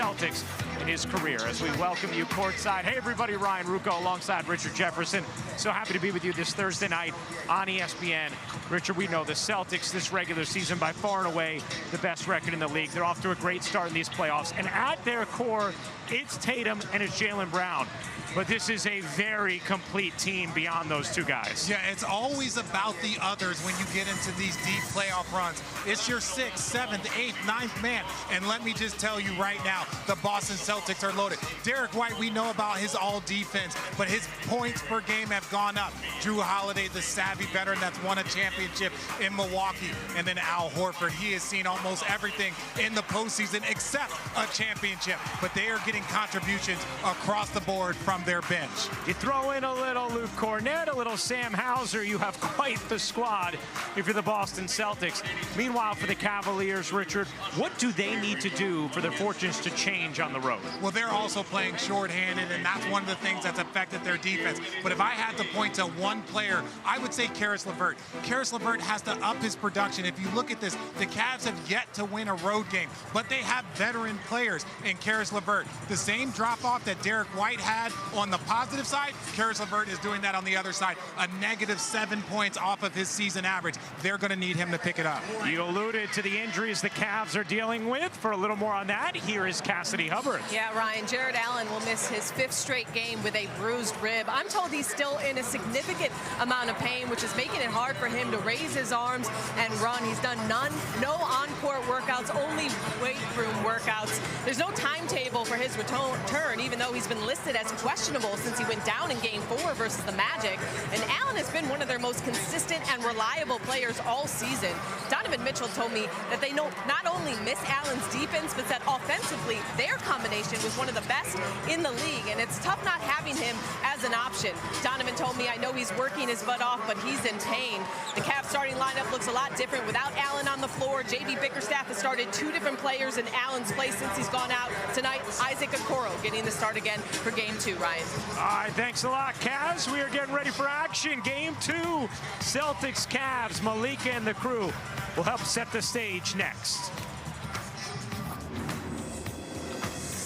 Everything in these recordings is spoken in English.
Celtics in his career. As we welcome you courtside. Hey everybody, Ryan Rucco alongside Richard Jefferson. So happy to be with you this Thursday night on ESPN. Richard, we know the Celtics this regular season by far and away the best record in the league. They're off to a great start in these playoffs. And at their core, it's Tatum and it's Jaylen Brown. But this is a very complete team beyond those two guys. Yeah, it's always about the others when you get into these deep playoff runs. It's your 6th, 7th, 8th, 9th man. And let me just tell you right now, the Boston Celtics are loaded. Derek White, we know about his all defense, but his points per game have gone up. Drew Holiday, the savvy veteran that's won a championship in Milwaukee. And then Al Horford, he has seen almost everything in the postseason except a championship. But they are getting contributions across the board from their bench. You throw in a little Luke Cornett, a little Sam Hauser, you have quite the squad if you're the Boston Celtics. Meanwhile, for the Cavaliers, Richard, what do they need to do for their fortunes to change on the road? Well, they're also playing shorthanded, and that's one of the things that's affected their defense. But if I had to point to one player, I would say Caris LeVert. Caris LeVert has to up his production. If you look at this, the Cavs have yet to win a road game, but they have veteran players in Caris LeVert. The same drop-off that Derek White had on the positive side, Caris LeVert is doing that on the other side. A -7 points off of his season average. They're going to need him to pick it up. You alluded to the injuries the Cavs are dealing with. For a little more on that, here is Cassidy Hubbard. Yeah, Ryan, Jared Allen will miss his 5th straight game with a bruised rib. I'm told he's still in a significant amount of pain, which is making it hard for him to raise his arms and run. He's done no on-court workouts, only weight room workouts. There's no timetable for his return, even though he's been listed as questionable since he went down in Game 4 versus the Magic. And Allen has been one of their most consistent and reliable players all season. Donovan Mitchell told me that they not only miss Allen's defense, but that offensively, their combination was one of the best in the league. And it's tough not having him as an option. Donovan told me, I know he's working his butt off, but he's in pain. The Cavs starting lineup looks a lot different without Allen on the floor. JB Bickerstaff has started 2 different players in Allen's place since he's gone out. Tonight, Isaac Okoro getting the start again for Game 2, Ryan. All right, thanks a lot, Cavs. We are getting ready for action. Game 2, Celtics, Cavs. Malika and the crew will help set the stage next.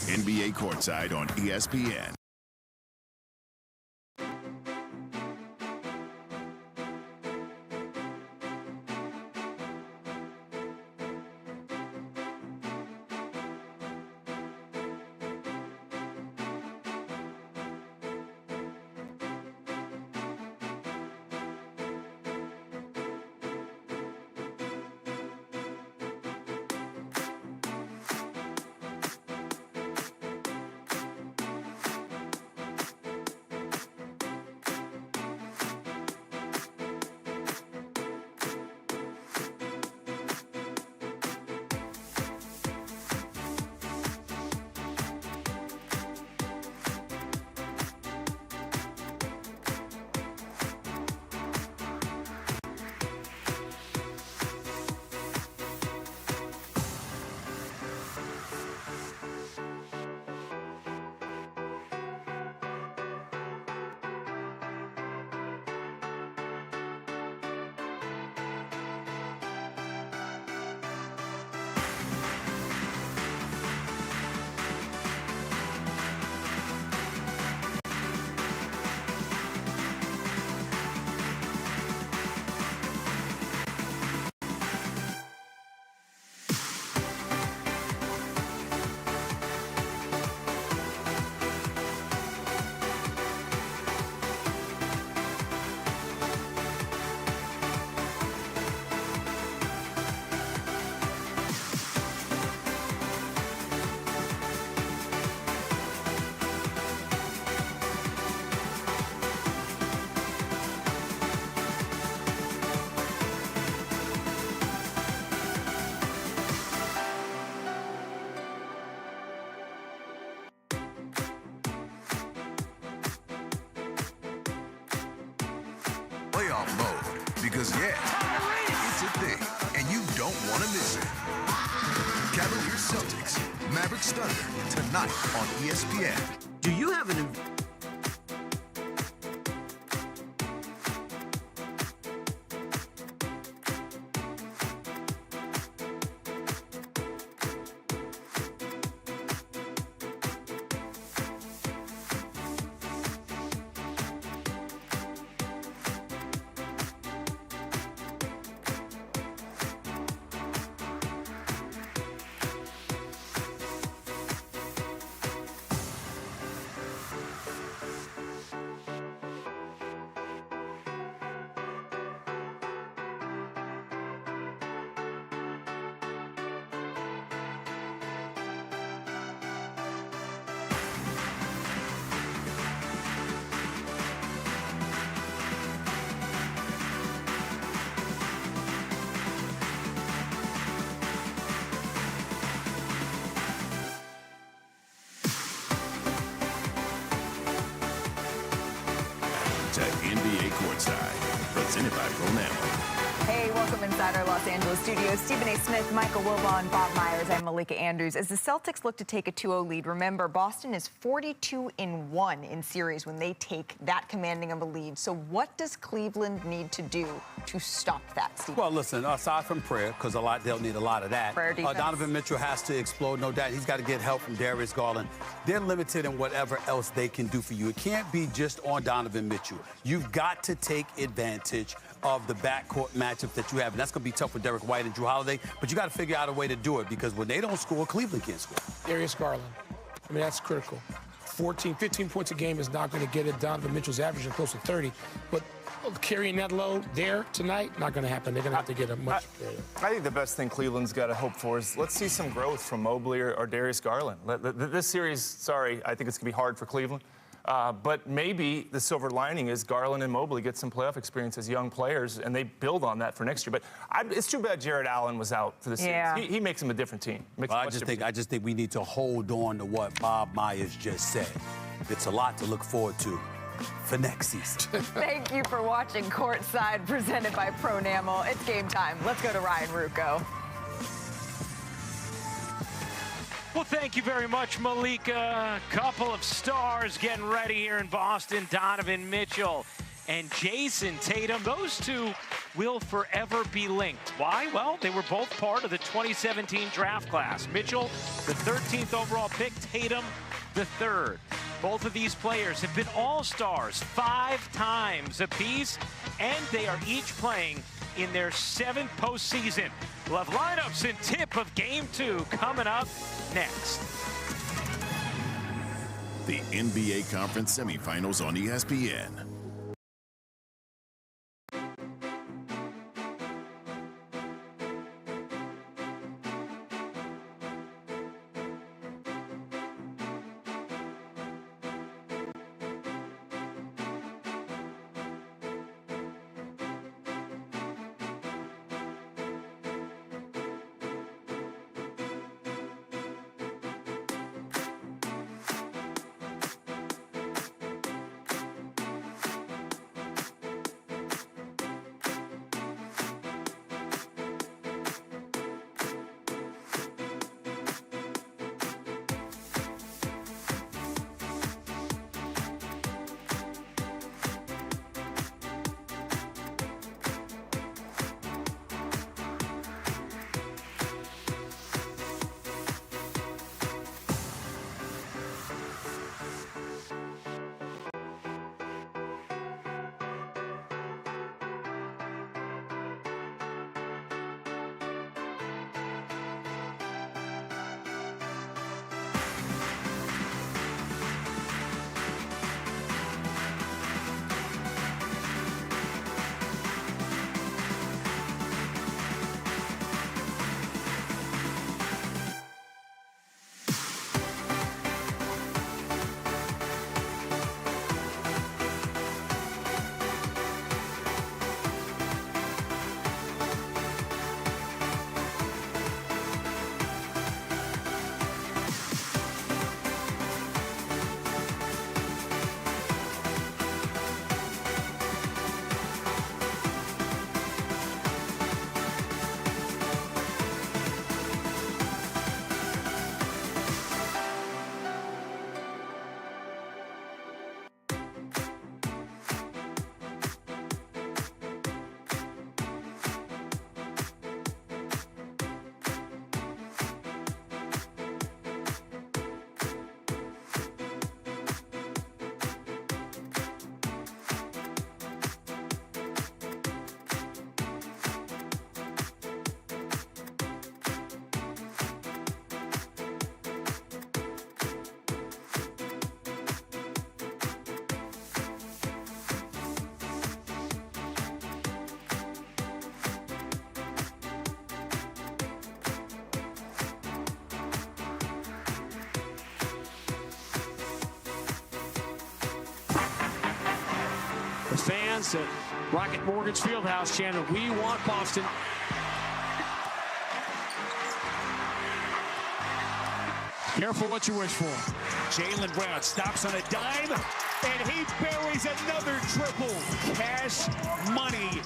NBA Courtside on ESPN. Playoff mode, because yeah, it's a thing, and you don't want to miss it. Cavaliers Celtics, Mavericks Thunder, tonight on ESPN. Do you have an to NBA Courtside, presented by Pronamel. Hey, welcome inside our Los Angeles studios. Stephen A. Smith, Michael Wilbon, Bob Myers, and Malika Andrews. As the Celtics look to take a 2-0 lead, remember, Boston is 42-1 in series when they take that commanding of a lead. So what does Cleveland need to do to stop that, Stephen? Well, listen, aside from prayer, because they'll need a lot of that. Prayer defense. Donovan Mitchell has to explode, no doubt. He's got to get help from Darius Garland. They're limited in whatever else they can do for you. It can't be just on Donovan Mitchell. You've got to take advantage of the backcourt matchup that you have. And that's going to be tough with Derek White and Drew Holiday. But you got to figure out a way to do it, because when they don't score, Cleveland can't score. Darius Garland. I mean, that's critical. 14, 15 points a game is not going to get it. Donovan Mitchell's averaging close to 30. But carrying that load there tonight, not going to happen. They're going to have to get a much better. I think the best thing Cleveland's got to hope for is let's see some growth from Mobley or Darius Garland. This series, sorry, I think it's going to be hard for Cleveland. But maybe the silver lining is Garland and Mobley get some playoff experience as young players, and they build on that for next year. But it's too bad Jared Allen was out for the series. Yeah. He makes them a different team. I just think we need to hold on to what Bob Myers just said. It's a lot to look forward to for next season. Thank you for watching Courtside, presented by Pronamel. It's game time. Let's go to Ryan Rucco. Well, thank you very much, Malika. A couple of stars getting ready here in Boston. Donovan Mitchell and Jason Tatum. Those two will forever be linked. Why? Well, they were both part of the 2017 draft class. Mitchell, the 13th overall pick. Tatum, the 3rd. Both of these players have been all-stars 5 times apiece, and they are each playing in their 7th postseason. We'll have lineups and tip of Game 2 coming up next. The NBA Conference Semifinals on ESPN. The fans at Rocket Mortgage Fieldhouse chanted, "We want Boston." Careful what you wish for. Jaylen Brown stops on a dime. and he buries another triple. Cash money.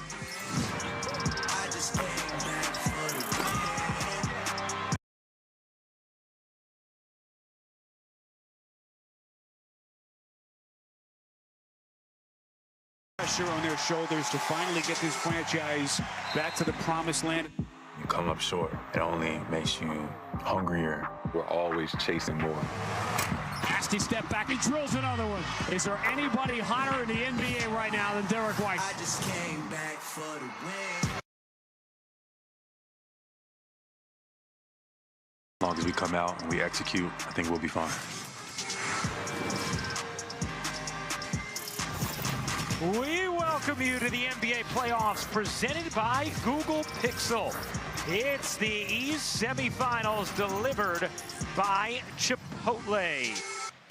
Pressure on their shoulders to finally get this franchise back to the promised land. You come up short, it only makes you hungrier. We're always chasing more. Nasty step back, he drills another one. Is there anybody hotter in the NBA right now than Derek White? I just came back for the win. As long as we come out and we execute, I think we'll be fine. We welcome you to the NBA playoffs presented by Google Pixel. It's the East semifinals delivered by Chipotle.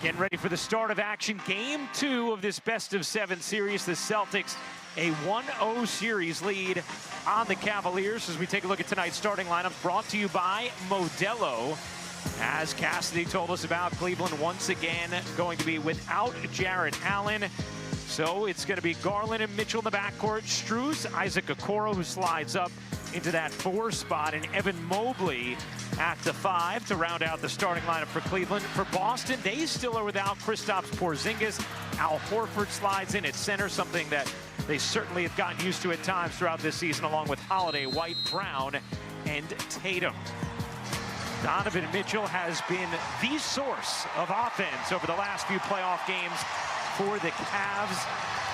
Getting ready for the start of action. Game 2 of this best-of-7 series. The Celtics, a 1-0 series lead on the Cavaliers as we take a look at tonight's starting lineup brought to you by Modelo. As Cassidy told us about, Cleveland once again going to be without Jarrett Allen. So it's going to be Garland and Mitchell in the backcourt. Strus, Isaac Okoro, who slides up into that 4 spot, and Evan Mobley at the 5 to round out the starting lineup for Cleveland. For Boston, they still are without Kristaps Porzingis. Al Horford slides in at center, something that they certainly have gotten used to at times throughout this season, along with Holiday, White, Brown, and Tatum. Donovan Mitchell has been the source of offense over the last few playoff games for the Cavs,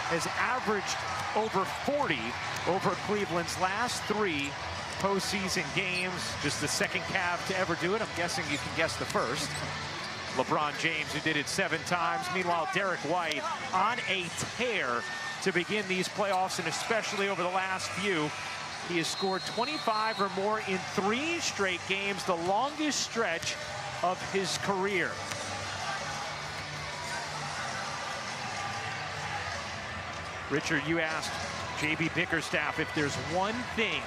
has averaged over 40 over Cleveland's last 3 postseason games. Just the second Cav to ever do it. I'm guessing you can guess the first. LeBron James, who did it 7 times. Meanwhile, Derek White on a tear to begin these playoffs, and especially over the last few. He has scored 25 or more in 3 straight games, the longest stretch of his career. Richard, you asked J.B. Bickerstaff if there's one thing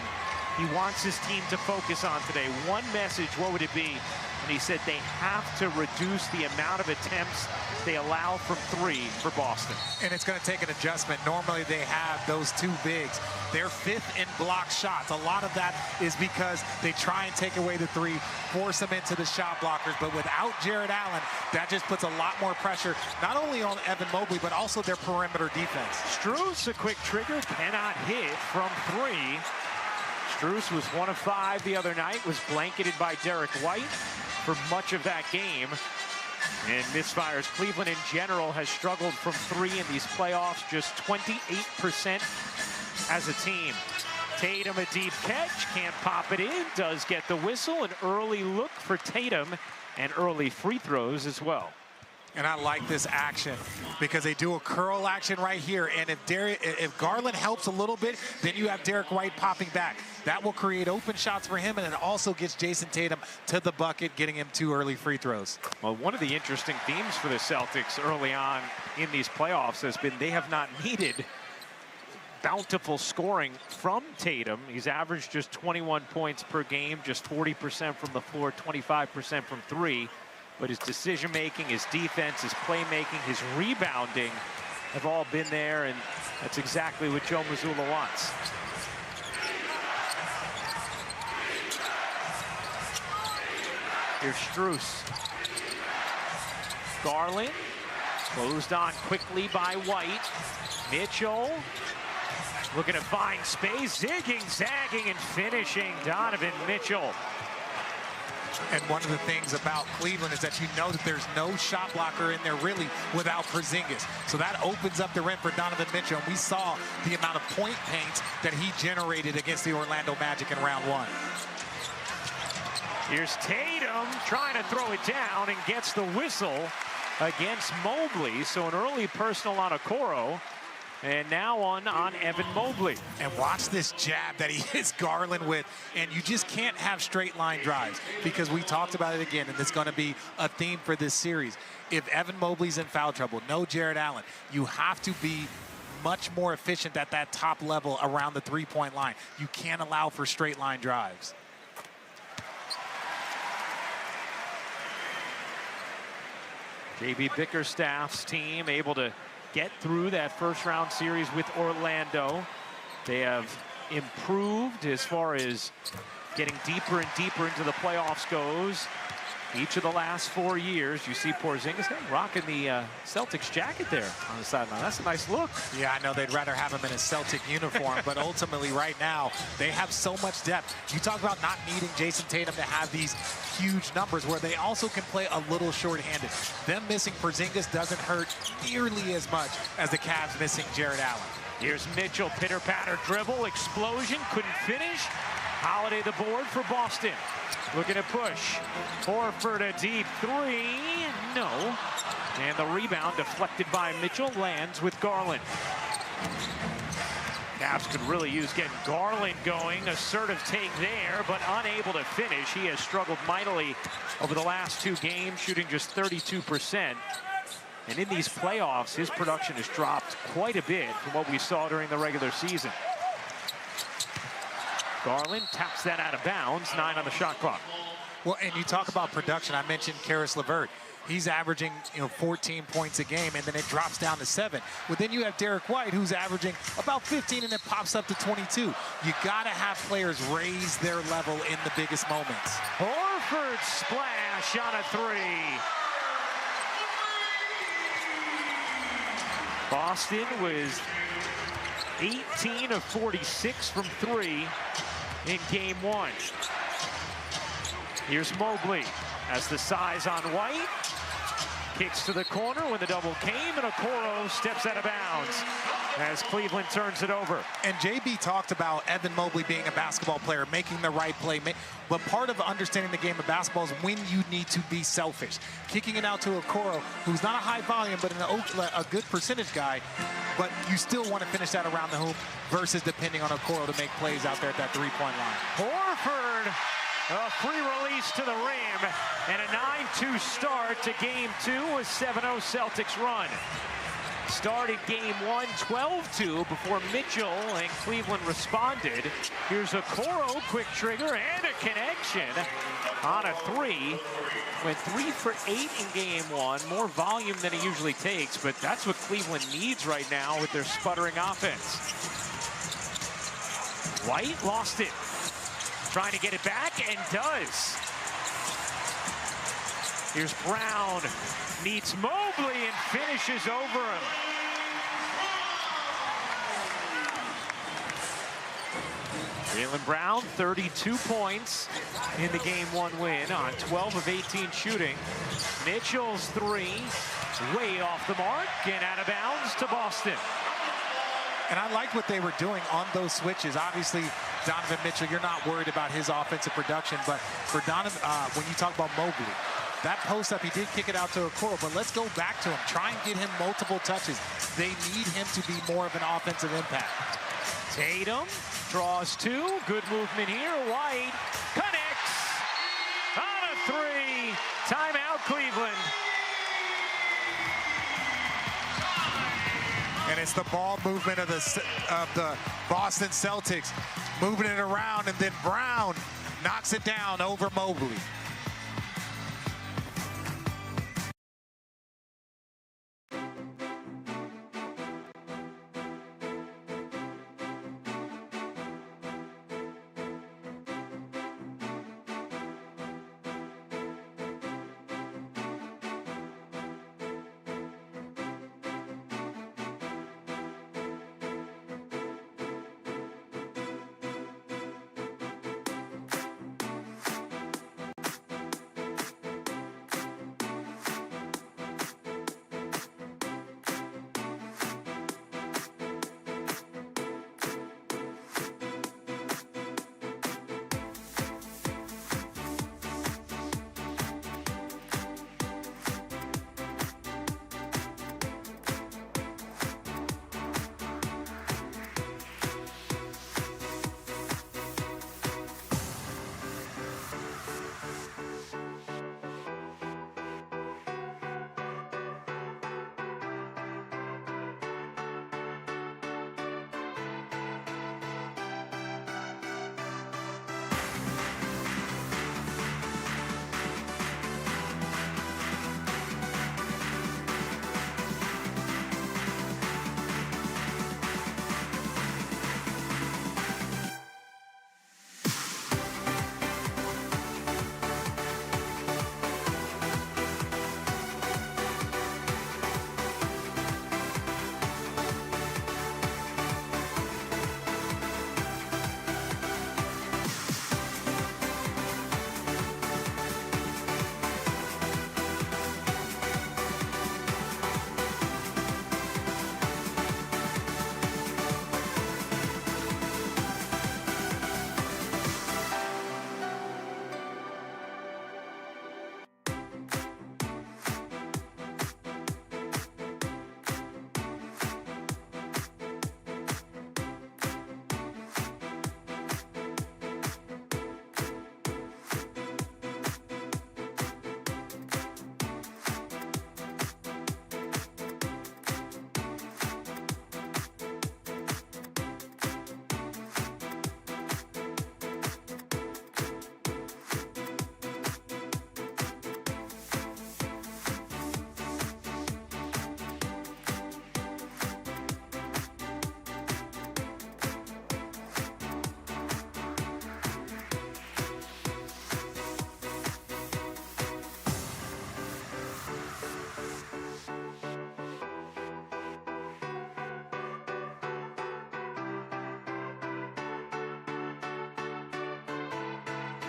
he wants his team to focus on today, one message, what would it be? And he said they have to reduce the amount of attempts they allow from 3 for Boston. And it's going to take an adjustment. Normally they have those 2 bigs. They're 5th in block shots. A lot of that is because they try and take away the 3, force them into the shot blockers. But without Jarrett Allen, that just puts a lot more pressure, not only on Evan Mobley, but also their perimeter defense. Strus, a quick trigger, cannot hit from 3. Strus was 1 of 5 the other night, was blanketed by Derek White for much of that game. And misfires. Cleveland in general has struggled from 3 in these playoffs, just 28% as a team. Tatum, a deep catch, can't pop it in, does get the whistle. An early look for Tatum and early free throws as well. And I like this action because they do a curl action right here. And if Garland helps a little bit, then you have Derek White popping back. That will create open shots for him, and it also gets Jason Tatum to the bucket, getting him 2 early free throws. Well, one of the interesting themes for the Celtics early on in these playoffs has been they have not needed bountiful scoring from Tatum. He's averaged just 21 points per game, just 40% from the floor, 25% from 3. But his decision-making, his defense, his playmaking, his rebounding have all been there, and that's exactly what Joe Mazzulla wants. Here's Strus. Garland, closed on quickly by White. Mitchell, looking to find space, zigging, zagging, and finishing Donovan Mitchell. And one of the things about Cleveland is that you know that there's no shot blocker in there really without Porzingis. So that opens up the rim for Donovan Mitchell. And we saw the amount of point paints that he generated against the Orlando Magic in round 1. Here's Tatum trying to throw it down and gets the whistle against Mobley. So an early personal on Okoro. And now on Evan Mobley. And watch this jab that he hits Garland with. And you just can't have straight line drives because we talked about it again, and it's going to be a theme for this series. If Evan Mobley's in foul trouble, no Jarrett Allen, you have to be much more efficient at that top level around the 3-point line. You can't allow for straight line drives. J.B. Bickerstaff's team able to get through that first-round series with Orlando. They have improved as far as getting deeper and deeper into the playoffs goes. Each of the last 4 years, you see Porzingis rocking the Celtics jacket there on the sideline. That's a nice look. Yeah, I know they'd rather have him in a Celtic uniform, but ultimately right now, they have so much depth. You talk about not needing Jason Tatum to have these huge numbers where they also can play a little short-handed. Them missing Porzingis doesn't hurt nearly as much as the Cavs missing Jared Allen. Here's Mitchell, pitter-patter dribble, explosion, couldn't finish. Holiday the board for Boston. Looking to push. Hereford a deep three. No. And the rebound deflected by Mitchell lands with Garland. Cavs could really use getting Garland going. Assertive take there, but unable to finish. He has struggled mightily over the last 2 games, shooting just 32%. And in these playoffs, his production has dropped quite a bit from what we saw during the regular season. Garland taps that out of bounds, 9 on the shot clock. Well, and you talk about production. I mentioned Karis LeVert. He's averaging, 14 points a game, and then it drops down to 7. But then you have Derek White, who's averaging about 15, and it pops up to 22. You got to have players raise their level in the biggest moments. Hereford splash on a 3. Boston was 18 of 46 from 3 in game 1. Here's Mobley as the size on White. Kicks to the corner when the double came, and Okoro steps out of bounds as Cleveland turns it over. And JB talked about Evan Mobley being a basketball player, making the right play. But part of understanding the game of basketball is when you need to be selfish. Kicking it out to Okoro, who's not a high volume, but a good percentage guy. But you still want to finish that around the hoop versus depending on Okoro to make plays out there at that three-point line. Hereford, a free release to the rim, and a 9-2 start to game 2, a 7-0 Celtics run. Started game 1 12-2 before Mitchell and Cleveland responded. Here's Okoro, quick trigger and a connection on a 3. Went 3 for 8 in game 1, more volume than he usually takes, but that's what Cleveland needs right now with their sputtering offense. White lost it. Trying to get it back, and does. Here's Brown, meets Mobley and finishes over him. Jaylen Brown, 32 points in the game 1 win on 12 of 18 shooting. Mitchell's 3, way off the mark and out of bounds to Boston. And I like what they were doing on those switches. Obviously, Donovan Mitchell, you're not worried about his offensive production, but for Donovan, when you talk about Mobley, that post-up, he did kick it out to Okoro, but let's go back to him. Try and get him multiple touches. They need him to be more of an offensive impact. Tatum draws 2. Good movement here. White connects on a 3. Timeout, Cleveland. And it's the ball movement of the Boston Celtics, moving it around, and then Brown knocks it down over Mobley.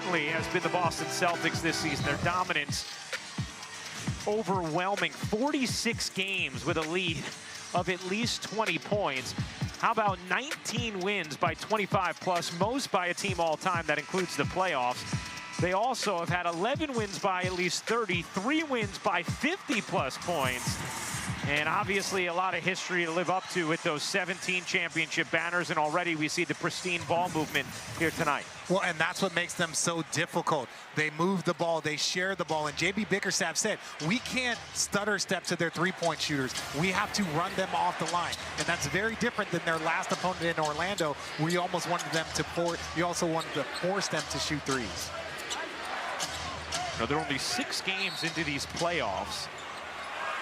certainly has been the Boston Celtics this season. Their dominance overwhelming. 46 games with a lead of at least 20 points. How about 19 wins by 25 plus, most by a team all time. That includes the playoffs. They also have had 11 wins by at least 30, 3 wins by 50 plus points. And obviously a lot of history to live up to with those 17 championship banners, and already we see the pristine ball movement here tonight. Well, and that's what makes them so difficult. They move the ball, they share the ball, and JB Bickerstaff said, we can't stutter step to their three-point shooters. We have to run them off the line. And that's very different than their last opponent in Orlando, where you almost wanted them to you also wanted to force them to shoot threes. Now, they're only 6 games into these playoffs.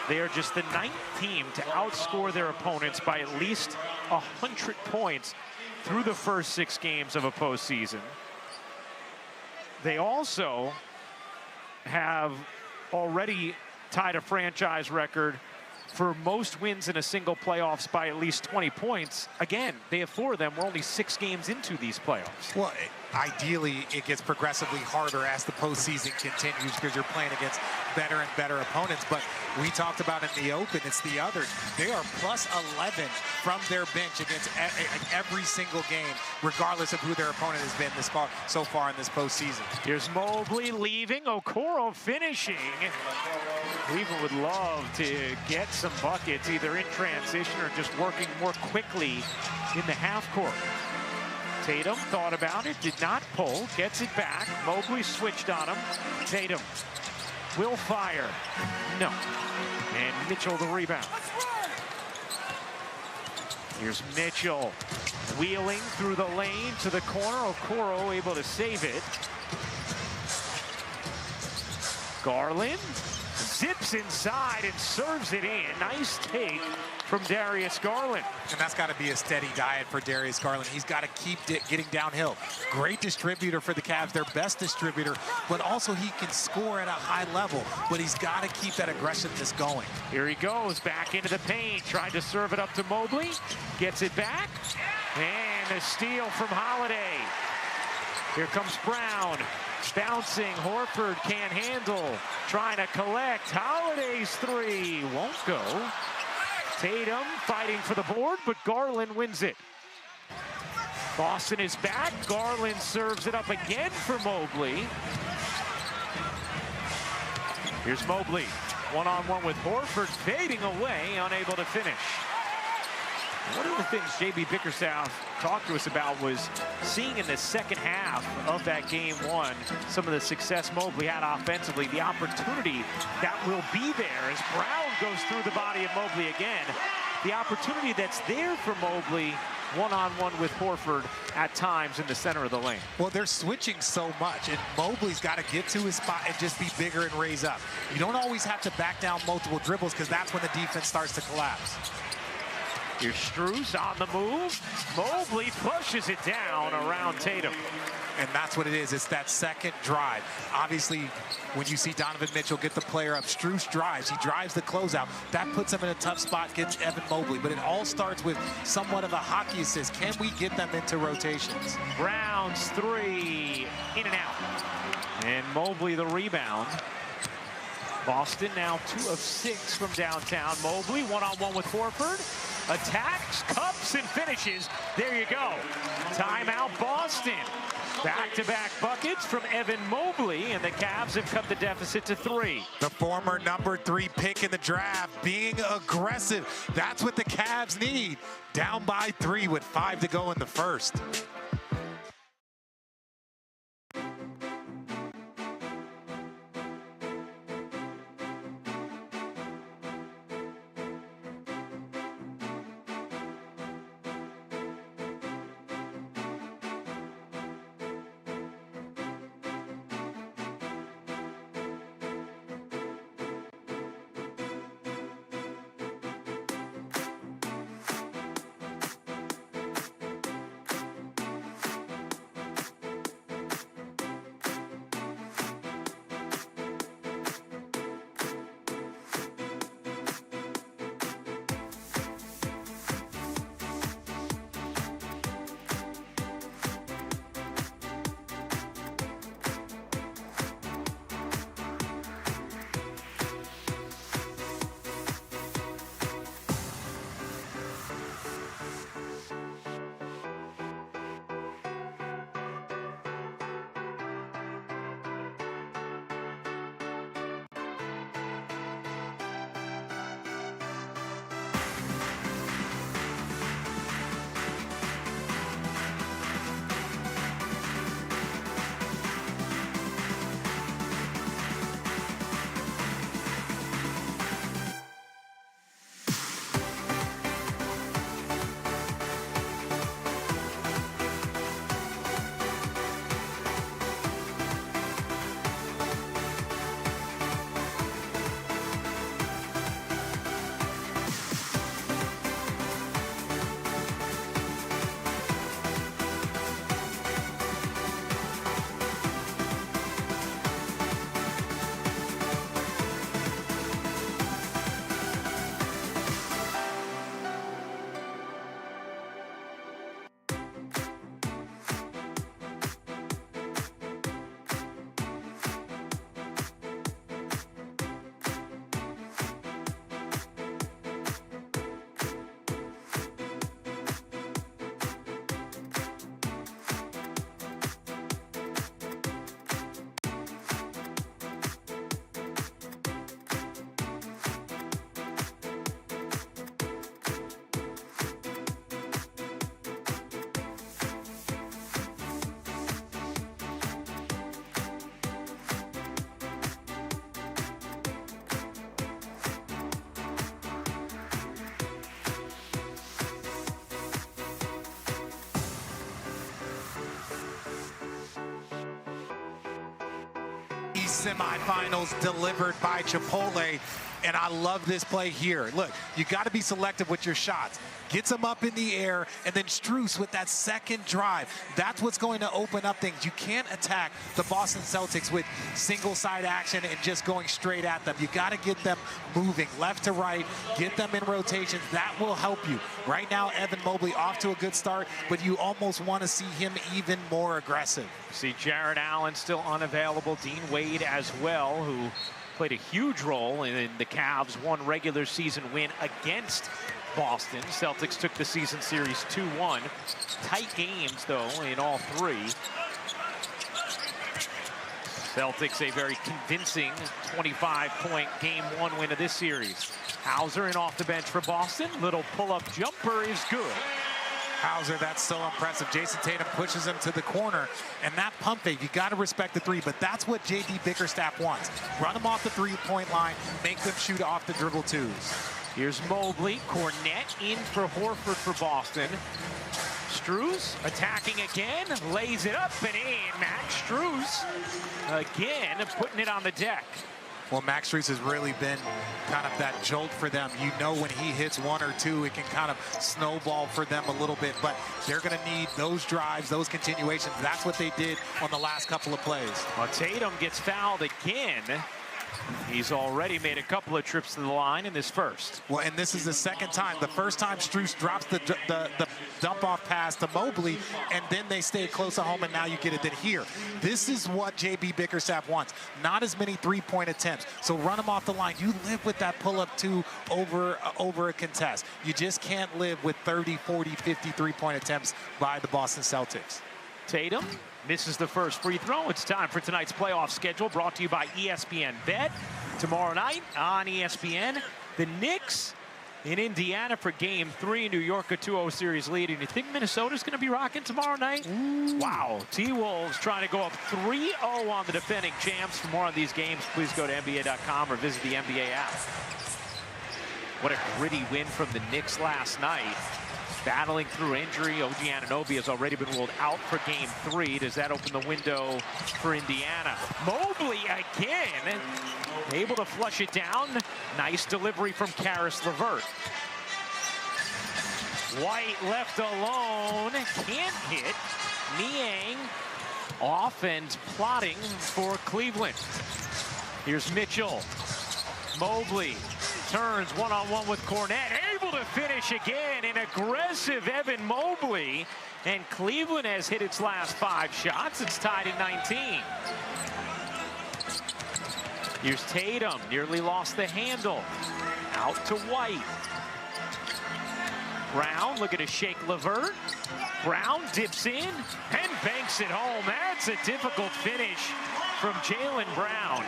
They are just the 9th team to outscore their opponents by at least 100 points through the first 6 games of a postseason. They also have already tied a franchise record for most wins in a single playoffs by at least 20 points. Again, they have 4 of them. We're only 6 games into these playoffs. Well, ideally, it gets progressively harder as the postseason continues because you're playing against better and better opponents. But we talked about in the Open, it's the others. They are plus 11 from their bench against every single game, regardless of who their opponent has been so far in this postseason. Here's Mobley leaving, Okoro finishing. Cleveland would love to get some buckets, either in transition or just working more quickly in the half court. Tatum thought about it, did not pull, gets it back. Mobley switched on him. Tatum will fire. No. And Mitchell the rebound. Here's Mitchell wheeling through the lane to the corner. Okoro able to save it. Garland zips inside and serves it in. Nice take from Darius Garland. And that's got to be a steady diet for Darius Garland. He's got to keep getting downhill. Great distributor for the Cavs, their best distributor, but also he can score at a high level, but he's got to keep that aggressiveness going. Here he goes, back into the paint, tried to serve it up to Mobley, gets it back, and a steal from Holiday. Here comes Brown. Bouncing, Hereford can't handle, trying to collect. Holiday's 3 won't go. Tatum fighting for the board, but Garland wins it. Boston is back. Garland serves it up again for Mobley. Here's Mobley, one-on-one with Hereford, fading away, unable to finish. One of the things J.B. Bickerstaff talked to us about was seeing in the second half of that game 1 some of the success Mobley had offensively, the opportunity that will be there as Brown goes through the body of Mobley again. The opportunity that's there for Mobley one-on-one with Hereford at times in the center of the lane. Well, they're switching so much, and Mobley's got to get to his spot and just be bigger and raise up. You don't always have to back down multiple dribbles because that's when the defense starts to collapse. Here's Strus on the move. Mobley pushes it down around Tatum. And that's what it is. It's that second drive. Obviously, when you see Donovan Mitchell get the player up, Strus drives. He drives the closeout. That puts him in a tough spot, gets Evan Mobley. But it all starts with somewhat of a hockey assist. Can we get them into rotations? Brown's 3, in and out. And Mobley the rebound. Boston now 2 of 6 from downtown. Mobley one-on-one with Hereford. Attacks, cups, and finishes. There you go. Timeout, Boston. Back-to-back buckets from Evan Mobley, and the Cavs have cut the deficit to 3. The former number 3 pick in the draft being aggressive. That's what the Cavs need. Down by 3 with 5 to go in the first. semifinals delivered by Chipotle. And I love this play here. Look, you got to be selective with your shots. Gets them up in the air, and then Strus with that second drive. That's what's going to open up things. You can't attack the Boston Celtics with single side action and just going straight at them. You got to get them moving left to right, get them in rotations. That will help you. Right now, Evan Mobley off to a good start, but you almost want to see him even more aggressive. See Jared Allen still unavailable. Dean Wade as well, who played a huge role in the Cavs' one regular season win against Boston. Celtics took the season series 2-1. Tight games, though, in all three. Celtics a very convincing 25-point game one win of this series. Hauser in off the bench for Boston. Little pull-up jumper is good. Hauser, that's so impressive. Jason Tatum pushes him to the corner, and that pump fake, you got to respect the three, but that's what J.D. Bickerstaff wants. Run them off the three-point line, make them shoot off the dribble twos. Here's Mobley. Cornette in for Hereford for Boston. Strus attacking again, lays it up and in. Max Strus again putting it on the deck. Well, Max Strus has really been kind of that jolt for them. You know, when he hits one or two, it can kind of snowball for them a little bit, but they're going to need those drives, those continuations. That's what they did on the last couple of plays. Well, Tatum gets fouled again. He's already made a couple of trips to the line in this first. Well, and this is the second time. The first time Strus drops the dump-off pass to Mobley, and then they stay close to home, and now you get it. Then here, this is what J.B. Bickerstaff wants. Not as many three-point attempts. So run them off the line. You live with that pull-up two over a contest. You just can't live with 30, 40, 50 three-point attempts by the Boston Celtics. Tatum misses the first free throw. It's time for tonight's playoff schedule, brought to you by ESPN Bet. Tomorrow night on ESPN, the Knicks in Indiana for Game 3. New York a 2-0 series lead. And you think Minnesota's going to be rocking tomorrow night? Ooh. Wow. T-Wolves trying to go up 3-0 on the defending champs. For more on these games, please go to NBA.com or visit the NBA app. What a gritty win from the Knicks last night. Battling through injury. OG Anunoby has already been ruled out for Game 3. Does that open the window for Indiana? Mobley again, able to flush it down. Nice delivery from Caris LeVert. White left alone, can't hit. Niang off and plotting for Cleveland. Here's Mitchell. Mobley turns one-on-one with Cornette, able to finish again. An aggressive Evan Mobley, and Cleveland has hit its last 5 shots. It's tied at 19. Here's Tatum, nearly lost the handle. Out to White. Brown looking to shake LeVert. Brown dips in and banks it home. That's a difficult finish from Jaylen Brown.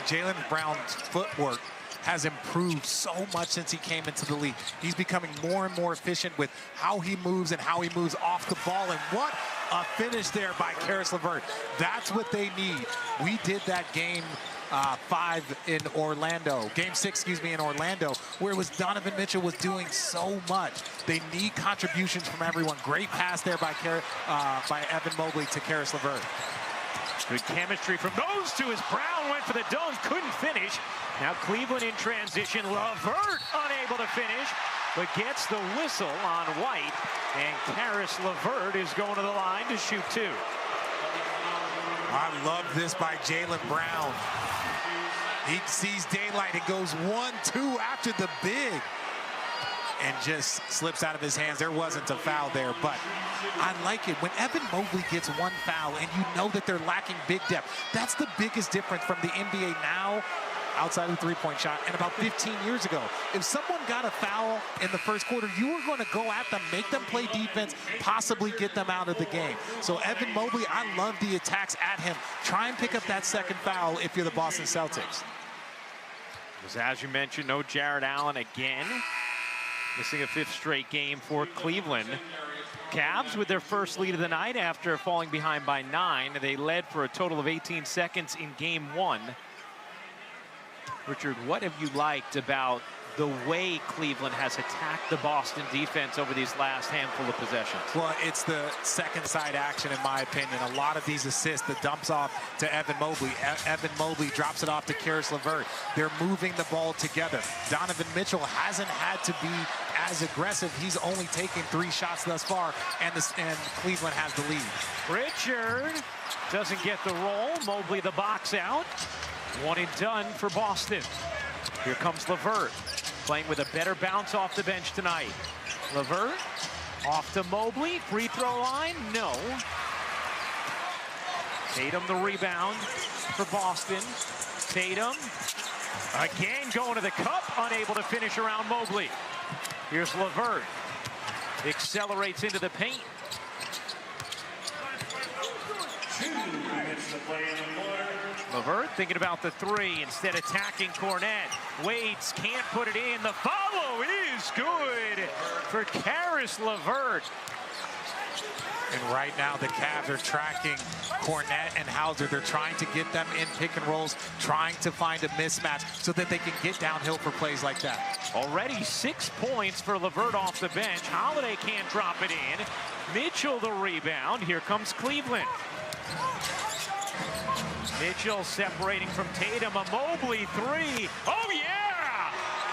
Jaylen Brown's footwork has improved so much since he came into the league. He's becoming more and more efficient with how he moves and how he moves off the ball. And what a finish there by Caris LeVert. That's what they need. We did that game 5 in Orlando, game 6, excuse me, in Orlando, where it was Donovan Mitchell was doing so much. They need contributions from everyone. Great pass there by Evan Mobley to Caris LeVert. Good chemistry from those two as Brown went for the dunk, couldn't finish. Now Cleveland in transition. LeVert unable to finish, but gets the whistle on White. And Caris LeVert is going to the line to shoot 2. I love this by Jaylen Brown. He sees daylight and goes 1-2 after the big. And just slips out of his hands. There wasn't a foul there, but I like it. When Evan Mobley gets 1 foul and you know that they're lacking big depth, that's the biggest difference from the NBA now outside of the three-point shot and about 15 years ago. If someone got a foul in the first quarter, you were going to go at them, make them play defense, possibly get them out of the game. So Evan Mobley, I love the attacks at him. Try and pick up that second foul if you're the Boston Celtics. As you mentioned, no Jared Allen again. Missing a 5th straight game for Cleveland. Cavs with their first lead of the night after falling behind by 9. They led for a total of 18 seconds in game 1. Richard, what have you liked about the way Cleveland has attacked the Boston defense over these last handful of possessions. Well, it's the second side action, in my opinion. A lot of these assists, the dumps off to Evan Mobley. Evan Mobley drops it off to Caris LeVert. They're moving the ball together. Donovan Mitchell hasn't had to be as aggressive. He's only taken 3 shots thus far, and Cleveland has the lead. Richard doesn't get the roll. Mobley the box out. 1 and done for Boston. Here comes LeVert, playing with a better bounce off the bench tonight. LeVert off to Mobley. Free throw line, no. Tatum the rebound for Boston. Tatum again going to the cup, unable to finish around Mobley. Here's LeVert. Accelerates into the paint. 2 minutes to play in the quarter. LeVert thinking about the 3, instead attacking Cornette. Waits, can't put it in. The follow is good for Caris LeVert. And right now, the Cavs are tracking Cornette and Hauser. They're trying to get them in pick and rolls, trying to find a mismatch so that they can get downhill for plays like that. Already 6 points for LeVert off the bench. Holiday can't drop it in. Mitchell the rebound. Here comes Cleveland. Mitchell separating from Tatum. A Mobley 3. Oh, yeah!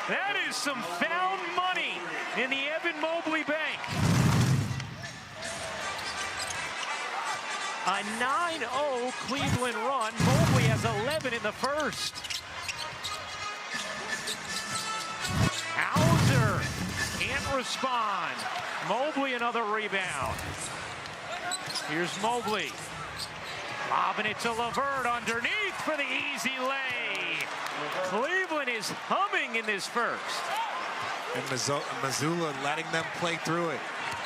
That is some found money in the Evan Mobley bank. A 9-0 Cleveland run. Mobley has 11 in the first. Hauser can't respond. Mobley another rebound. Here's Mobley. Lobbing it to LeVert underneath for the easy lay. Cleveland is humming in this first. And Mazzulla letting them play through it.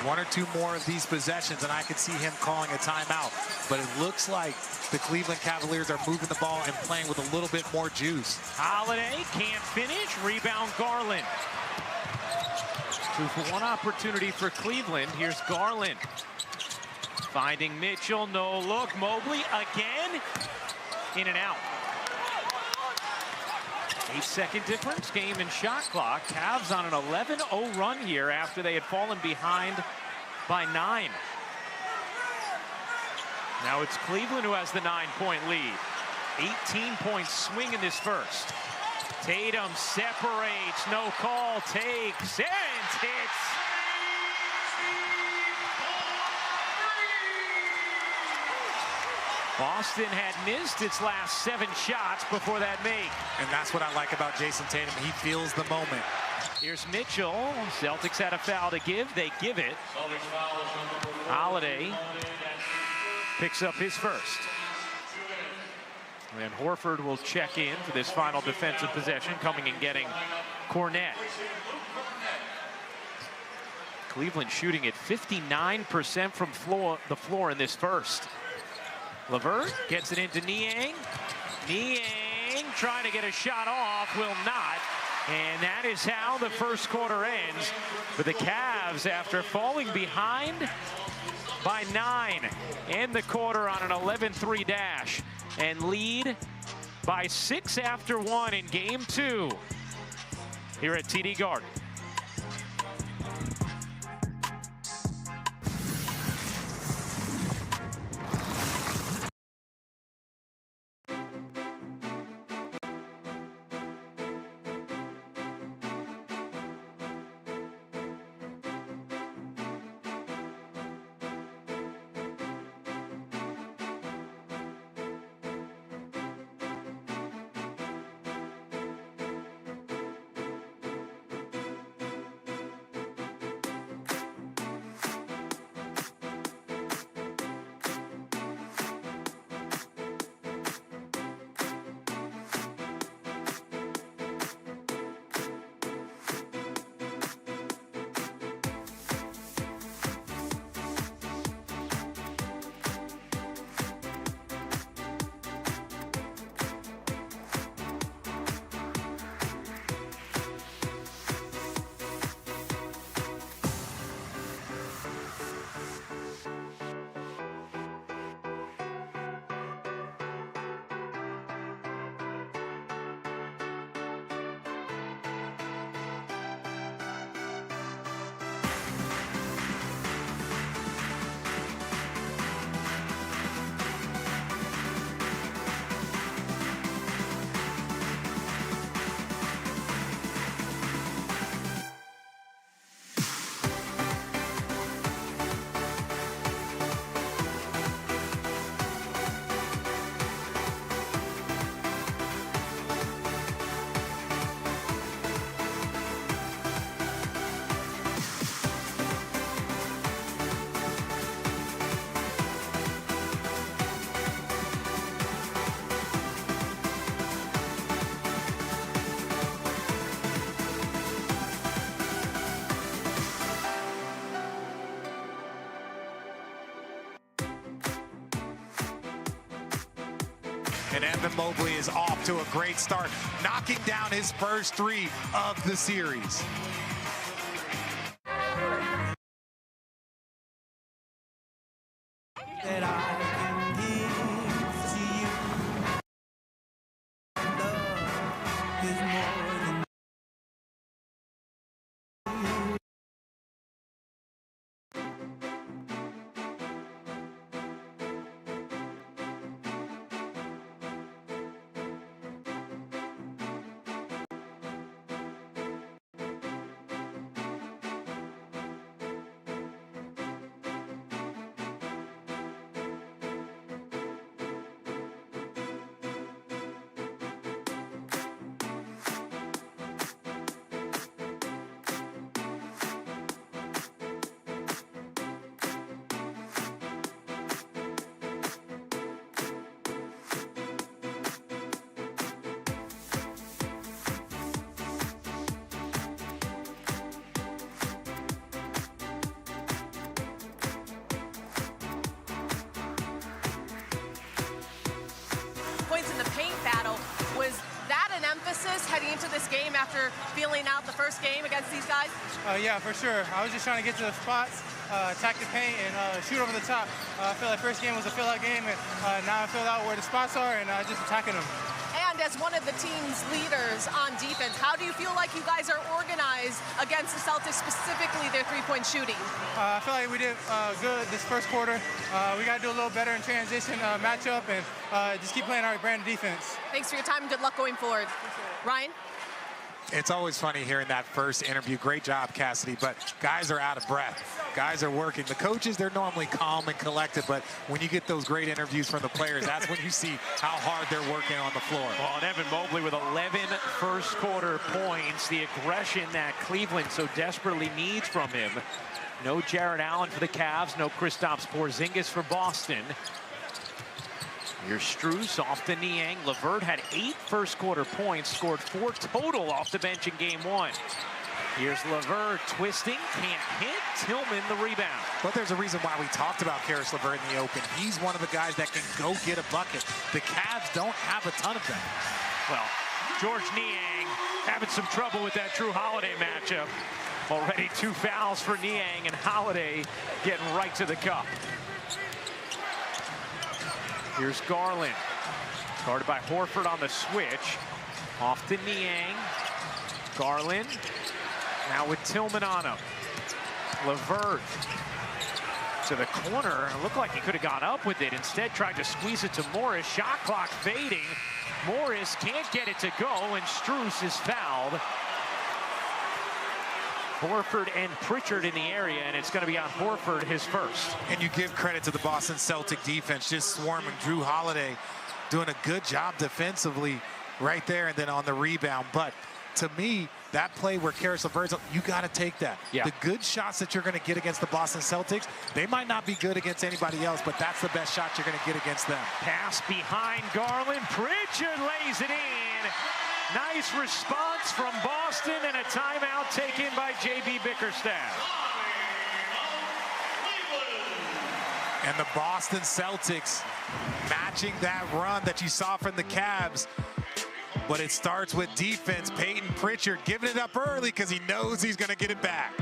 1 or 2 more of these possessions, and I could see him calling a timeout. But it looks like the Cleveland Cavaliers are moving the ball and playing with a little bit more juice. Holiday can't finish. Rebound Garland. 2-for-1 opportunity for Cleveland. Here's Garland. Finding Mitchell, no look. Mobley again. In and out. 8-second difference, game and shot clock. Cavs on an 11-0 run here after they had fallen behind by 9. Now it's Cleveland who has the 9-point lead. 18-point swing in this first. Tatum separates, no call, takes, and hits. Boston had missed its last 7 shots before that make. And that's what I like about Jason Tatum. He feels the moment. Here's Mitchell. Celtics had a foul to give. They give it. Holiday picks up his first. And Hereford will check in for this final defensive possession, coming and getting Cornette. Cleveland shooting at 59% from the floor in this first. LeVert gets it into Niang. Niang trying to get a shot off, will not. And that is how the first quarter ends for the Cavs after falling behind by 9. End the quarter on an 11-3 dash and lead by 6 after 1 in game 2 here at TD Garden. And Evan Mobley is off to a great start, knocking down his first 3 of the series. That I can give to you. Love is more than points in the paint battle. Was that an emphasis heading into this game after feeling out the first game against these guys? Yeah, for sure. I was just trying to get to the spots, attack the paint, and shoot over the top. I feel like first game was a fill-out game, and now I filled out where the spots are and just attacking them. And as one of the team's leaders on defense, how do you feel like you guys are organized against the Celtics, specifically their three-point shooting? I feel like we did good this first quarter. We got to do a little better in transition matchup and just keep playing our brand of defense. Thanks for your time and good luck going forward. Ryan? It's always funny hearing that first interview. Great job, Cassidy, but guys are out of breath. Guys are working. The coaches, they're normally calm and collected, but when you get those great interviews from the players, that's when you see how hard they're working on the floor. Well, and Evan Mobley with 11 first quarter points, the aggression that Cleveland so desperately needs from him. No Jared Allen for the Cavs, no Kristaps Porzingis for Boston. Here's Strus off to Niang. LeVert had 8 first quarter points, scored 4 total off the bench in game 1. Here's LeVert twisting, can't hit. Tillman the rebound. But there's a reason why we talked about Caris LeVert in the open. He's one of the guys that can go get a bucket. The Cavs don't have a ton of them. Well, George Niang having some trouble with that Drew Holiday matchup. Already 2 fouls for Niang, and Holiday getting right to the cup. Here's Garland, guarded by Hereford on the switch. Off to Niang. Garland, now with Tillman on him. LeVert to the corner. It looked like he could have gone up with it. Instead, tried to squeeze it to Morris. Shot clock fading. Morris can't get it to go, and Strus is fouled. Hereford and Pritchard in the area, and it's going to be on Hereford, his first. And you give credit to the Boston Celtic defense, just swarming. Drew Holiday doing a good job defensively right there, and then on the rebound. But to me, that play where Caris LeVert's, you got to take that. Yeah. The good shots that you're going to get against the Boston Celtics, they might not be good against anybody else, but that's the best shot you're going to get against them. Pass behind Garland. Pritchard lays it in. Nice response from Boston, and a timeout taken by J.B. Bickerstaff. And the Boston Celtics matching that run that you saw from the Cavs. But it starts with defense. Peyton Pritchard giving it up early because he knows he's going to get it back.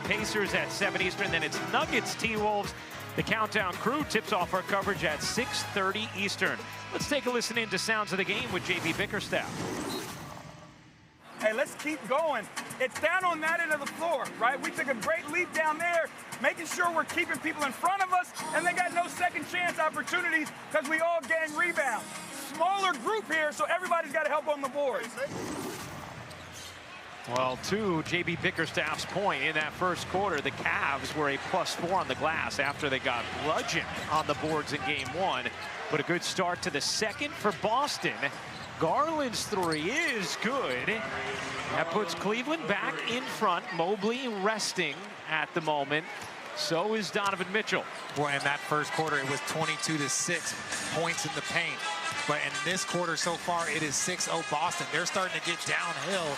Pacers at 7 Eastern. Then it's Nuggets T-Wolves. The Countdown crew tips off our coverage at 6:30 Eastern. Let's take a listen into Sounds of the Game with JB Bickerstaff. Hey, let's keep going. It's down on that end of the floor, right? We took a great lead down there, making sure we're keeping people in front of us, and they got no second chance opportunities because we all gang rebounds. Smaller group here, so everybody's got to help on the boards. Well, to JB Bickerstaff's point, in that first quarter, the Cavs were a +4 on the glass after they got bludgeoned on the boards in game 1. But a good start to the second for Boston. Garland's three is good. That puts Cleveland back in front. Mobley resting at the moment. So is Donovan Mitchell. Well, in that first quarter, it was 22-6 points in the paint. But in this quarter so far, it is 6-0 Boston. They're starting to get downhill,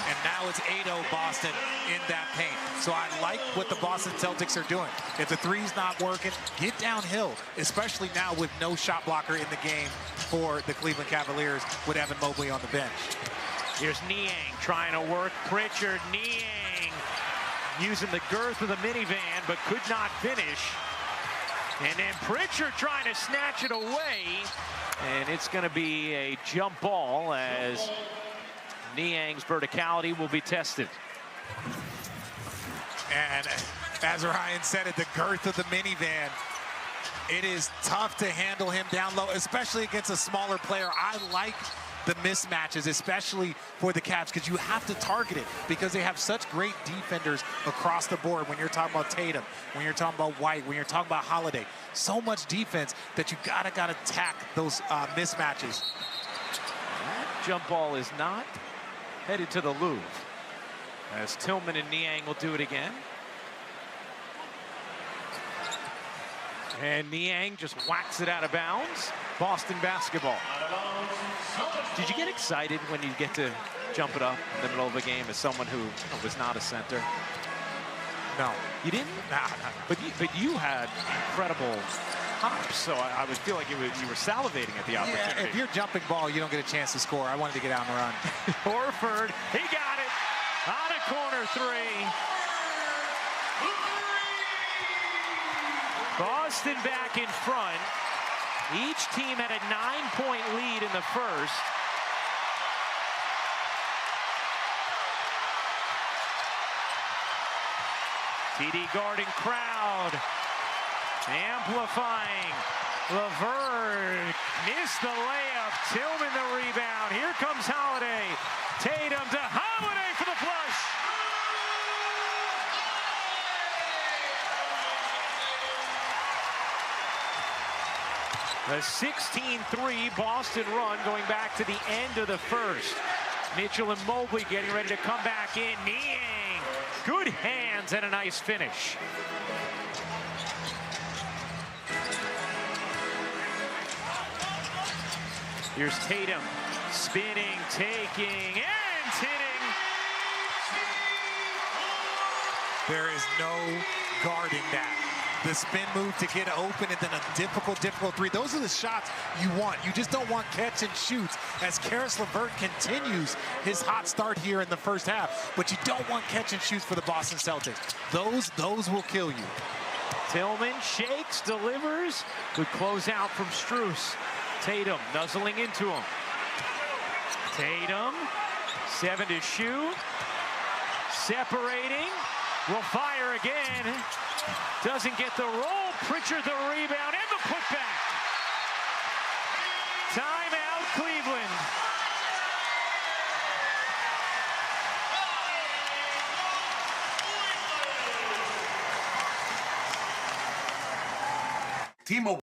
and now it's 8-0 Boston in that paint. So I like what the Boston Celtics are doing. If the three's not working, get downhill, especially now with no shot blocker in the game for the Cleveland Cavaliers with Evan Mobley on the bench. Here's Niang trying to work Pritchard. Niang using the girth of the minivan, but could not finish. And then Pritchard trying to snatch it away. And it's going to be a jump ball as Niang's verticality will be tested. And as Ryan said it, the girth of the minivan, it is tough to handle him down low, especially against a smaller player. I like the mismatches, especially for the Cavs, because you have to target it because they have such great defenders across the board. When you're talking about Tatum, when you're talking about White, when you're talking about Holiday, so much defense that you gotta attack those mismatches. That jump ball is not headed to the Louvre, as Tillman and Niang will do it again. And Niang just whacks it out of bounds. Boston basketball. Did you get excited when you get to jump it up in the middle of a game as someone who was not a center? No. You didn't? Nah. But you had incredible hops, so I would feel like you were salivating at the opportunity. Yeah, if you're jumping ball, you don't get a chance to score. I wanted to get out and run. Horford, he got it on a corner three. Boston back in front. Each team had a 9-point lead in the first. TD guarding crowd. Amplifying. LeVert missed the layup. Tillman the rebound. Here comes Holiday. Tatum to Holiday for the flush. A 16-3 Boston run going back to the end of the first. Mitchell and Mobley getting ready to come back in. Niang, good hands and a nice finish. Here's Tatum, spinning, taking, and hitting. There is no guarding that. The spin move to get open and then a difficult three. Those are the shots you want. You just don't want catch and shoots as Karis LeVert continues his hot start here in the first half. But you don't want catch and shoots for the Boston Celtics. Those will kill you. Tillman shakes, delivers. Good closeout from Strus. Tatum nuzzling into him. Tatum, 7 to shoot. Separating. Will fire again. Doesn't get the roll. Pritchard the rebound and the putback. Timeout, Cleveland. T-Mobile.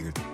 Cavaliers.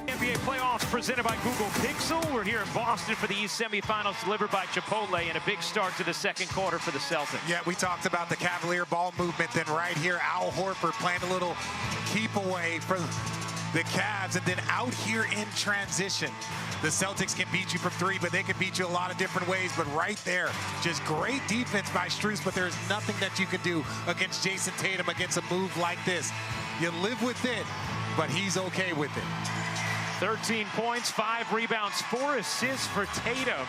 NBA playoffs presented by Google Pixel. We're here in Boston for the East semifinals delivered by Chipotle, and a big start to the second quarter for the Celtics. Yeah, we talked about the Cavalier ball movement. Then right here, Al Horford playing a little keep away for the Cavs. And then out here in transition, the Celtics can beat you from three, but they can beat you a lot of different ways. But right there, just great defense by Strus, but there's nothing that you can do against Jason Tatum against a move like this. You live with it, but he's okay with it. 13 points, 5 rebounds, 4 assists for Tatum,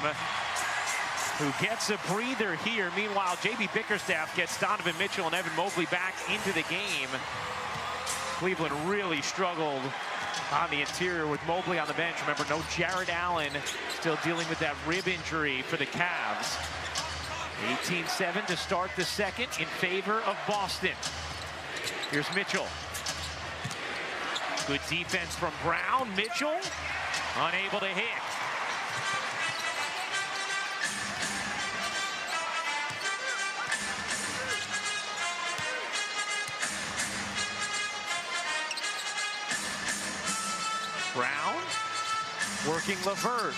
who gets a breather here. Meanwhile, J.B. Bickerstaff gets Donovan Mitchell and Evan Mobley back into the game. Cleveland really struggled on the interior with Mobley on the bench. Remember, no Jared Allen, still dealing with that rib injury for the Cavs. 18-7 to start the second in favor of Boston. Here's Mitchell. Good defense from Brown. Mitchell unable to hit. Brown working LeVert.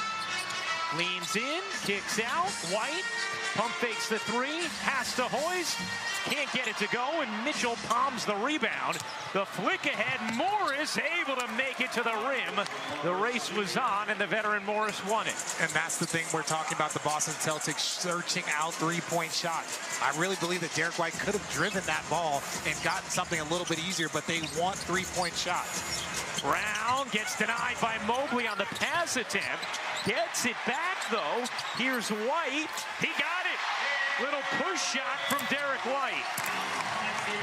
Leans in, kicks out. White pump fakes the three, has to hoist. Can't get it to go, and Mitchell palms the rebound. The flick ahead, Morris able to make it to the rim. The race was on, and the veteran Morris won it. And that's the thing we're talking about, the Boston Celtics searching out three-point shots. I really believe that Derek White could have driven that ball and gotten something a little bit easier, but they want three-point shots. Brown gets denied by Mobley on the pass attempt. Gets it back, though. Here's White. He got it. Little push shot from Derek White.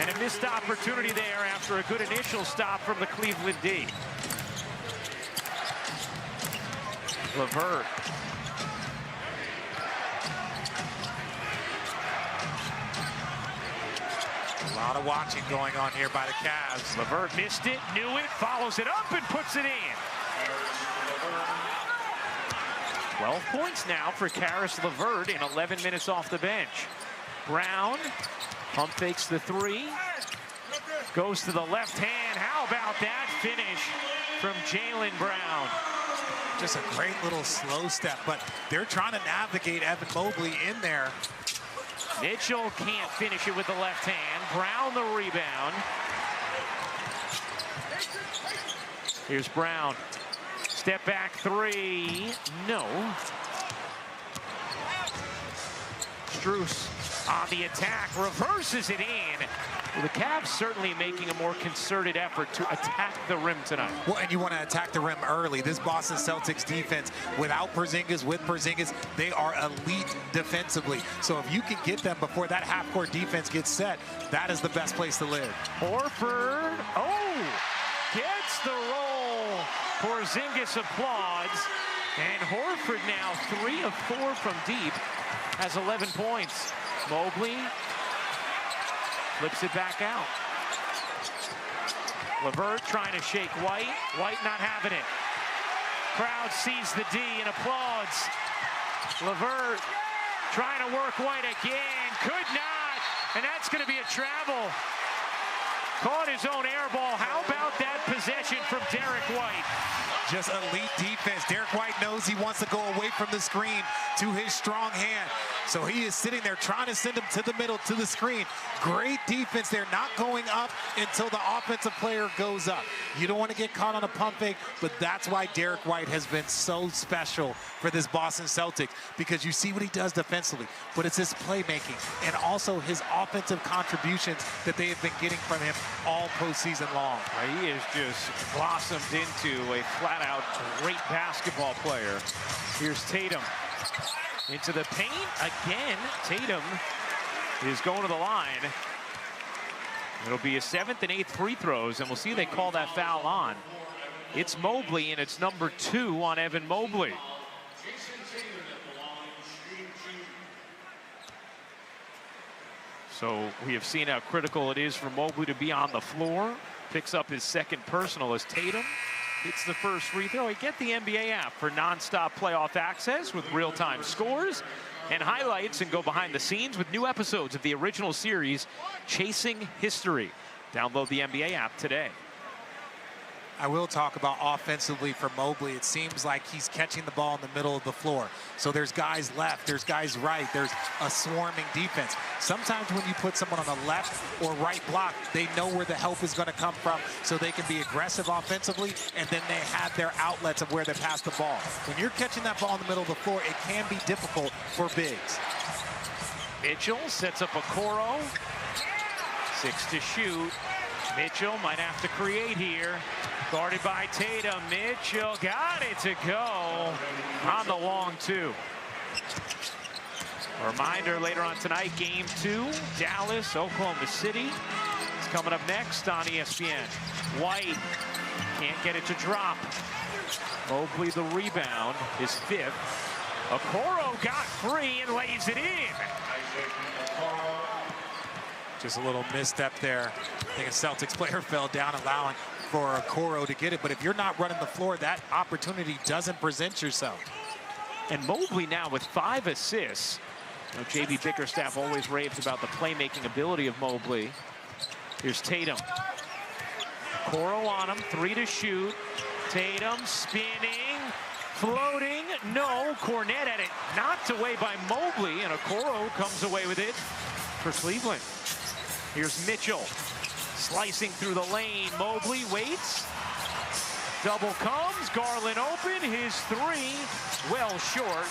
And a missed opportunity there after a good initial stop from the Cleveland D. LeVert. A lot of watching going on here by the Cavs. LeVert missed it, knew it, follows it up, and puts it in. 12 points now for Caris LeVert in 11 minutes off the bench. Brown pump fakes the three. Goes to the left hand. How about that finish from Jaylen Brown? Just a great little slow step, but they're trying to navigate Evan Mobley in there. Mitchell can't finish it with the left hand. Brown the rebound. Here's Brown. Step back three. No. Strus on the attack. Reverses it in. Well, the Cavs certainly making a more concerted effort to attack the rim tonight. Well, and you want to attack the rim early. This Boston Celtics defense, without Porzingis, with Porzingis, they are elite defensively. So if you can get them before that half-court defense gets set, that is the best place to live. Horford, gets the roll. Porzingis applauds. And Horford now 3 of 4 from deep, has 11 points. Mobley flips it back out. LeVert trying to shake White. White not having it. Crowd sees the D and applauds. LeVert trying to work White again. Could not. And that's going to be a travel. Caught his own air ball. How about that possession from Derek White? Just elite defense. Derek White knows he wants to go away from the screen to his strong hand. So he is sitting there trying to send him to the middle, to the screen. Great defense there, not going up until the offensive player goes up. You don't want to get caught on a pump fake, but that's why Derek White has been so special for this Boston Celtics, because you see what he does defensively, but it's his playmaking and also his offensive contributions that they have been getting from him all postseason long. He has just blossomed into a flat-out great basketball player. Here's Tatum into the paint again. Tatum is going to the line. It'll be his 7th and 8th free throws, and we'll see if they call that foul on. It's Mobley, and it's number 2 on Evan Mobley. So we have seen how critical it is for Mobley to be on the floor. Picks up his second personal as Tatum hits the first free throw. Get the NBA app for nonstop playoff access with real-time scores and highlights, and go behind the scenes with new episodes of the original series, Chasing History. Download the NBA app today. I will talk about offensively for Mobley. It seems like he's catching the ball in the middle of the floor. So there's guys left, there's guys right, there's a swarming defense. Sometimes when you put someone on the left or right block, they know where the help is going to come from, so they can be aggressive offensively, and then they have their outlets of where they pass the ball. When you're catching that ball in the middle of the floor, it can be difficult for bigs. Mitchell sets up a Okoro. 6 to shoot. Mitchell might have to create here. Guarded by Tatum. Mitchell got it to go on the long 2. A reminder later on tonight, game 2, Dallas, Oklahoma City. It's coming up next on ESPN. White can't get it to drop. Mobley the rebound, his 5th. Okoro got free and lays it in. Just a little misstep there. I think a Celtics player fell down, allowing for Okoro to get it. But if you're not running the floor, that opportunity doesn't present yourself. And Mobley now with 5 assists. You know, J.B. Bickerstaff always raves about the playmaking ability of Mobley. Here's Tatum. Okoro on him, 3 to shoot. Tatum spinning, floating, no. Cornet had it knocked away by Mobley, and Okoro comes away with it for Cleveland. Here's Mitchell, slicing through the lane. Mobley waits. Double comes. Garland open. His 3, well short.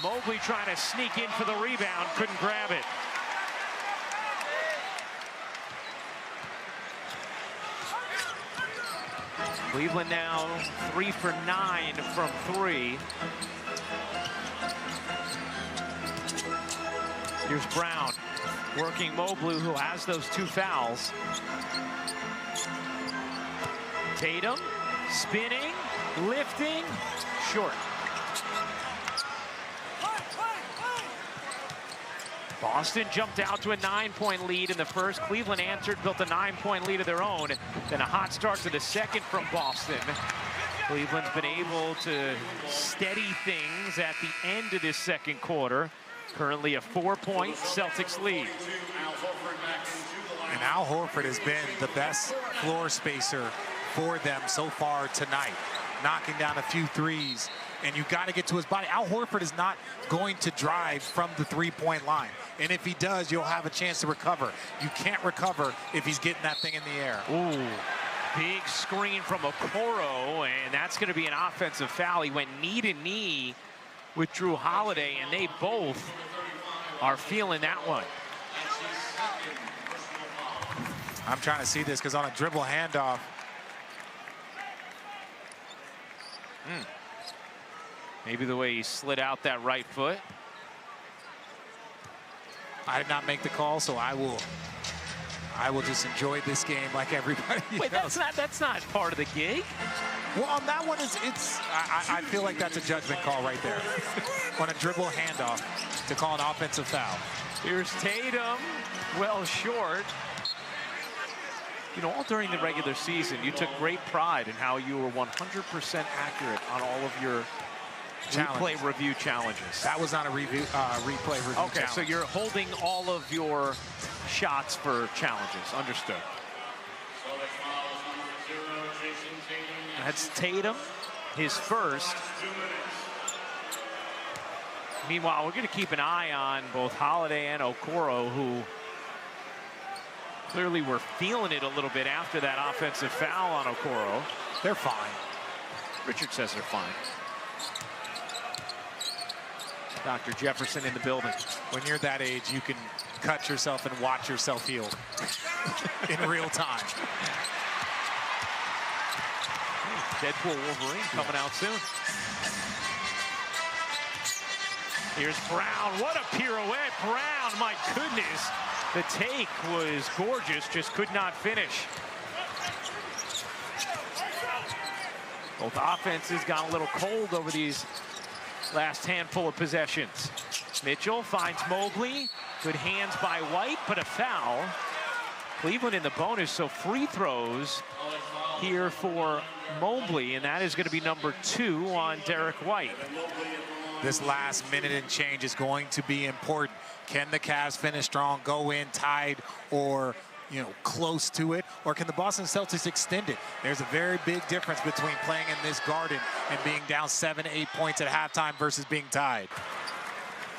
Mobley trying to sneak in for the rebound. Couldn't grab it. Cleveland now 3 for 9 from 3. Here's Brown. Working Mobley, who has those 2 fouls. Tatum spinning, lifting, short. Boston jumped out to a 9-point lead in the first. Cleveland answered, built a 9-point lead of their own. Then a hot start to the second from Boston. Cleveland's been able to steady things at the end of this second quarter. Currently a 4-point Celtics lead. And Al Horford has been the best floor spacer for them so far tonight, knocking down a few threes. And you got to get to his body. Al Horford is not going to drive from the 3-point line. And if he does, you'll have a chance to recover. You can't recover if he's getting that thing in the air. Ooh, big screen from Okoro, and that's going to be an offensive foul. He went knee to knee with Drew Holiday, and they both are feeling that one. I'm trying to see this because on a dribble handoff. Maybe the way he slid out that right foot. I did not make the call, so I will just enjoy this game like everybody Wait, else. that's not part of the gig. Well, on that one, I feel like that's a judgment call right there. On a dribble handoff to call an offensive foul. Here's Tatum, well short. You know, all during the regular season, you took great pride in how you were 100% accurate on all of your replay review challenges. That was not a replay review Okay, challenge. so you're holding all of your shots for challenges. Understood. That's Tatum, his first. Meanwhile, we're going to keep an eye on both Holiday and Okoro, who clearly were feeling it a little bit after that offensive foul on Okoro. They're fine. Richard says they're fine. Dr. Jefferson in the building. When you're that age, you can cut yourself and watch yourself heal in real time. Deadpool Wolverine coming out soon. Here's Brown. What a pirouette. Brown, my goodness. The take was gorgeous, just could not finish. Both offenses got a little cold over these last handful of possessions. Mitchell finds Mobley. Good hands by White, but a foul. Cleveland in the bonus, so free throws here for Mobley, and that is going to be number 2 on Derek White. This last minute and change is going to be important. Can the Cavs finish strong, go in tied, or close to it, or can the Boston Celtics extend it? There's a very big difference between playing in this Garden and being down 7, 8 points at halftime versus being tied.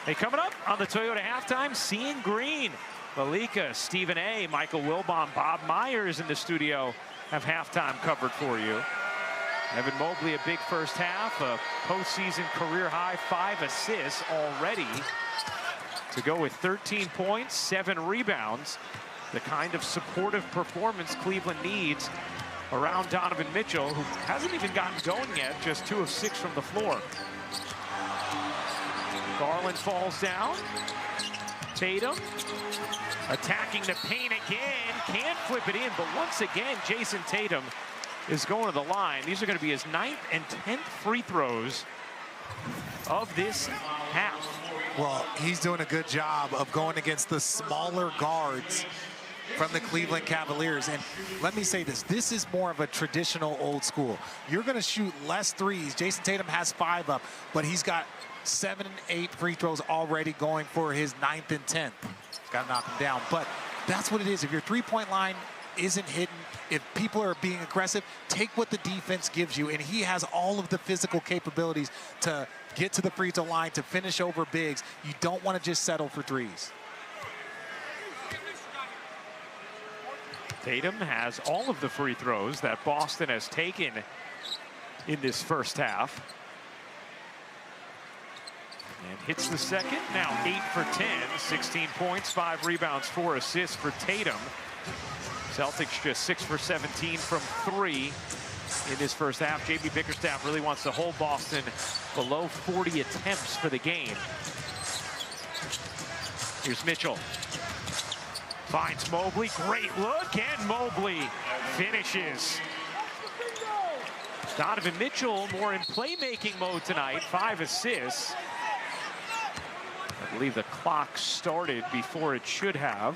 Hey, coming up on the Toyota Halftime, Seeing Green. Malika, Stephen A., Michael Wilbon, Bob Myers in the studio have halftime covered for you. Evan Mobley, a big first half, a postseason career high 5 assists already to go with 13 points, 7 rebounds. The kind of supportive performance Cleveland needs around Donovan Mitchell, who hasn't even gotten going yet, just 2 of 6 from the floor. Garland falls down. Tatum attacking the paint again. Can't flip it in, but once again, Jason Tatum is going to the line. These are going to be his 9th and 10th free throws of this half. Well, he's doing a good job of going against the smaller guards from the Cleveland Cavaliers. And let me say this is more of a traditional old school. You're going to shoot less threes. Jason Tatum has 5 up, but he's got 7 and 8 free throws already going for his 9th and 10th. He's got to knock them down. But that's what it is. If your three-point line isn't hitting, if people are being aggressive, take what the defense gives you. And he has all of the physical capabilities to get to the free throw line, to finish over bigs. You don't want to just settle for threes. Tatum has all of the free throws that Boston has taken in this first half. And hits the second, now 8 for 10, 16 points, 5 rebounds, 4 assists for Tatum. Celtics just 6 for 17 from 3 in this first half. J.B. Bickerstaff really wants to hold Boston below 40 attempts for the game. Here's Mitchell. Finds Mobley, great look, and Mobley finishes. Donovan Mitchell more in playmaking mode tonight, 5 assists. I believe the clock started before it should have.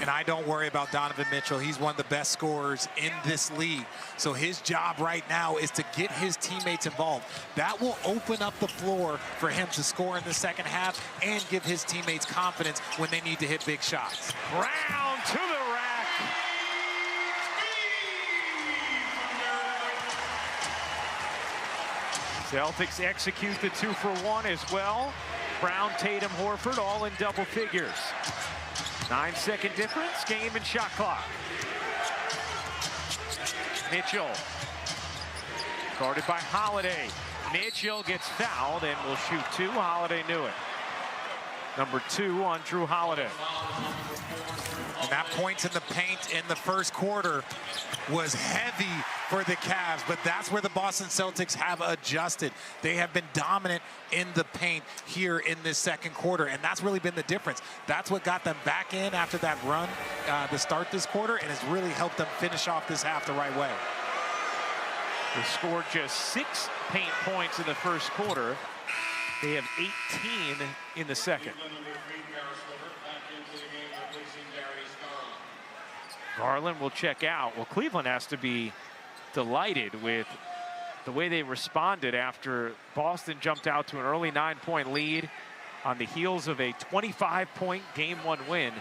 And I don't worry about Donovan Mitchell. He's one of the best scorers in this league. So his job right now is to get his teammates involved. That will open up the floor for him to score in the second half and give his teammates confidence when they need to hit big shots. Brown to the rack. Celtics execute the 2-for-1 as well. Brown, Tatum, Horford all in double figures. 9-second difference, game and shot clock. Mitchell, guarded by Holiday. Mitchell gets fouled and will shoot 2. Holiday knew it. Number 2 on Drew Holiday. And that points in the paint in the first quarter was heavy for the Cavs, but that's where the Boston Celtics have adjusted. They have been dominant in the paint here in this second quarter, and that's really been the difference. That's what got them back in after that run to start this quarter, and has really helped them finish off this half the right way. They scored just 6 paint points in the first quarter. They have 18 in the second. Garland will check out. Well, Cleveland has to be delighted with the way they responded after Boston jumped out to an early 9-point lead on the heels of a 25-point Game 1 win.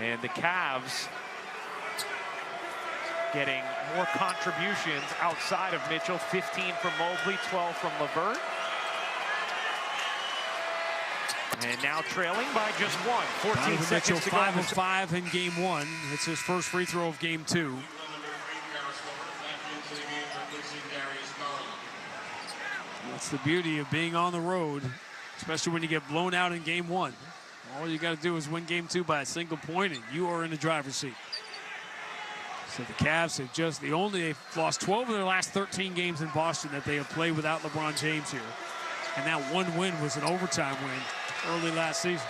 And the Cavs getting more contributions outside of Mitchell. 15 from Mobley, 12 from LeVert. And now trailing by just 1. 14 Donovan seconds Mitchell, to go. 5 of 5 in Game 1. It's his first free throw of Game 2. That's the beauty of being on the road, especially when you get blown out in Game 1. All you got to do is win Game 2 by a single point, and you are in the driver's seat. So the Cavs have they've lost 12 of their last 13 games in Boston that they have played without LeBron James here. And that one win was an overtime win early last season.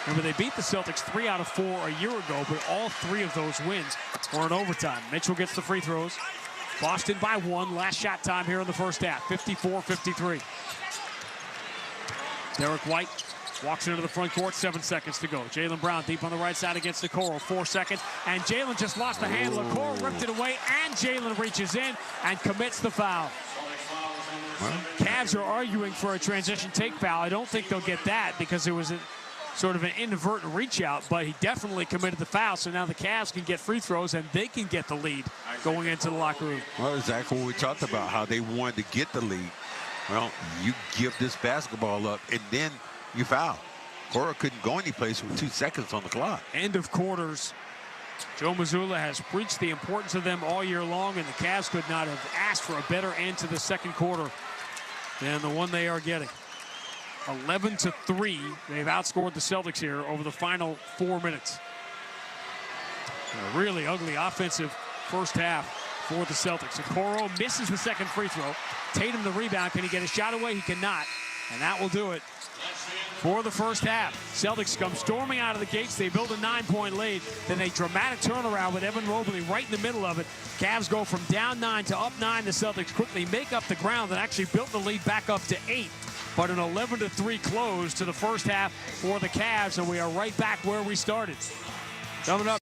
Remember, they beat the Celtics 3 out of 4 a year ago, but all 3 of those wins were in overtime. Mitchell gets the free throws. Boston by 1. Last shot time here in the first half, 54-53. Derek White walks into the front court, 7 seconds to go. Jaylen Brown deep on the right side against Okoro, 4 seconds. And Jaylen just lost the handle. Okoro ripped it away, and Jaylen reaches in and commits the foul. Cavs are arguing for a transition take foul. I don't think they'll get that because it was sort of an inadvertent reach out, but he definitely committed the foul. So now the Cavs can get free throws and they can get the lead going into the locker room. Well, exactly what we talked about, how they wanted to get the lead. Well, you give this basketball up and then you foul. Cora couldn't go any place with 2 seconds on the clock. End of quarters. Joe Mazzulla has preached the importance of them all year long, and the Cavs could not have asked for a better end to the second quarter than the one they are getting. 11-3. They've outscored the Celtics here over the final 4 minutes. A really ugly offensive first half for the Celtics. Okoro misses the second free throw. Tatum the rebound. Can he get a shot away? He cannot. And that will do it for the first half. Celtics come storming out of the gates. They build a 9-point lead. Then a dramatic turnaround with Evan Mobley right in the middle of it. Cavs go from down 9 to up 9. The Celtics quickly make up the ground and actually built the lead back up to 8. But an 11-3 close to the first half for the Cavs, and we are right back where we started. Coming up.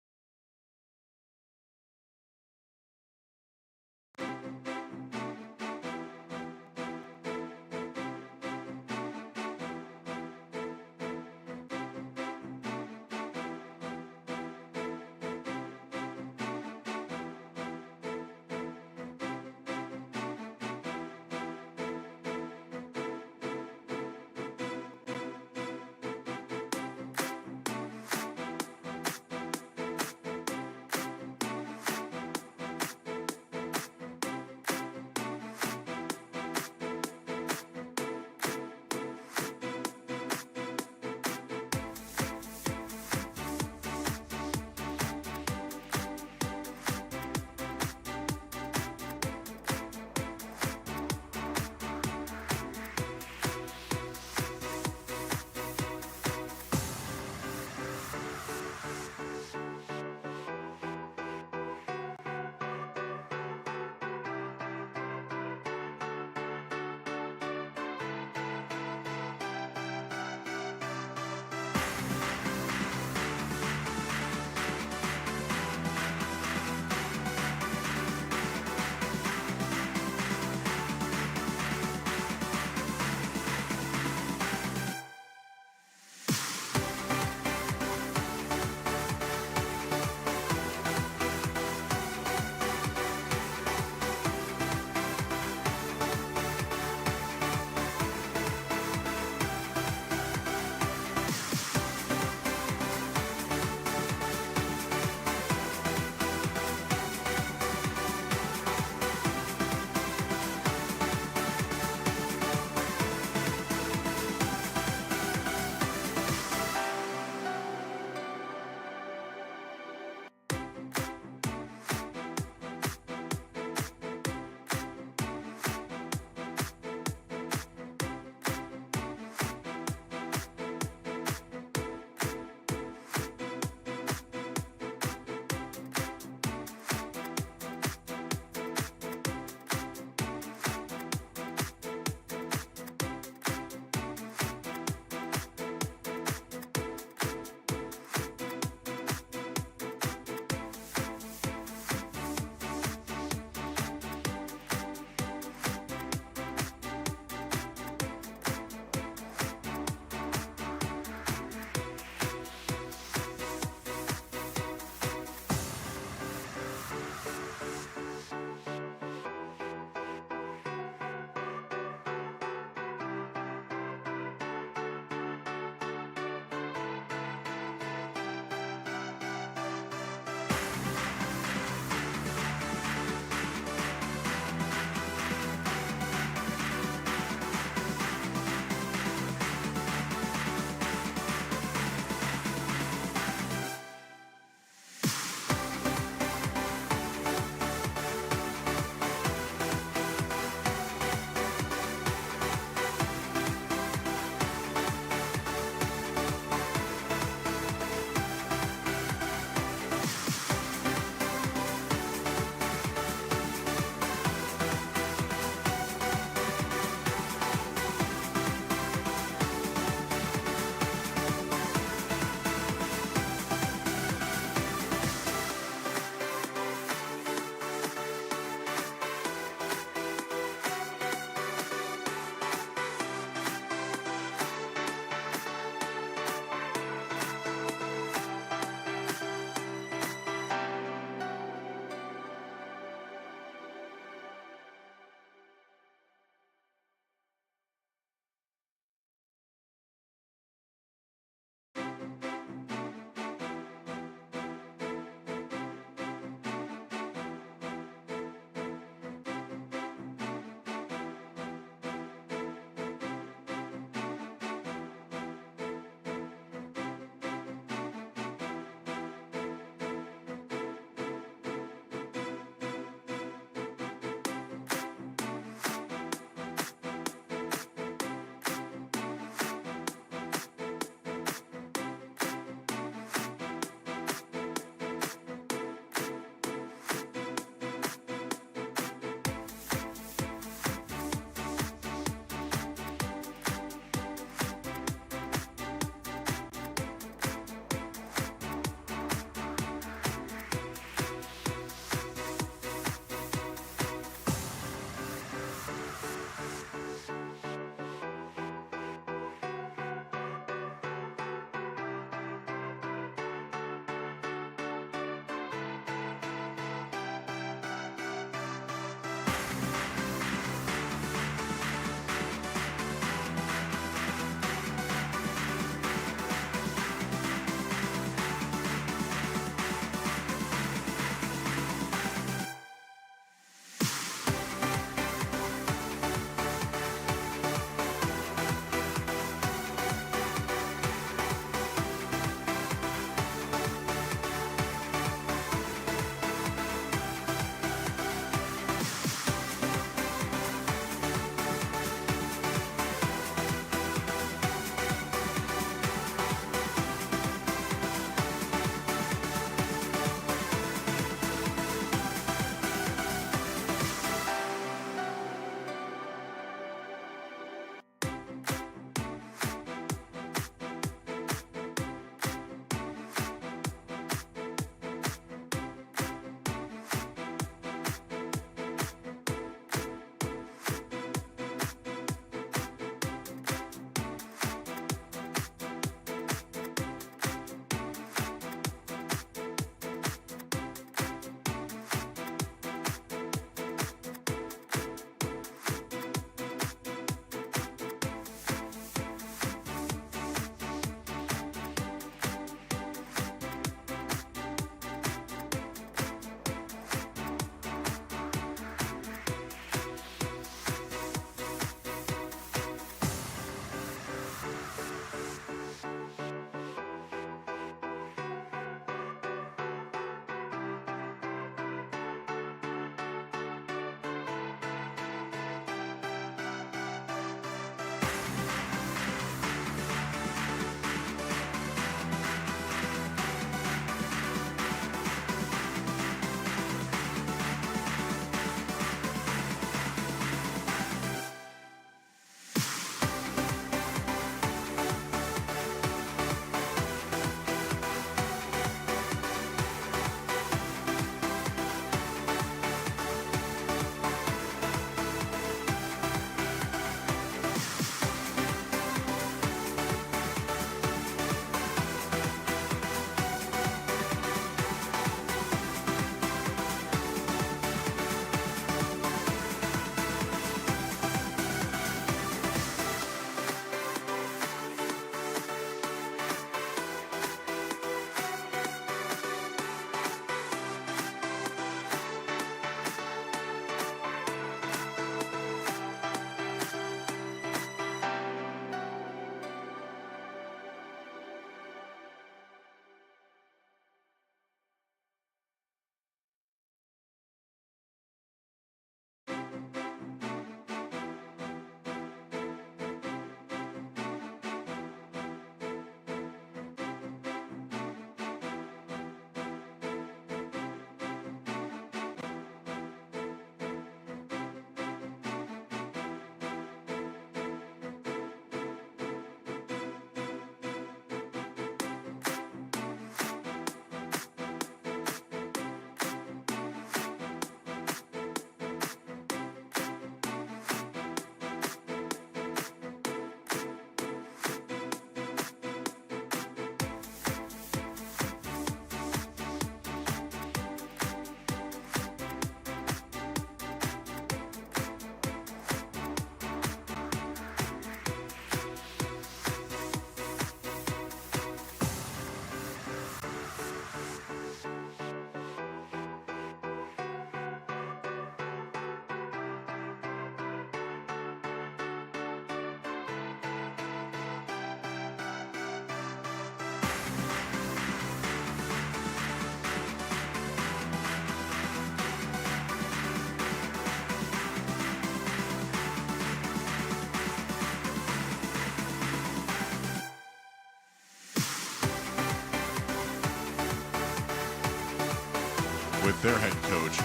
with their head coach,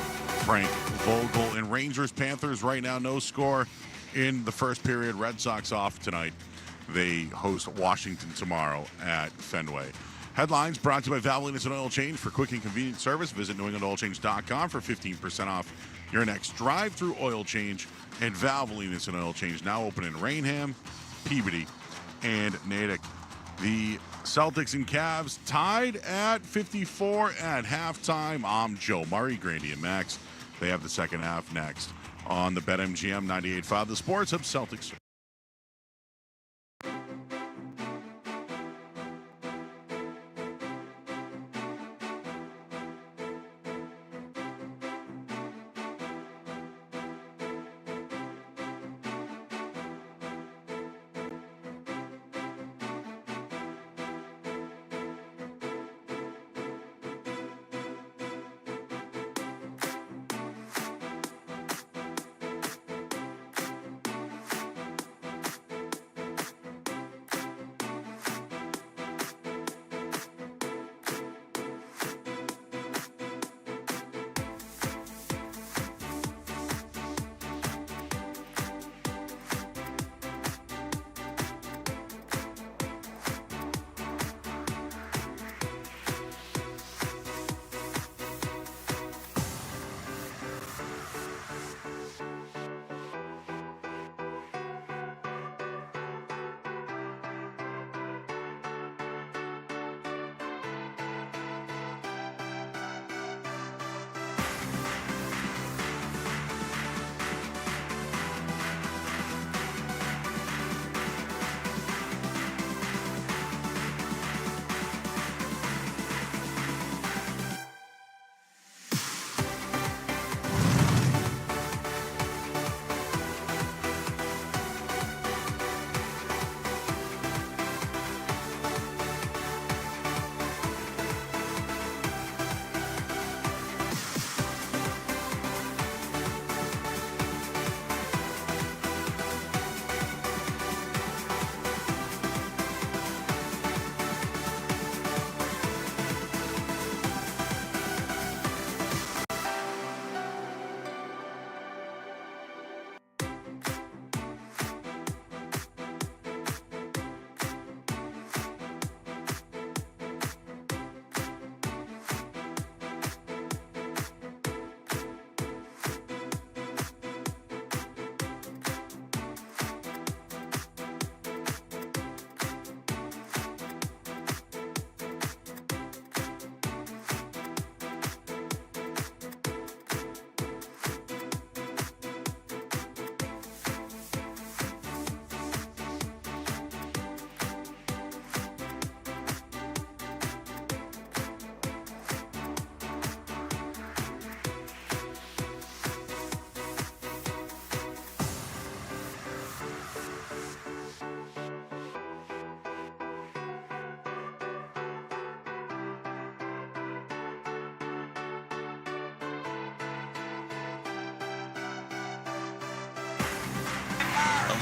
Frank Vogel. And Rangers-Panthers right now, no score in the first period. Red Sox off tonight. They host Washington tomorrow at Fenway. Headlines brought to you by Valhalla Sports Oil Change. For quick and convenient service, visit NewEnglandOilChange.com for 15% off your next drive-through oil change. And Valvoline Instant Oil Change now open in Rainham, Peabody, and Natick. The Celtics and Cavs tied at 54 at halftime. I'm Joe Murray, Grandy and Max. They have the second half next on the BetMGM 98.5. The Sports Hub Celtics.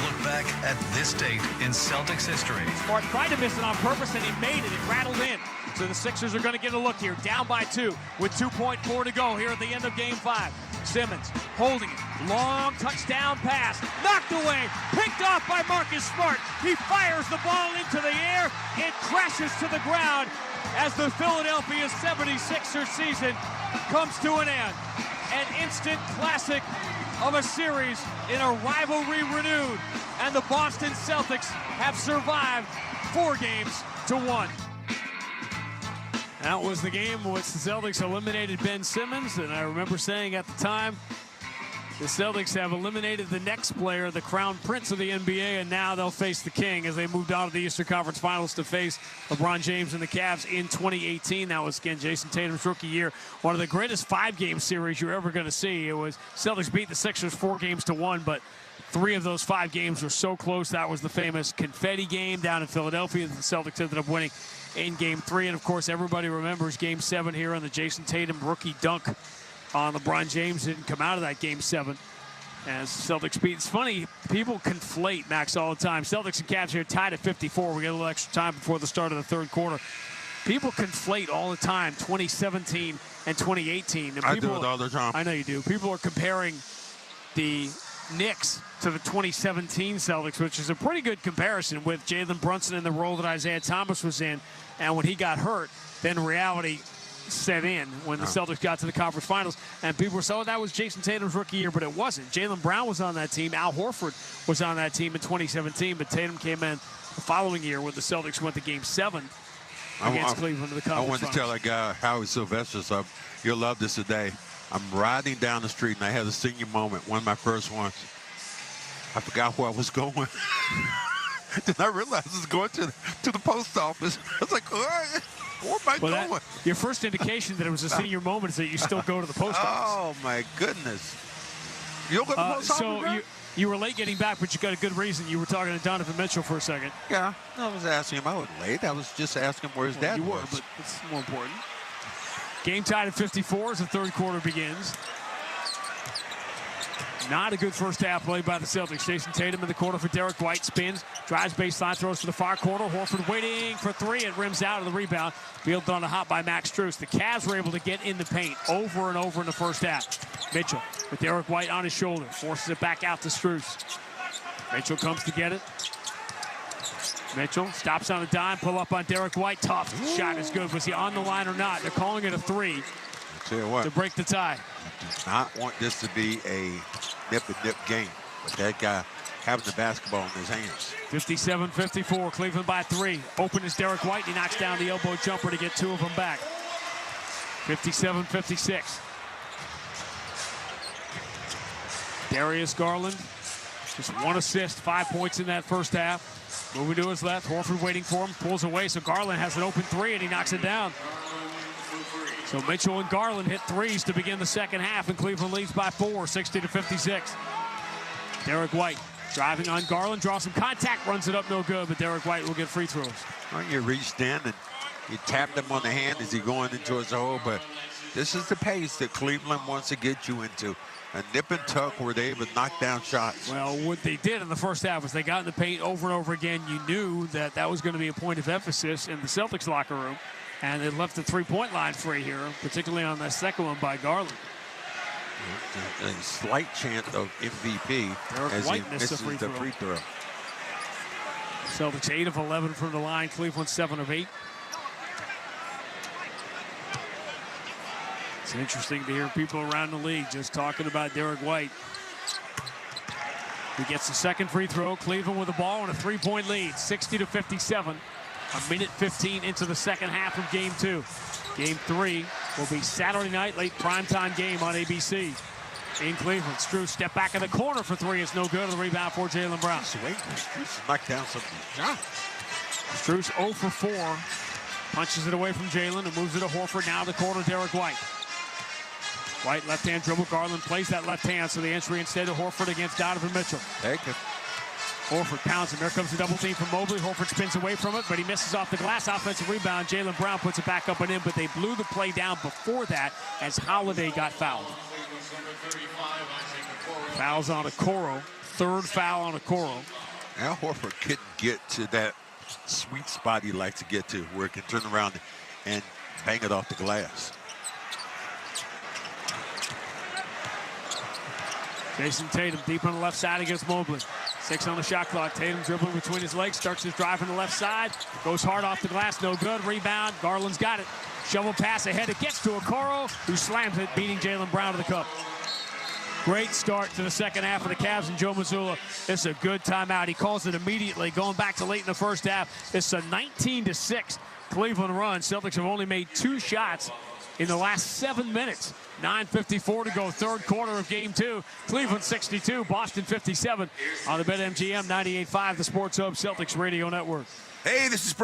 Look back at this date in Celtics history. Smart tried to miss it on purpose, and he made it. It rattled in. So the Sixers are going to get a look here. Down by 2 with 2.4 to go here at the end of Game 5. Simmons holding it. Long touchdown pass. Knocked away. Picked off by Marcus Smart. He fires the ball into the air. It crashes to the ground as the Philadelphia 76ers season comes to an end. An instant classic of a series in a rivalry renewed, and the Boston Celtics have survived 4 games to 1. That was the game in which the Celtics eliminated Ben Simmons, and I remember saying at the time, the Celtics have eliminated the next player, the crown prince of the NBA, and now they'll face the king as they moved on to the Eastern Conference Finals to face LeBron James and the Cavs in 2018. That was, again, Jason Tatum's rookie year. One of the greatest 5-game series you're ever going to see. It was Celtics beat the Sixers 4 games to 1, but 3 of those 5 games were so close. That was the famous confetti game down in Philadelphia. The Celtics ended up winning in Game 3. And, of course, everybody remembers Game 7 here on the Jason Tatum rookie dunk on LeBron James. Didn't come out of that Game 7 as Celtics beat. It's funny, people conflate, Max, all the time. Celtics and Cavs here tied at 54. We got a little extra time before the start of the third quarter. people conflate all the time 2017 and 2018. And I do it all the time. I know you do. People are comparing the Knicks to the 2017 Celtics, which is a pretty good comparison with Jalen Brunson in the role that Isaiah Thomas was in. And when he got hurt, then reality set in when the Celtics got to the conference finals. And people were saying, oh, that was Jason Tatum's rookie year, but it wasn't. Jalen Brown was on that team. Al Horford was on that team in 2017, but Tatum came in the following year when the Celtics went to Game 7 against Cleveland in the conference I wanted to tell finals. that guy, Howie Sylvester, you'll love this today. I'm riding down the street, and I had a senior moment, one of my first ones. I forgot where I was going. Then I realized I was going to the post office. I was like, where am I going? Your first indication that it was a senior moment is that you still go to the post office. Oh, my goodness. You don't go to the post office, So you were late getting back, but you got a good reason. You were talking to Donovan Mitchell for a second. Yeah, I was asking him. I wasn't late. I was just asking him where his dad you was. were, but it's more important. Game tied at 54 as the third quarter begins. Not a good first half play by the Celtics. Jason Tatum in the corner for Derek White. Spins, drives baseline, throws to the far corner. Horford waiting for three. It rims out of the rebound. Fielded on a hot by Max Strus. The Cavs were able to get in the paint over and over in the first half. Mitchell with Derek White on his shoulder. Forces it back out to Strus. Mitchell comes to get it. Mitchell stops on a dime. Pull up on Derek White. Tough. Shot is good. Was he on the line or not? They're calling it a three. Tell you what, to break the tie. I do not want this to be a nip-and-dip game, but that guy having the basketball in his hands. 57-54, Cleveland by 3. Open is Derek White. He knocks down the elbow jumper to get 2 of them back. 57-56. Darius Garland, just 1 assist, 5 points in that first half. Moving to his left, Horford waiting for him, pulls away, so Garland has an open 3, and he knocks it down. So Mitchell and Garland hit threes to begin the second half, and Cleveland leads by 4, 60-56. Derek White driving on Garland, draws some contact, runs it up, no good, but Derek White will get free throws. Well, you reached in and you tapped him on the hand as he going into his hole, but this is the pace that Cleveland wants to get you into. A nip and tuck where they would knock down shots. Well, what they did in the first half was they got in the paint over and over again. You knew that that was going to be a point of emphasis in the Celtics locker room. And it left the three-point line free here, particularly on that second one by Garland. A slight chance of MVP as he misses the free throw. Celtics 8 of 11 from the line. Cleveland 7 of 8. It's interesting to hear people around the league just talking about Derek White. He gets the second free throw. Cleveland with the ball and a 3-point lead, 60-57. A minute 15 into the second half of Game 2. Game 3 will be Saturday night, late primetime game on ABC. In Cleveland, Strus step back in the corner for 3. It's no good. The rebound for Jalen Brown. Strus knocked down some shots. Strus 0 for 4. Punches it away from Jalen and moves it to Horford. Now the corner, Derek White. White left-hand dribble. Garland plays that left hand, so the entry instead to Horford against Donovan Mitchell. Take it. Horford pounds him. There comes the double team from Mobley. Horford spins away from it, but he misses off the glass. Offensive rebound. Jalen Brown puts it back up and in, but they blew the play down before that as Holiday got fouled. Fouls on Okoro. Third foul on Okoro. Al Horford couldn't get to that sweet spot he likes to get to, where he can turn around and bang it off the glass. Jason Tatum deep on the left side against Mobley. 6 on the shot clock. Tatum dribbling between his legs, starts his drive on the left side. Goes hard off the glass, no good. Rebound, Garland's got it. Shovel pass ahead, it gets to Okoro, who slams it, beating Jalen Brown to the cup. Great start to the second half of the Cavs, and Joe Mazzulla, this is a good timeout. He calls it immediately, going back to late in the first half. It's a 19-6 Cleveland run. Celtics have only made 2 shots in the last 7 minutes. 9:54 to go, third quarter of Game 2. Cleveland 62, Boston 57 on the BetMGM 98.5, the Sports Hub Celtics Radio Network. Hey, this is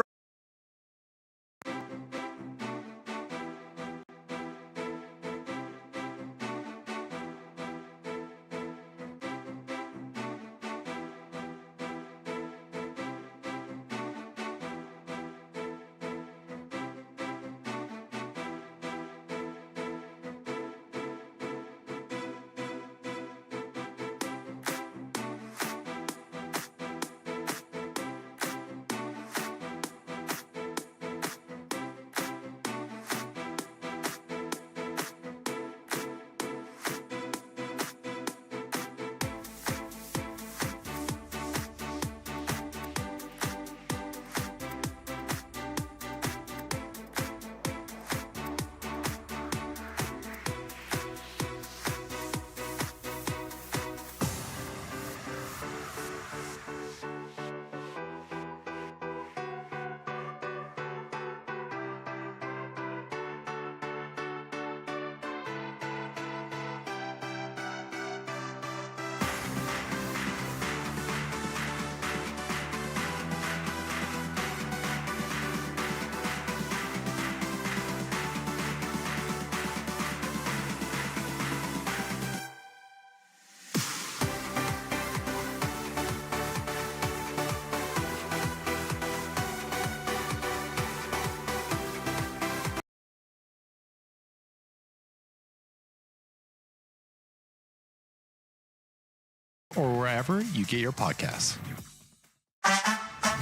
or wherever you get your podcasts.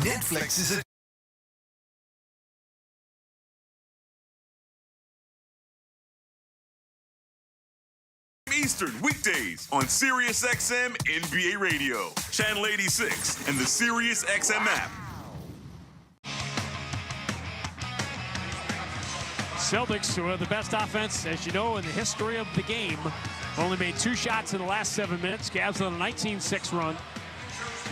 Netflix is a Eastern weekdays on SiriusXM NBA Radio, Channel 86, and the SiriusXM app. Celtics, who are the best offense, as you know, in the history of the game, only made 2 shots in the last 7 minutes. Cavs on a 19-6 run.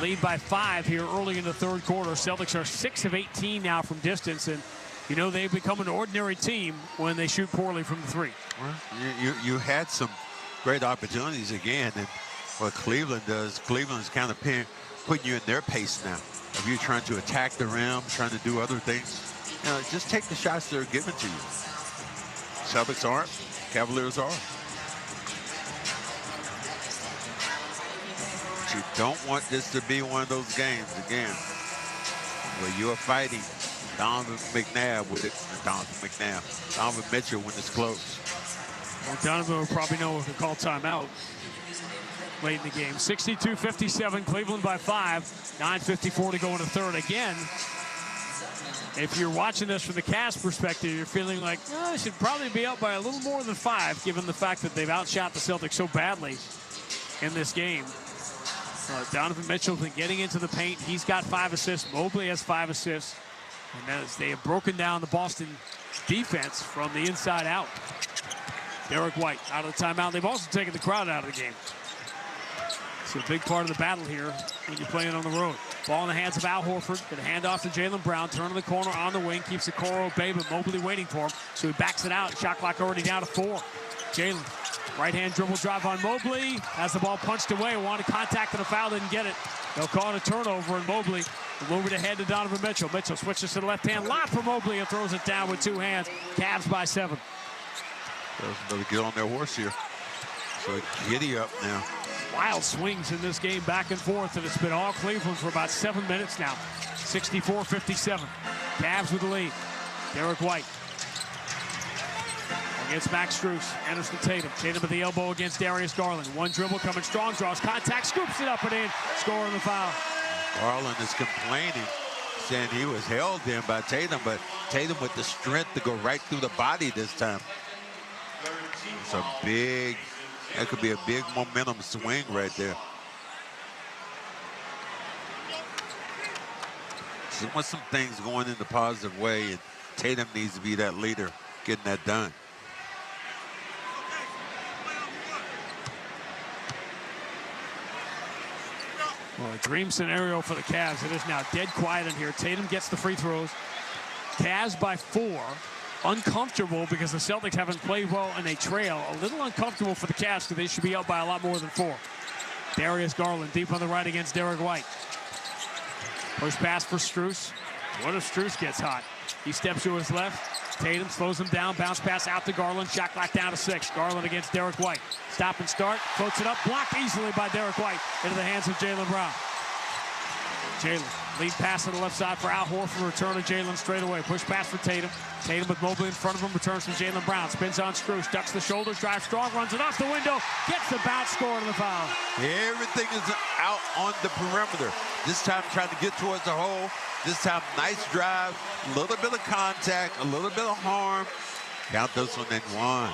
Lead by 5 here early in the third quarter. Celtics are 6 of 18 now from distance, and you know they've become an ordinary team when they shoot poorly from the 3. Well, you had some great opportunities again, and what Cleveland does, Cleveland's kind of putting you in their pace now. If you're trying to attack the rim, trying to do other things, you know, just take the shots that are given to you. Celtics aren't, Cavaliers are. But you don't want this to be one of those games again where you are fighting Donovan McNabb with it. Donovan Mitchell when it's close. Well, Donovan will probably know if to call timeout late in the game. 62-57, Cleveland by 5. 9:54 to go in the third. Again, if you're watching this from the Cavs perspective, you're feeling like, oh, they should probably be up by a little more than 5, given the fact that they've outshot the Celtics so badly in this game. Donovan Mitchell's been getting into the paint. He's got 5 assists. Mobley has 5 assists. And as they have broken down the Boston defense from the inside out. Derek White out of the timeout. They've also taken the crowd out of the game. It's a big part of the battle here when you're playing on the road. Ball in the hands of Al Horford. Going to hand off to Jaylen Brown. Turn to the corner on the wing. Keeps the Coro Bay, but Mobley waiting for him. So he backs it out. Shot clock already down to 4. Jaylen, right-hand dribble drive on Mobley. Has the ball punched away. Wanted contact and a foul. Didn't get it. They'll call it a turnover, and Mobley will move it ahead to Donovan Mitchell. Mitchell switches to the left-hand. Lob for Mobley and throws it down with 2 hands. Cavs by 7. They'll get on their horse here. So giddy up now. Wild swings in this game back and forth, and it's been all Cleveland for about 7 minutes now. 64-57. Cavs with the lead. Derek White against Max Strus. Enters to Tatum. Tatum at the elbow against Darius Garland. One dribble coming strong. Draws contact. Scoops it up and in. Scoring the foul. Garland is complaining, saying he was held in by Tatum, but Tatum with the strength to go right through the body this time. It's a big, that could be a big momentum swing right there. So want some things going in the positive way, and Tatum needs to be that leader, getting that done. Well, a dream scenario for the Cavs. It is now dead quiet in here. Tatum gets the free throws. Cavs by 4. Uncomfortable because the Celtics haven't played well and they trail. A little uncomfortable for the Cavs because they should be up by a lot more than 4. Darius Garland deep on the right against Derek White. Push pass for Strus. What if Strus gets hot? He steps to his left. Tatum slows him down. Bounce pass out to Garland. Shot clock down to 6. Garland against Derek White. Stop and start. Floats it up. Blocked easily by Derek White into the hands of Jaylen Brown. Jaylen, lead pass on the left side for Al Horford. Return to Jaylen straight away. Push pass for Tatum. Tatum with Mobley in front of him. Returns from Jaylen Brown. Spins on Strus. Ducks the shoulders. Drives strong. Runs it off the window. Gets the bounce. Scoring the foul. Everything is out on the perimeter. This time trying to get towards the hole. This time nice drive. A little bit of contact. A little bit of harm. Count this one in 1. I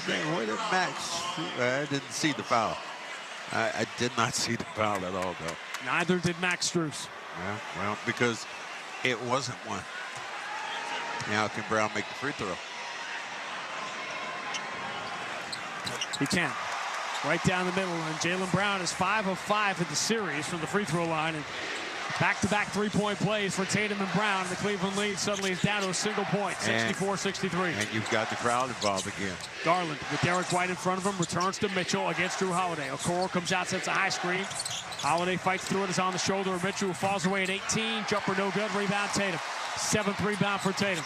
mean, where did Max shoot? I didn't see the foul. I did not see the foul at all, though. Neither did Max Strus. Yeah, well, because it wasn't one. Now can Brown make the free throw? He can. Right down the middle, and Jaylen Brown is 5 of 5 in the series from the free throw line. And back-to-back three-point plays for Tatum and Brown. The Cleveland lead suddenly is down to a single point, 64-63. And you've got the crowd involved again. Garland with Derek White in front of him, returns to Mitchell against Drew Holiday. Okoro comes out, sets a high screen. Holiday fights through it, is on the shoulder of Mitchell, who falls away at 18. Jumper no good, rebound Tatum. 7th rebound for Tatum.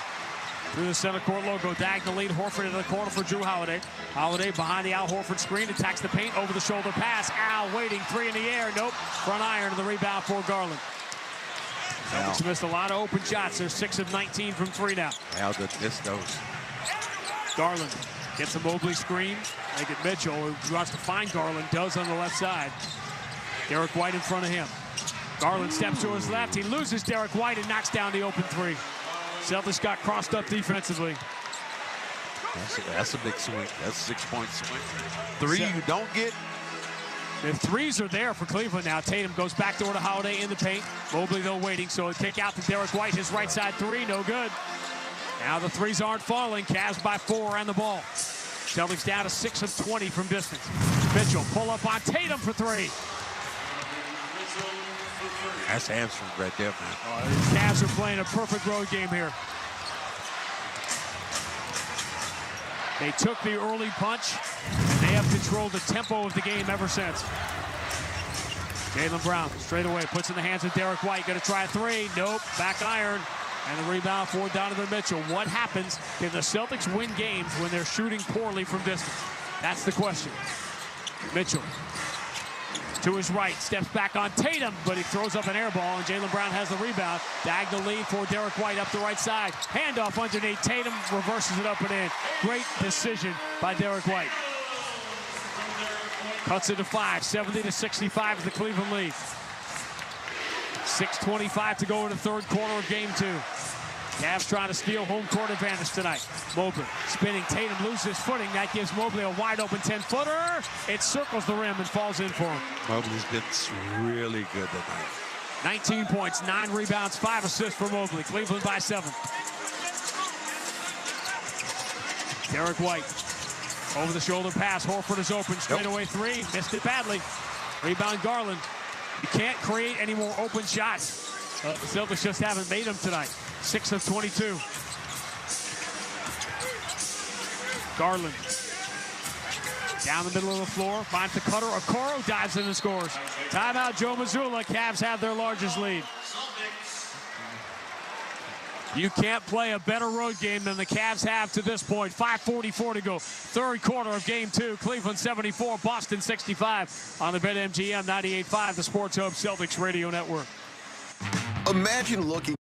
Through the center court logo, diagonal lead, Horford into the corner for Drew Holiday. Holiday behind the Al Horford screen, attacks the paint, over the shoulder pass. Al waiting, 3 in the air, nope. Front iron to the rebound for Garland. Celtics missed a lot of open shots. They're 6 of 19 from 3 now. Al didn't miss those. Garland gets a Mobley screen. Make it Mitchell, who wants to find Garland, does on the left side. Derek White in front of him. Garland steps to his left. He loses Derek White and knocks down the open three. Celtics got crossed up defensively. That's a big swing. That's a 6-point swing. Three you don't get. The threes are there for Cleveland now. Tatum goes back door to Holiday in the paint. Mobley, though, waiting, so a kick out to Derek White. His right side three, no good. Now the threes aren't falling. Cavs by 4 on the ball. Celtics down to 6 of 20 from distance. Mitchell pull up on Tatum for 3. That's hamstring right there, man. The Cavs are playing a perfect road game here. They took the early punch, and they have controlled the tempo of the game ever since. Jaylen Brown straight away puts in the hands of Derek White. Going to try a 3. Nope. Back iron. And the rebound for Donovan Mitchell. What happens? Can the Celtics win games when they're shooting poorly from distance? That's the question. Mitchell to his right, steps back on Tatum, but he throws up an air ball, and Jaylen Brown has the rebound. Diagonal lead for Derek White up the right side. Handoff underneath. Tatum reverses it up and in. Great decision by Derek White. Cuts it to 5, 70-65 is the Cleveland lead. 6:25 to go in the third quarter of game 2. Cavs trying to steal home court advantage tonight. Mobley spinning. Tatum loses footing. That gives Mobley a wide open 10-footer. It circles the rim and falls in for him. Mobley's been really good tonight. 19 points, 9 rebounds, 5 assists for Mobley. Cleveland by 7. Derek White. Over the shoulder pass. Hereford is open. Straightaway 3. Missed it badly. Rebound Garland. You can't create any more open shots. The Celtics just haven't made them tonight. 6 of 22. Garland. Down the middle of the floor. Finds the cutter. Okoro dives in and scores. Timeout Joe Mazzulla. Cavs have their largest lead. You can't play a better road game than the Cavs have to this point. 5:44 to go. Third quarter of game 2. Cleveland 74, Boston 65 on the BetMGM 98.5, the Sports Hub Celtics Radio Network. Imagine looking.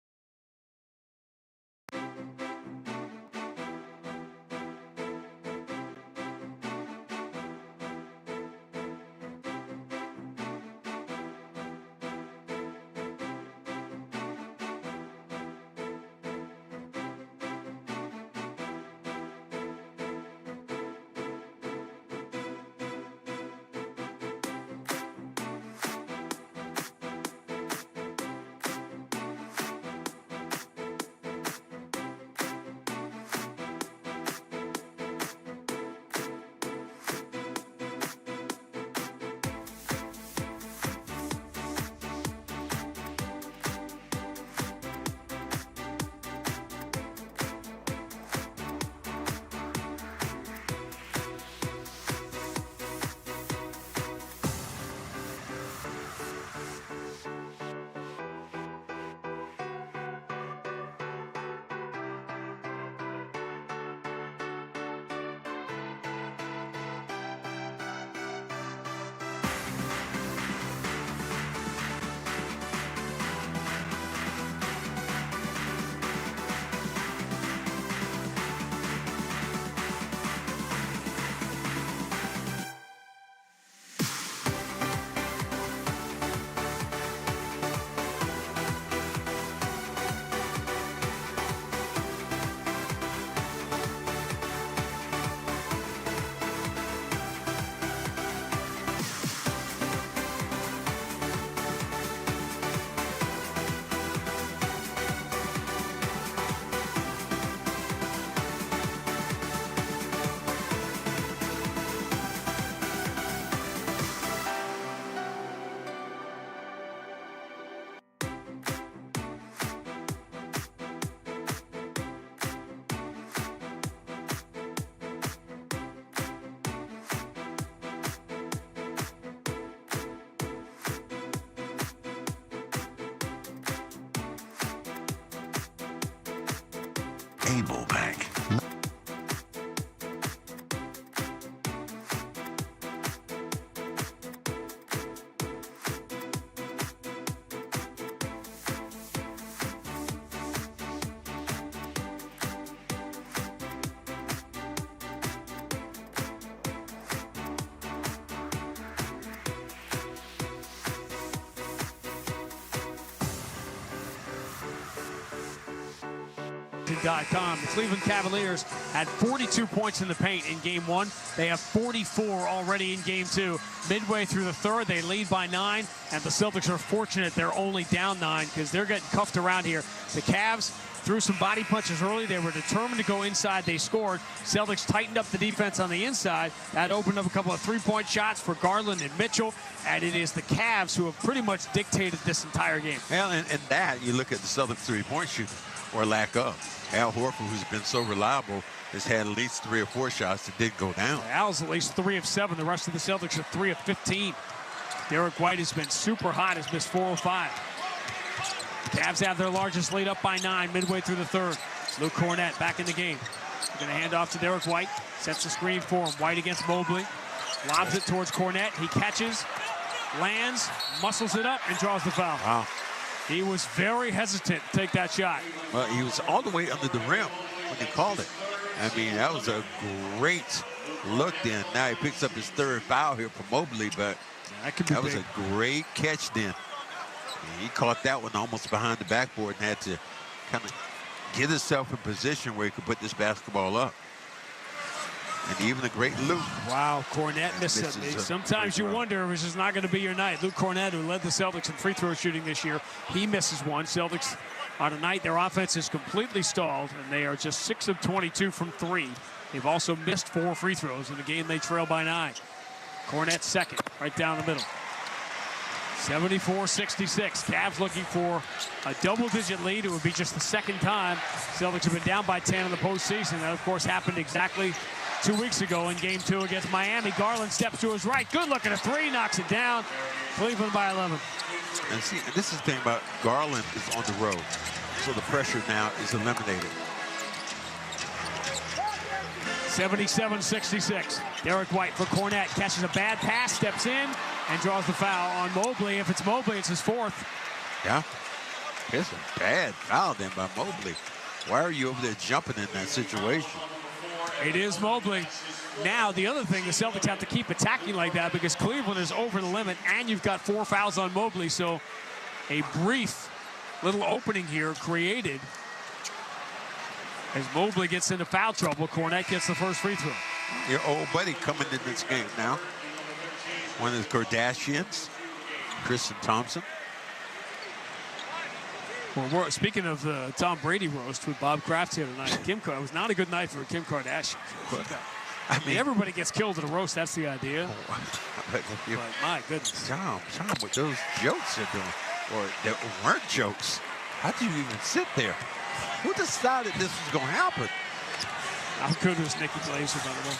Able Bank. Washington.com. The Cleveland Cavaliers had 42 points in the paint in Game 1. They have 44 already in Game 2. Midway through the third, they lead by 9, and the Celtics are fortunate they're only down 9 because they're getting cuffed around here. The Cavs threw some body punches early. They were determined to go inside. They scored. Celtics tightened up the defense on the inside. That opened up a couple of three-point shots for Garland and Mitchell. And it is the Cavs who have pretty much dictated this entire game. Well, and that, you look at the Celtics three-point shooting, or lack of. Al Horford, who's been so reliable, has had at least 3 or 4 shots that did go down. Al's at least 3 of 7. The rest of the Celtics are 3 of 15. Derek White has been super hot, has missed 4 of 5. Cavs have their largest lead up by 9 midway through the third. Luke Cornett back in the game. Going to hand off to Derek White. Sets the screen for him. White against Mobley. Lobs it towards Cornett. He catches, lands, muscles it up, and draws the foul. Wow. He was very hesitant to take that shot. Well, he was all the way under the rim when he called it. I mean, that was a great look then. Now he picks up his 3rd foul here for Mobley, but that was a great catch then. He caught that one almost behind the backboard and had to kind of get himself in position where he could put this basketball up. And even a great Luke. Wow, Cornett missed it. Sometimes you wonder if this is not going to be your night. Luke Cornett, who led the Celtics in free throw shooting this year, he misses one. Celtics on a night their offense is completely stalled, and they are just 6 of 22 from 3. They've also missed 4 free throws in a game they trail by 9. Cornett second, right down the middle. 74-66. Cavs looking for a double-digit lead. It would be just the second time Celtics have been down by 10 in the postseason. That, of course, happened exactly 2 weeks ago in Game 2 against Miami. Garland steps to his right. Good look at a 3, knocks it down. Cleveland by 11. And see, this is the thing about Garland is on the road, so the pressure now is eliminated. 77-66. Derek White for Cornett. Catches a bad pass, steps in, and draws the foul on Mobley. If it's Mobley, it's his 4th. Yeah. It's a bad foul then by Mobley. Why are you over there jumping in that situation? It is Mobley. Now, the other thing, the Celtics have to keep attacking like that because Cleveland is over the limit, and you've got 4 fouls on Mobley. So a brief little opening here created as Mobley gets into foul trouble. Cornett gets the first free throw. Your old buddy coming in this game now. One of the Kardashians, Tristan Thompson. Well, speaking of the Tom Brady roast with Bob Kraft here tonight, it was not a good night for Kim Kardashian. I mean, everybody gets killed at a roast. That's the idea. But my goodness. Tom, with those jokes they're doing, or that weren't jokes. How did you even sit there? Who decided this was going to happen? How good was Nikki Glazer, by the way?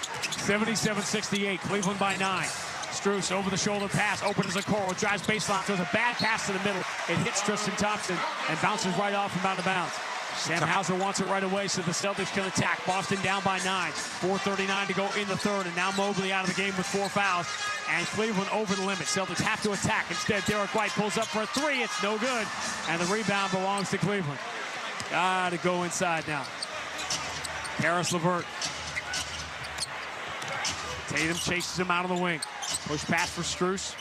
77-68, Cleveland by 9. Strus over the shoulder pass, open as a Coro, drives baseline, throws a bad pass to the middle. It hits Tristan Thompson and bounces right off and out of bounds. Sam Hauser wants it right away, so the Celtics can attack. Boston down by 9. 4:39 to go in the third, and now Mobley out of the game with 4 fouls. And Cleveland over the limit. Celtics have to attack. Instead, Derek White pulls up for a 3. It's no good. And the rebound belongs to Cleveland. Got to go inside now. Harris LeVert. Tatum chases him out of the wing. Push pass for Strus.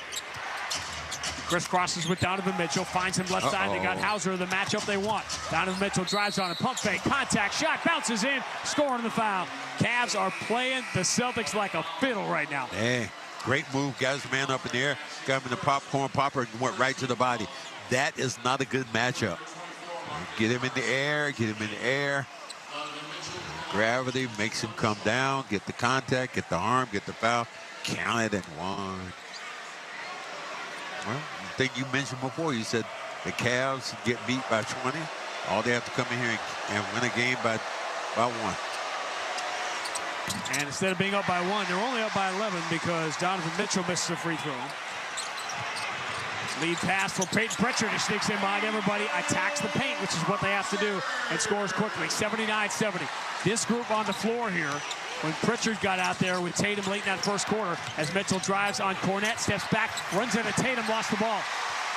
Crisscrosses with Donovan Mitchell. Finds him left side. They got Hauser, the matchup they want. Donovan Mitchell drives on a pump fake. Contact shot. Bounces in. Scoring the foul. Cavs are playing the Celtics like a fiddle right now. Hey, great move. Got his man up in the air. Got him in the popcorn popper and went right to the body. That is not a good matchup. Get him in the air. Get him in the air. Gravity makes him come down. Get the contact. Get the arm. Get the foul. Count it at 1. Well, the thing you mentioned before, you said the Cavs get beat by 20. All they have to come in here and win a game by 1. And instead of being up by 1, they're only up by 11 because Donovan Mitchell misses a free throw. Lead pass for Peyton Pritchard. He sneaks in behind everybody, attacks the paint, which is what they have to do, and scores quickly. 79-70. This group on the floor here, when Pritchard got out there with Tatum late in that first quarter, as Mitchell drives on Cornett, steps back, runs into Tatum, lost the ball.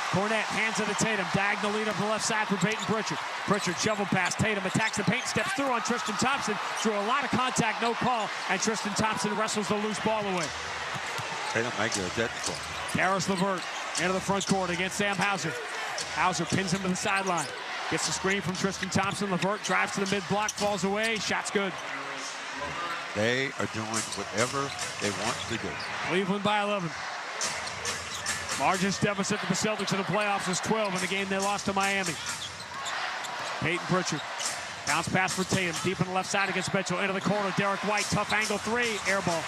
Cornett hands it to Tatum, diagonal lead up the left side for Peyton Pritchard. Pritchard shovel pass, Tatum attacks the paint, steps through on Tristan Thompson, drew a lot of contact, no call, and Tristan Thompson wrestles the loose ball away. Tatum might get a technical. Harris LeVert into the front court against Sam Hauser. Hauser pins him to the sideline. Gets the screen from Tristan Thompson. LeVert drives to the mid-block, falls away. Shot's good. They are doing whatever they want to do. Cleveland by 11. Largest deficit for the Celtics in the playoffs was 12 in the game they lost to Miami. Peyton Pritchard. Bounce pass for Tatum. Deep on the left side against Mitchell. Into the corner. Derek White. Tough angle three. Air ball.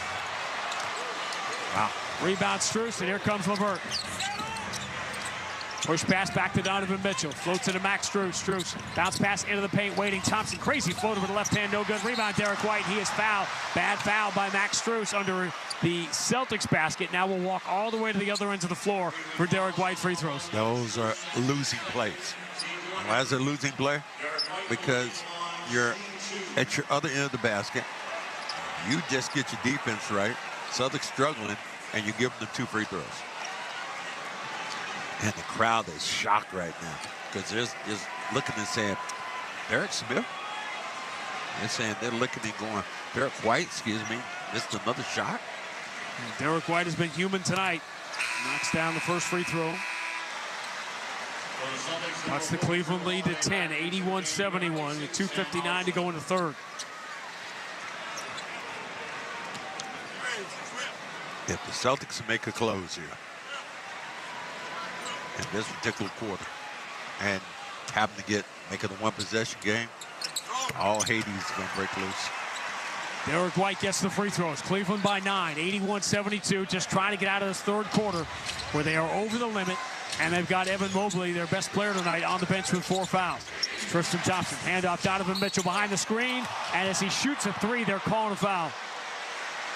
Wow. Rebound Strus, and here comes LeVert. Push pass back to Donovan Mitchell. Floats into Max Strus. Strus. Bounce pass into the paint. Waiting. Thompson. Crazy floater with the left hand. No good. Rebound Derek White. He is fouled. Bad foul by Max Strus under the Celtics basket. Now we'll walk all the way to the other ends of the floor for Derek White free throws. Those are losing plays. Why is it a losing play? Because you're at your other end of the basket. You just get your defense right. Celtics struggling, and you give them 2 free throws. And the crowd is shocked right now because they're just looking and saying, Derek Smith? They're saying they're looking and going, Derek White, excuse me, missed another shot? And Derek White has been human tonight. Knocks down the first free throw. Cuts the Cleveland lead to 10, 81-71, with 2:59 to go in the third. If the Celtics make a close here in this particular quarter and happen to make it a one-possession game, all Hades is going to break loose. Derek White gets the free throws. Cleveland by 9, 81-72, just trying to get out of this third quarter where they are over the limit, and they've got Evan Mobley, their best player tonight, on the bench with 4 fouls. Tristan Thompson, handoff Donovan Mitchell behind the screen, and as he shoots a 3, they're calling a foul.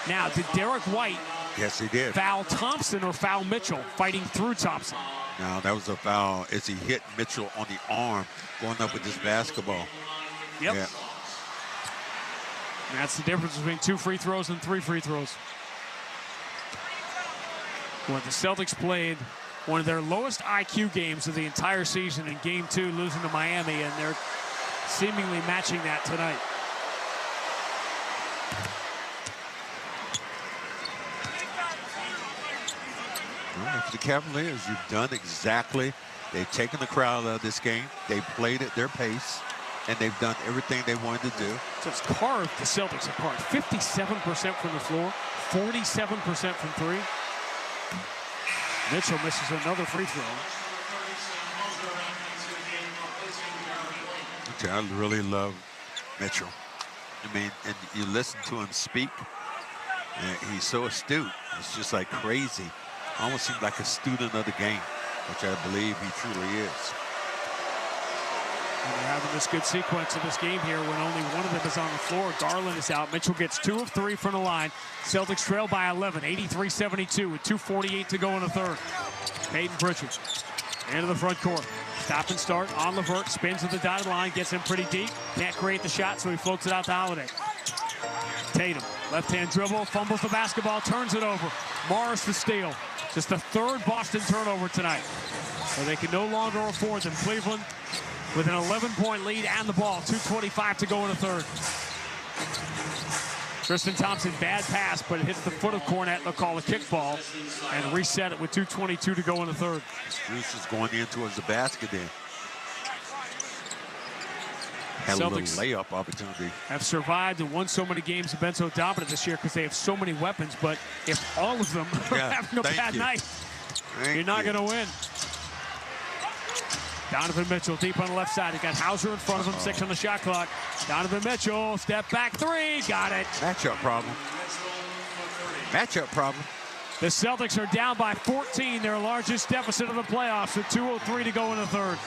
Now, did Derek White Yes, he did. foul Thompson or foul Mitchell fighting through Thompson? No, that was a foul as he hit Mitchell on the arm going up with this basketball. Yep. Yeah. And that's the difference between 2 free throws and 3 free throws. Well, the Celtics played one of their lowest IQ games of the entire season in Game 2, losing to Miami, and they're seemingly matching that tonight. Well, for the Cavaliers, you've done exactly. They've taken the crowd out of this game. They played at their pace, and they've done everything they wanted to do. Just carved the Celtics apart. 57% from the floor, 47% from 3. Mitchell misses another free throw. Okay, I really love Mitchell. I mean, and you listen to him speak, and he's so astute. It's just like crazy. Almost seems like a student of the game, which I believe he truly is. And they're having this good sequence of this game here when only one of them is on the floor. Garland is out. Mitchell gets 2 of 3 from the line. Celtics trail by 11, 83-72 with 2:48 to go in the third. Peyton Pritchard into the front court. Stop and start on LeVert. Spins at the dotted line. Gets him pretty deep. Can't create the shot, so he floats it out to Holiday. Tatum, left-hand dribble, fumbles the basketball, turns it over. Morris the steal. Just the 3rd Boston turnover tonight. So they can no longer afford them. Cleveland with an 11-point lead and the ball. 2:25 to go in the third. Tristan Thompson, bad pass, but it hits the foot of Cornette. They'll call a kickball and reset it with 2:22 to go in the third. Bruce is going in towards the basket then. Had a little layup opportunity. Have survived and won so many games and been so dominant this year because they have so many weapons, but if all of them are having a bad night, you're not going to win. Donovan Mitchell deep on the left side. He got Hauser in front of him, 6 on the shot clock. Donovan Mitchell, step back 3, got it. Matchup problem. Matchup problem. The Celtics are down by 14, their largest deficit of the playoffs, with 2:03 to go in the third.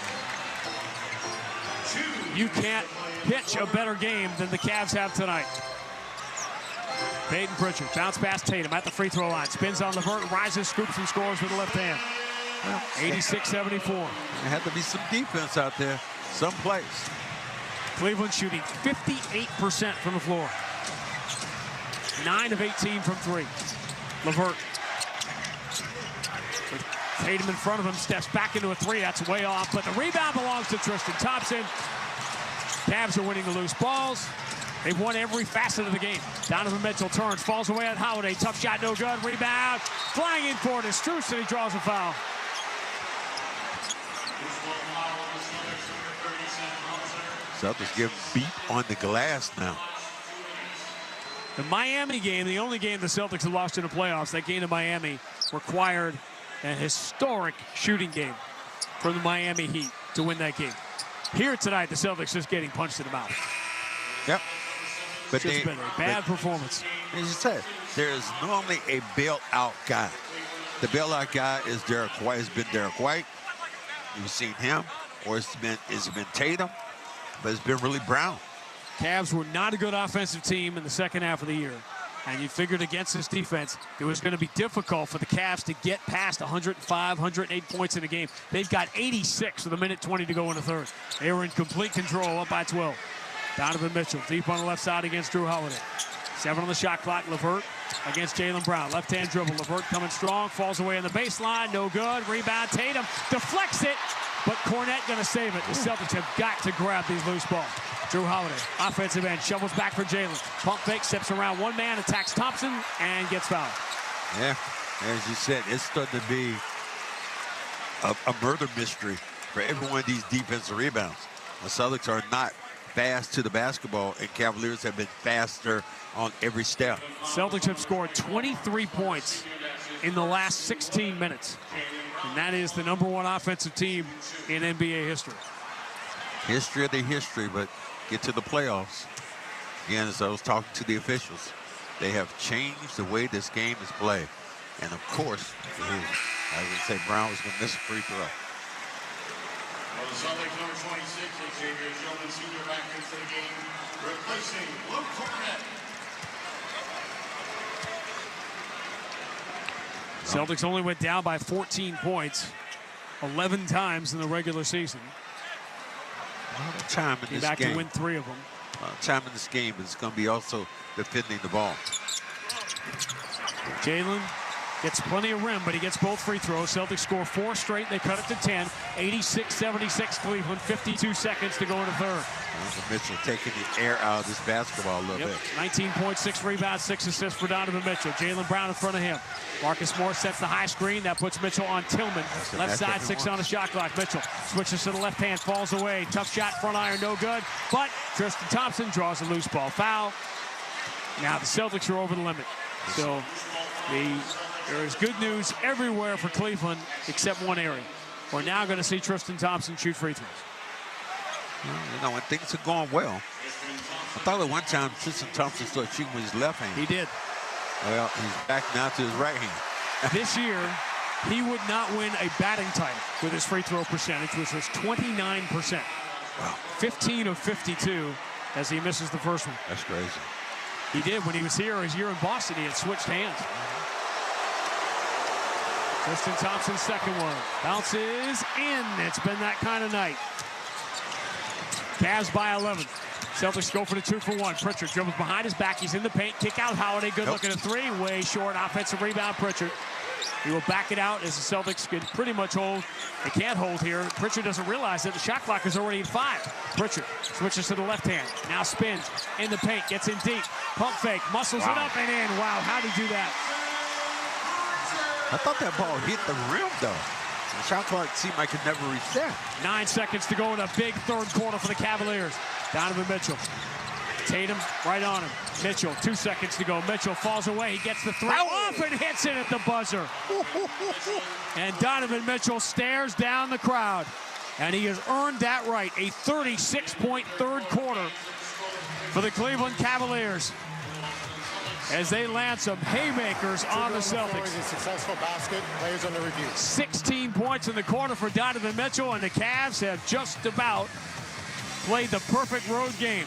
You can't pitch a better game than the Cavs have tonight. Peyton Pritchard, bounce past Tatum at the free throw line. Spins on LeVert, rises, scoops, and scores with the left hand. 86-74. There had to be some defense out there, someplace. Cleveland shooting 58% from the floor. 9 of 18 from 3. LeVert. With Tatum in front of him, steps back into a 3. That's way off, but the rebound belongs to Tristan Thompson. Cavs are winning the loose balls. They've won every facet of the game. Donovan Mitchell turns, falls away at Holiday. Tough shot, no good. Rebound. Flying in for it is Strus, and he draws a foul. Celtics getting beat on the glass now. The Miami game, the only game the Celtics have lost in the playoffs, that game to Miami required a historic shooting game for the Miami Heat to win that game. Here tonight, the Celtics just getting punched in the mouth. Yep. But It's just been a bad performance. As you said, there is normally a bailout guy. The bailout guy is Derek White. Has been Derek White. You've seen him, or it's been Tatum, but it's been really Brown. Cavs were not a good offensive team in the second half of the year. And you figured against this defense, it was going to be difficult for the Cavs to get past 105, 108 points in a game. They've got 86 with a minute 20 to go in the third. They were in complete control, up by 12. Donovan Mitchell deep on the left side against Drew Holiday. 7 on the shot clock. LeVert against Jaylen Brown. Left-hand dribble. LeVert coming strong. Falls away on the baseline. No good. Rebound. Tatum deflects it. But Cornette going to save it. The Celtics have got to grab these loose balls. Drew Holiday, offensive end, shovels back for Jaylen. Pump fake, steps around one man, attacks Thompson, and gets fouled. Yeah, as you said, it's starting to be a murder mystery for every one of these defensive rebounds. The Celtics are not fast to the basketball, and Cavaliers have been faster on every step. Celtics have scored 23 points in the last 16 minutes. And that is the #1 offensive team in NBA history. History of the history, but get to the playoffs. Again, as I was talking to the officials, they have changed the way this game is played. And of course, I would say Brown was going to miss a free throw. For the Celtics, number 26, Xavier Tillman, senior, back into the game, replacing Luke Cornette. Celtics only went down by 14 points 11 times in the regular season. A lot of time in Came this back game. to win 3 of them. A lot of time in this game is going to be also defending the ball. Jaylen gets plenty of rim, but he gets both free throws. Celtics score 4 straight. They cut it to 10. 86-76 Cleveland. 52 seconds to go in the third. Donovan Mitchell taking the air out of this basketball a little bit. 19.6 rebounds, 6 assists for Donovan Mitchell. Jaylen Brown in front of him. Marcus Morris sets the high screen. That puts Mitchell on Tillman. Left side, 6 on the shot clock. Mitchell switches to the left hand, falls away. Tough shot, front iron, no good. But Tristan Thompson draws a loose ball foul. Now the Celtics are over the limit. So there is good news everywhere for Cleveland except one area. We're now going to see Tristan Thompson shoot free throws. Well, you know, when things are going well, I thought at one time Tristan Thompson started shooting with his left hand. He did. Well, he's back now to his right hand. This year, he would not win a batting title with his free throw percentage, which was 29%. Wow. 15 of 52 as he misses the first one. That's crazy. He did when he was here his year in Boston. He had switched hands. Tristan Thompson's second one. Bounces in. It's been that kind of night. Cavs by 11. Celtics go for the 2-for-1. Pritchard dribbles behind his back. He's in the paint. Kick out Holiday. Good looking at 3. Way short. Offensive rebound. Pritchard. He will back it out as the Celtics can pretty much hold. They can't hold here. Pritchard doesn't realize that the shot clock is already at 5. Pritchard switches to the left hand. Now spins in the paint. Gets in deep. Pump fake. Muscles it up and in. Wow, how'd he do that? I thought that ball hit the rim, though. The shot clock seemed like it never reached that. 9 seconds to go in a big third quarter for the Cavaliers. Donovan Mitchell. Tatum right on him. Mitchell, 2 seconds to go. Mitchell falls away. He gets the 3 off and hits it at the buzzer. And Donovan Mitchell stares down the crowd. And he has earned that right. A 36-point third quarter for the Cleveland Cavaliers as they land some haymakers on the Celtics. A successful basket, players under review. 16 points in the quarter for Donovan Mitchell, and the Cavs have just about played the perfect road game.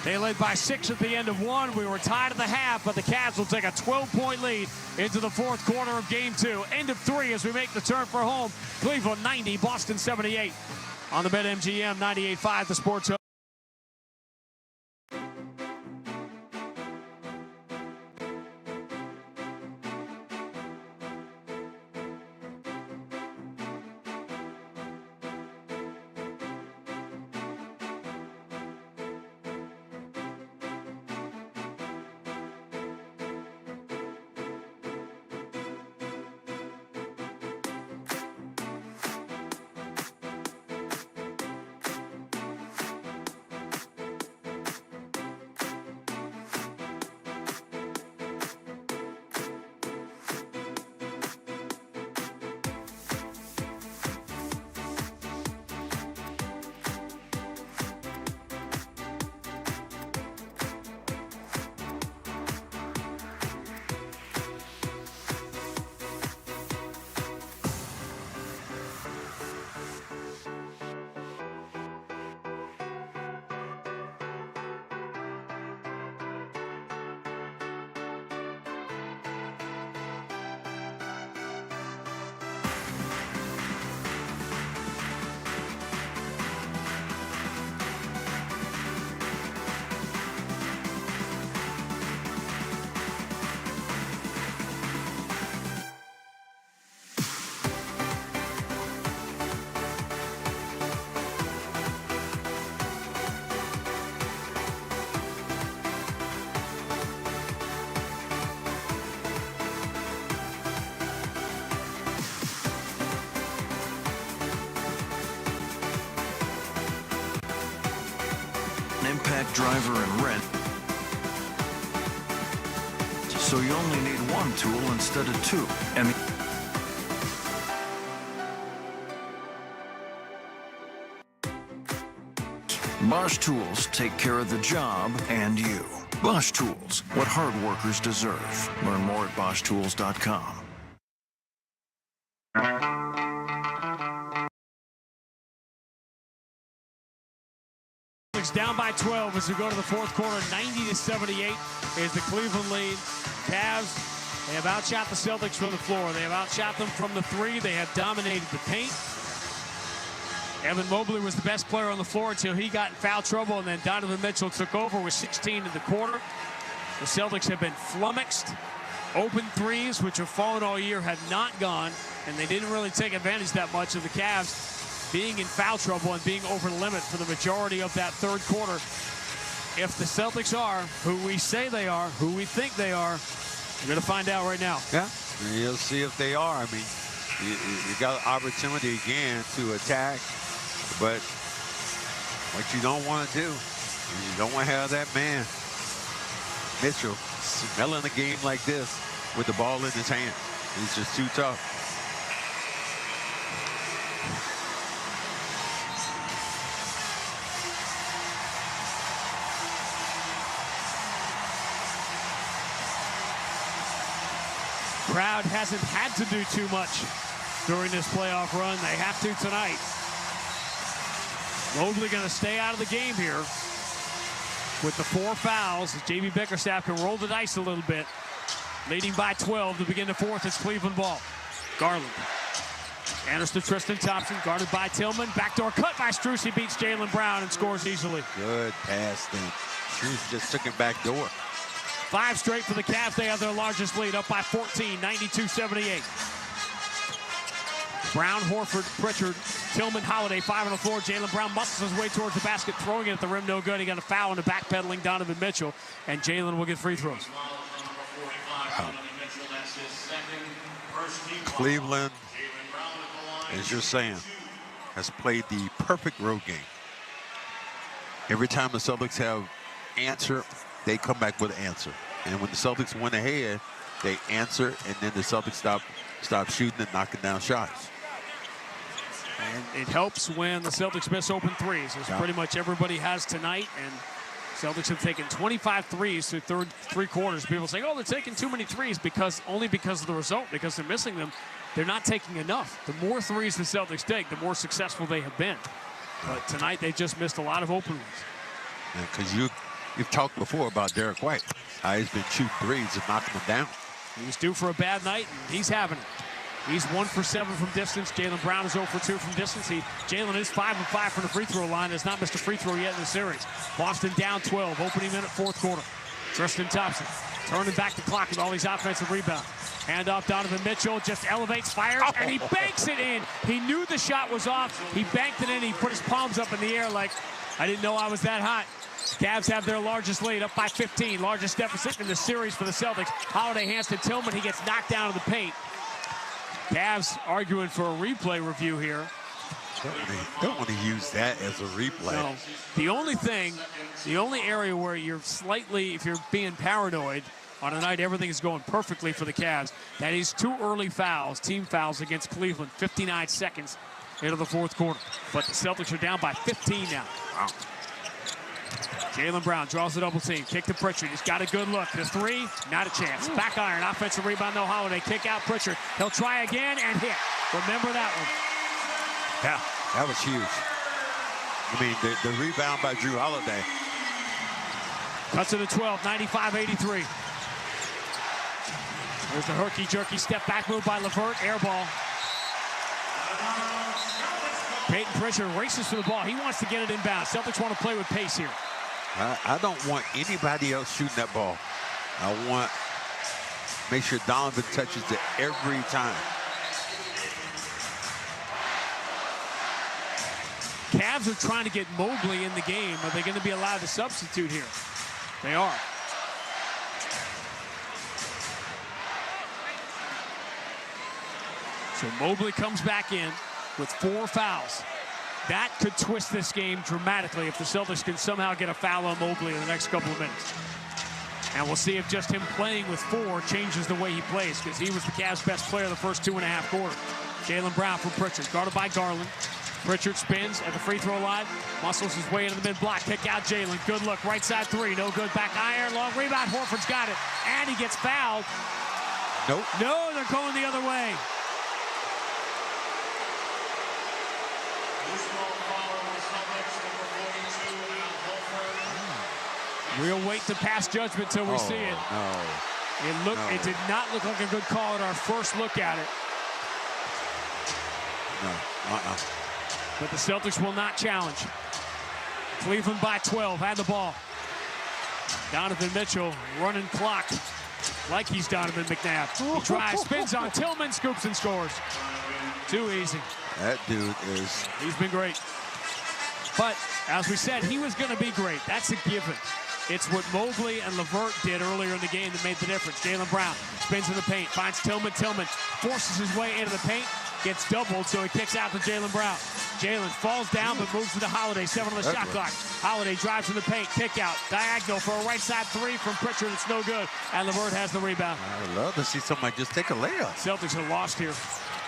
They led by 6 at the end of 1. We were tied at the half, but the Cavs will take a 12-point lead into the fourth quarter of game 2. End of 3 as we make the turn for home. Cleveland 90, Boston 78. On the BetMGM 98.5, the Sports Hub. impact driver and wrench, so you only need one tool instead of two. And Bosch Tools take care of the job and you. Bosch Tools, what hard workers deserve. Learn more at BoschTools.com. Down by 12 as we go to the fourth quarter. 90-78 is the Cleveland lead. Cavs, they have outshot the Celtics from the floor. They have outshot them from the three. They have dominated the paint. Evan Mobley was the best player on the floor until he got in foul trouble, and then Donovan Mitchell took over with 16 in the quarter. The Celtics have been flummoxed. Open threes, which have fallen all year, have not gone, and they didn't really take advantage that much of the Cavs being in foul trouble and being over the limit for the majority of that third quarter. If the Celtics are who we say they are, who we think they are, we're going to find out right now. Yeah, you'll see if they are. I mean, you got an opportunity again to attack, but what you don't want to do is you don't want to have that man, Mitchell, smelling a game like this with the ball in his hand. He's just too tough. Crowd hasn't had to do too much during this playoff run. They have to tonight. Mobley going to stay out of the game here with the 4 fouls. J.B. Bickerstaff can roll the dice a little bit. Leading by 12 to begin the fourth. It's Cleveland ball. Garland. Anderson to Tristan Thompson, guarded by Tillman. Backdoor cut by Strus. He beats Jaylen Brown and scores easily. Good pass then. Strus just took him back door. 5 straight for the Cavs. They have their largest lead, up by 14, 92-78. Brown, Horford, Pritchard, Tillman, Holiday, 5 on the floor. Jaylen Brown muscles his way towards the basket, throwing it at the rim, no good. He got a foul on the backpedaling Donovan Mitchell, and Jaylen will get free throws. Cleveland, as you're saying, has played the perfect road game. Every time the Celtics have answer, they come back with an answer. And when the Celtics went ahead, they answer, and then the Celtics stop shooting and knocking down shots. And it helps when the Celtics miss open threes, as pretty much everybody has tonight. And Celtics have taken 25 threes through three quarters. People say, oh, they're taking too many threes only because of the result, because they're missing them. They're not taking enough. The more threes the Celtics take, the more successful they have been. But tonight they just missed a lot of open ones. Because you've talked before about Derek White. How he's been shooting threes and knocking them down. He's due for a bad night, and he's having it. He's 1 for 7 from distance. Jaylen Brown is 0 for 2 from distance. Jaylen is 5 of 5 from the free throw line. Has not missed a free throw yet in the series. Boston down 12, opening minute, fourth quarter. Tristan Thompson turning back the clock with all these offensive rebounds. Hand off Donovan Mitchell, just elevates, fires, and he banks it in. He knew the shot was off. He banked it in. He put his palms up in the air like, I didn't know I was that hot. Cavs have their largest lead, up by 15. Largest deficit in the series for the Celtics. Holiday hands to Tillman. He gets knocked down to the paint. Cavs arguing for a replay review here. Don't want to use that as a replay. No. The only area where you're slightly, if you're being paranoid, on a night everything is going perfectly for the Cavs, that is 2 early fouls, team fouls against Cleveland, 59 seconds into the fourth quarter. But the Celtics are down by 15 now. Wow. Jaylen Brown draws a double team. Kick to Pritchard. He's got a good look. The 3, not a chance. Back iron. Offensive rebound, no Holiday. Kick out Pritchard. He'll try again and hit. Remember that one. Yeah, that was huge. I mean, the rebound by Drew Holiday. Cuts to the 12, 95-83. There's the herky-jerky step back move by LeVert. Air ball. Peyton Pritchard races for the ball. He wants to get it inbound. Celtics want to play with pace here. I don't want anybody else shooting that ball. I want to make sure Donovan touches it every time. Cavs are trying to get Mobley in the game. Are they going to be allowed to substitute here? They are. So Mobley comes back in with 4 fouls. That could twist this game dramatically if the Celtics can somehow get a foul on Mobley in the next couple of minutes. And we'll see if just him playing with 4 changes the way he plays, because he was the Cavs' best player the first 2.5 quarters. Jaylen Brown from Pritchard, guarded by Garland. Pritchard spins at the free throw line, muscles his way into the mid-block, kick out Jaylen. Good look, right side 3, no good. Back iron, long rebound. Horford's got it, and he gets fouled. Nope. No, they're going the other way. We'll wait to pass judgment till we see it. No. It did not look like a good call at our first look at it. No. But the Celtics will not challenge. Cleveland by 12, had the ball. Donovan Mitchell running clock like he's Donovan McNabb. He drives, spins on Tillman, scoops and scores. Too easy. That dude is... He's been great. But, as we said, he was going to be great. That's a given. It's what Mobley and LeVert did earlier in the game that made the difference. Jaylen Brown spins in the paint, finds Tillman. Tillman forces his way into the paint, gets doubled, so he kicks out to Jaylen Brown. Jaylen falls down but moves to the Holiday, 7 on the shot clock. Holiday drives in the paint, kick out, diagonal for a right side 3 from Pritchard. It's no good, and LeVert has the rebound. I would love to see somebody just take a layup. Celtics are lost here.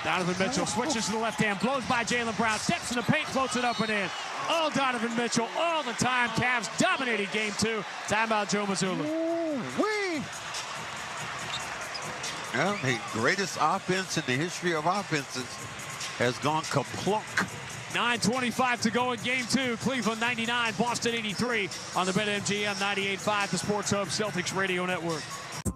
Donovan Mitchell switches to the left hand, blows by Jaylen Brown, steps in the paint, floats it up and in. All Donovan Mitchell, all the time. Cavs dominated game 2. Timeout, Joe Mazzulla. Well, the greatest offense in the history of offenses has gone kaplunk. 9:25 to go in game 2. Cleveland 99, Boston 83 on the BetMGM 98.5, the Sports Hub Celtics Radio Network.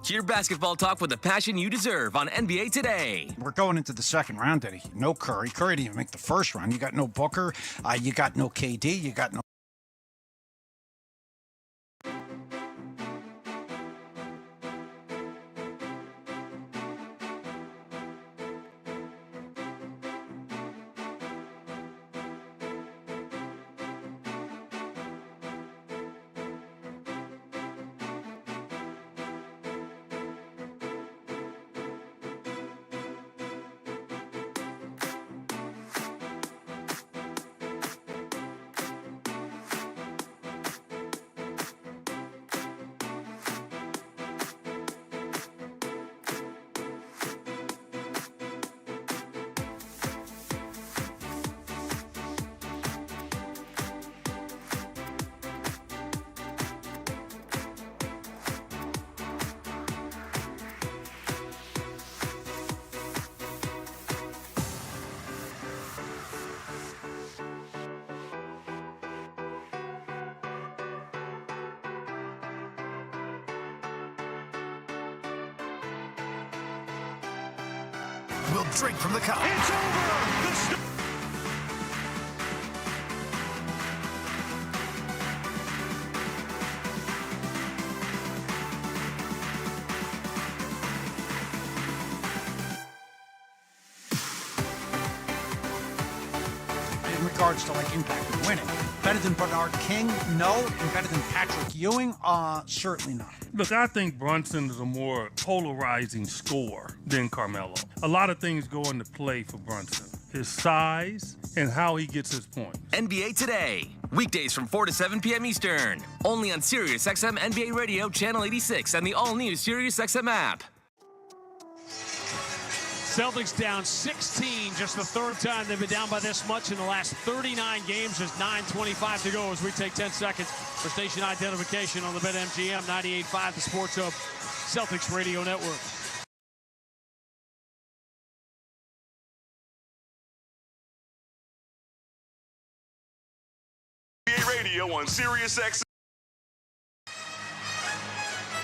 Hear basketball talk with the passion you deserve on NBA Today. We're going into the second round, Eddie. No Curry. Curry didn't even make the first round. You got no Booker. You got no KD. You got no... We'll drink from the cup. It's over! In regards to, like, impact and winning. Better than Bernard King? No. And better than Patrick Ewing? Certainly not. Look, I think Brunson is a more polarizing scorer than Carmelo. A lot of things go into play for Brunson. His size and how he gets his points. NBA Today. Weekdays from 4 to 7 p.m. Eastern. Only on SiriusXM NBA Radio, Channel 86, and the all-new SiriusXM app. Celtics down 16, just the 3rd time they've been down by this much in the last 39 games. Just 9:25 to go as we take 10 seconds for station identification on the BetMGM 98.5, the Sports Hub Celtics Radio Network. Radio on SiriusXM.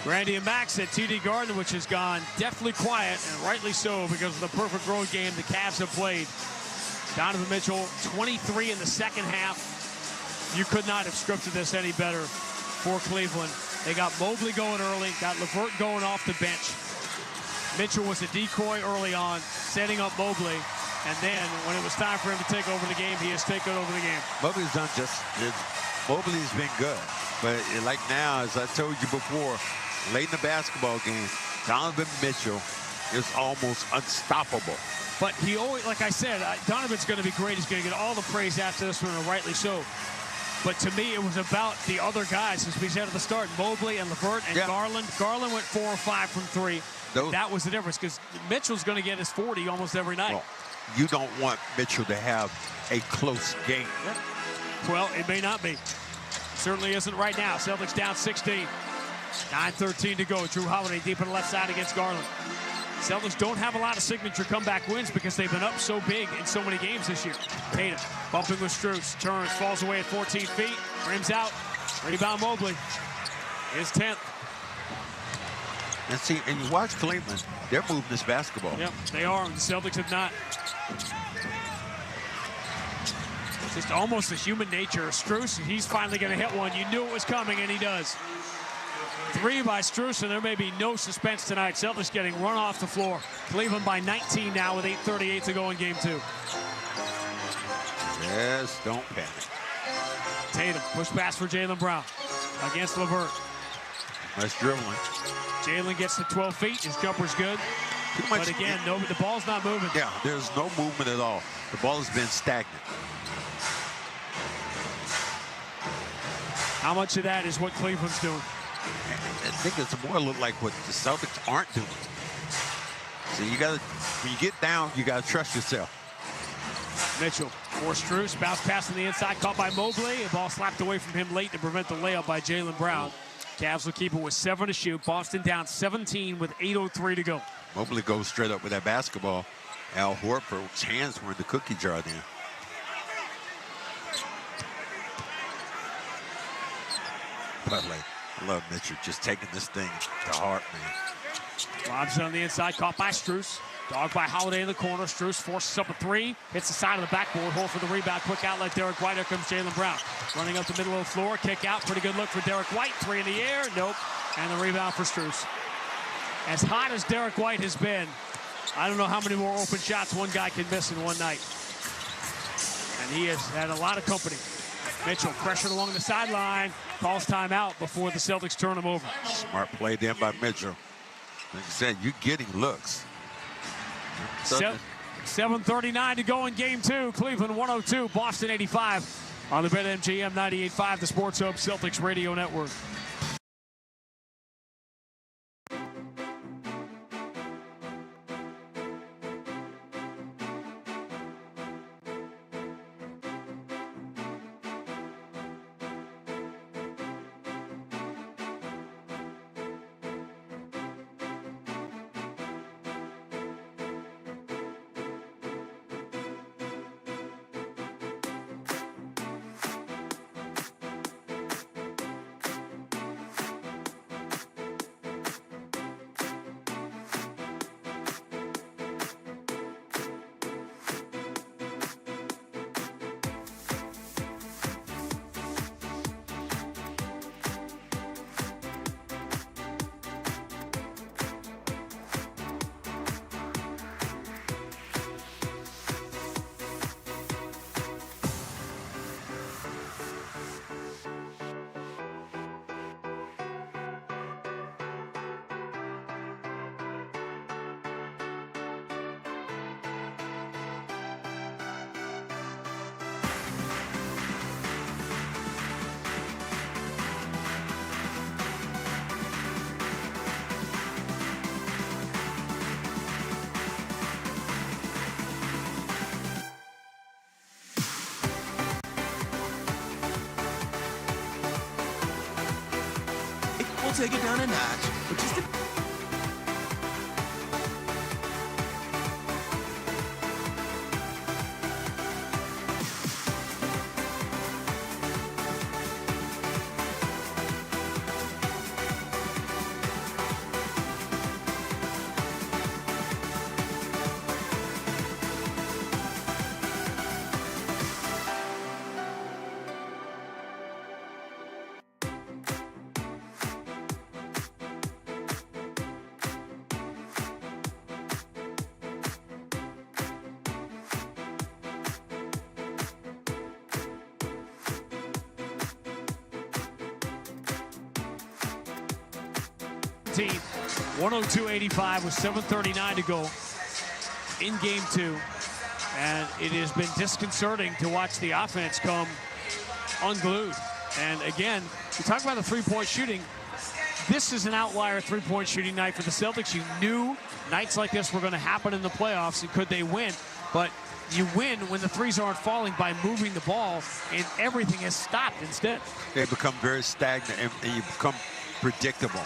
Randy and Max at TD Garden, which has gone definitely quiet, and rightly so, because of the perfect road game the Cavs have played. Donovan Mitchell, 23 in the second half. You could not have scripted this any better for Cleveland. They got Mobley going early, got LeVert going off the bench. Mitchell was a decoy early on, setting up Mobley, and then when it was time for him to take over the game, he has taken over the game. Mobley's done Mobley's been good, but like now, as I told you before, late in the basketball game, Donovan Mitchell is almost unstoppable. But he always, like I said, Donovan's going to be great. He's going to get all the praise after this one, and rightly so. But to me, it was about the other guys, as we said at the start, Mobley and LeVert and Garland. Garland went 4 or 5 from 3. That was the difference, because Mitchell's going to get his 40 almost every night. Well, you don't want Mitchell to have a close game. Yep. Well, it may not be. Certainly isn't right now. Celtics down 16. 9:13 to go. Drew Holiday deep on the left side against Garland. Celtics don't have a lot of signature comeback wins because they've been up so big in so many games this year. Tatum bumping with Strus. Turns, falls away at 14 feet. Rims out. Rebound Mobley. His 10th. And see, and you watch Cleveland, they're moving this basketball. Yep, they are. The Celtics have not. It's just almost a human nature. Strus, he's finally going to hit one. You knew it was coming, and he does. 3 by Strus, and there may be no suspense tonight. Celtics getting run off the floor. Cleveland by 19 now with 8:38 to go in game 2. Yes, don't panic. Tatum, push pass for Jaylen Brown against LeVert. Nice dribbling. Jaylen gets to 12 feet. His jumper's good. But again, the ball's not moving. Yeah, there's no movement at all. The ball has been stagnant. How much of that is what Cleveland's doing? I think it's more look like what the Celtics aren't doing. So you got to, when you get down, you got to trust yourself. Mitchell for Strus, bounce pass on the inside, caught by Mobley. The ball slapped away from him late to prevent the layup by Jaylen Brown. Cavs will keep it with 7 to shoot. Boston down 17 with 8:03 to go. Mobley goes straight up with that basketball. Al Horford's hands were in the cookie jar then. But like, I love Mitchell just taking this thing to heart, man. Lobs on the inside, caught by Strus. Dogged by Holiday in the corner. Strus forces up a 3. Hits the side of the backboard. Hole for the rebound. Quick outlet. Derek White. Here comes Jaylen Brown. Running up the middle of the floor. Kick out. Pretty good look for Derek White. 3 in the air. Nope. And the rebound for Strus. As hot as Derek White has been, I don't know how many more open shots one guy can miss in one night. And he has had a lot of company. Mitchell pressured along the sideline. Calls timeout before the Celtics turn him over. Smart play then by Mitchell. Like I said, you're getting looks. 7:39 to go in game 2. Cleveland 102, Boston 85 on the BetMGM 98.5, the Sports Hub Celtics Radio Network. Take it down a notch, but just 102-85 with 7:39 to go in game 2. And it has been disconcerting to watch the offense come unglued. And again, we talk about the three-point shooting. This is an outlier three-point shooting night for the Celtics. You knew nights like this were going to happen in the playoffs, and could they win? But you win when the threes aren't falling by moving the ball, and everything has stopped instead. They become very stagnant, and you become predictable.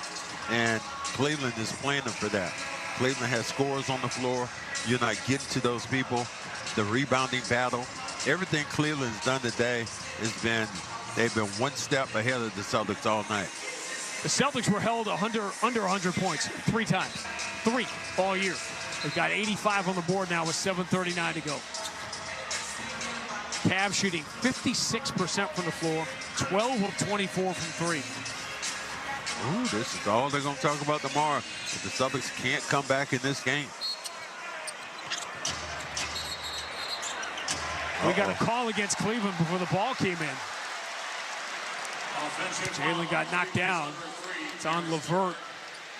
And Cleveland is playing them for that. Cleveland has scorers on the floor. You're not getting to those people. The rebounding battle, everything Cleveland's done today has been, they've been one step ahead of the Celtics all night. The Celtics were held under 100 points 3 times. 3 all year. They've got 85 on the board now with 7:39 to go. Cavs shooting 56% from the floor, 12 of 24 from 3. Ooh, this is all they're going to talk about tomorrow. If the Celtics can't come back in this game. We got a call against Cleveland before the ball came in. Jalen got knocked down. It's on LeVert.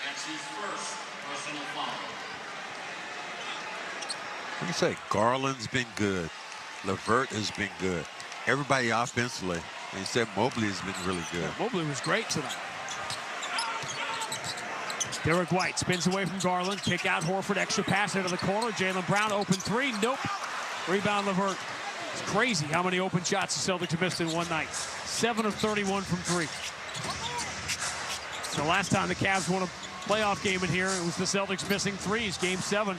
That's his first personal foul. Let me say, Garland's been good. LeVert has been good. Everybody offensively. And he said Mobley has been really good. Yeah, Mobley was great tonight. Derek White spins away from Garland. Kick out Hereford. Extra pass into the corner. Jaylen Brown open 3. Nope. Rebound LeVert. It's crazy how many open shots the Celtics have missed in one night. 7 of 31 from 3. So last time the Cavs won a playoff game in here, it was the Celtics missing threes. Game 7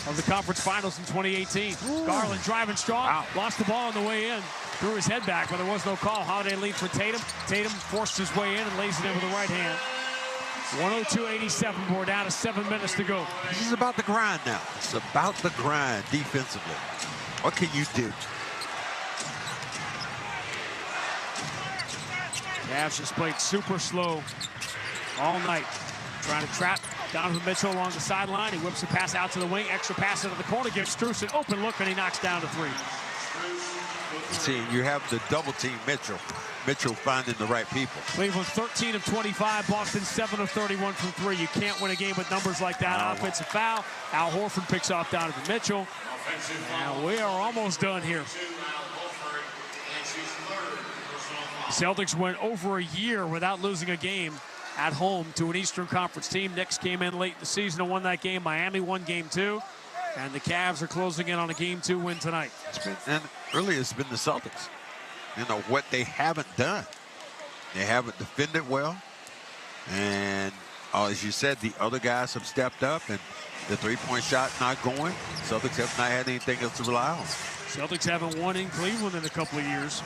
of the conference finals in 2018. Ooh. Garland driving strong. Wow. Lost the ball on the way in. Threw his head back, but there was no call. Holiday lead for Tatum. Tatum forced his way in and lays it in with the right hand. 102-87. We're down to 7 minutes to go. This is about the grind now. It's about the grind defensively. What can you do? Cavs just played super slow all night. Trying to trap Donovan Mitchell along the sideline. He whips the pass out to the wing. Extra pass into the corner. Gives Strus an open look, and he knocks down to 3. See, you have the double team Mitchell. Mitchell finding the right people. Cleveland 13 of 25. Boston 7 of 31 from 3. You can't win a game with numbers like that. Offensive foul. Al Horford picks off Donovan Mitchell. And we are almost done here. Celtics went over a year without losing a game at home to an Eastern Conference team. Knicks came in late in the season and won that game. Miami won game 2. And the Cavs are closing in on a game 2 win tonight. And really, it's been the Celtics. You know, what they haven't done. They haven't defended well. And as you said, the other guys have stepped up. And the three-point shot not going. Celtics have not had anything else to rely on. Celtics haven't won in Cleveland in a couple of years.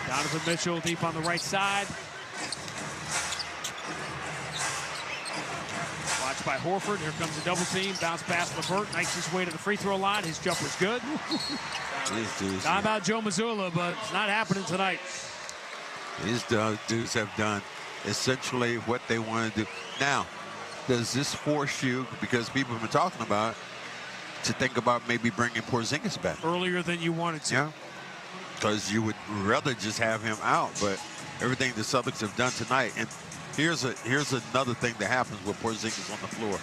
Donovan Mitchell deep on the right side. Watched by Hereford. Here comes a double team. Bounce pass LeVert. Knifes his way to the free throw line. His jumper's good. Not about Joe Mazzulla, but it's not happening tonight. These dudes have done essentially what they want to do. Now, does this force you, because people have been talking about, to think about maybe bringing Porzingis back? Earlier than you wanted to. Yeah. Because you would rather just have him out, but everything the Celtics have done tonight, and here's another thing that happens with Porzingis on the floor.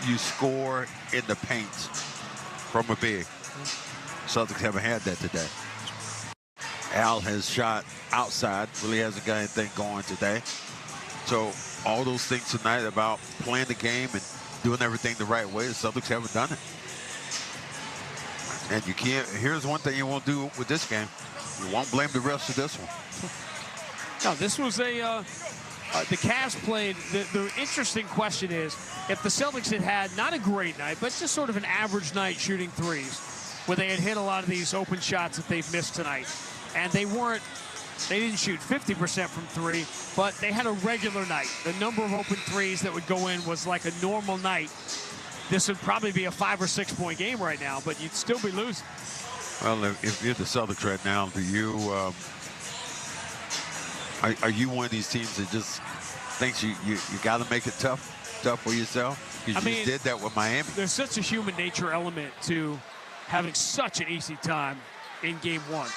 You score in the paint from a big. Celtics haven't had that today. Al has shot outside, really hasn't got anything going today. So all those things tonight about playing the game and doing everything the right way, the Celtics haven't done it. And you can't, here's one thing you won't do with this game. You won't blame the rest of this one. No, this was the Cavs played, the interesting question is, if the Celtics had not a great night, but just sort of an average night shooting threes, where they had hit a lot of these open shots that they've missed tonight, and they didn't shoot 50% from 3, but they had a regular night. The number of open threes that would go in was like a normal night. This would probably be a 5 or 6 point game right now, but you'd still be losing. Well, if you're the Celtics right now, do you are you one of these teams that just thinks you got to make it tough for yourself? Because you did that with Miami. There's such a human nature element to having such an easy time in game 1.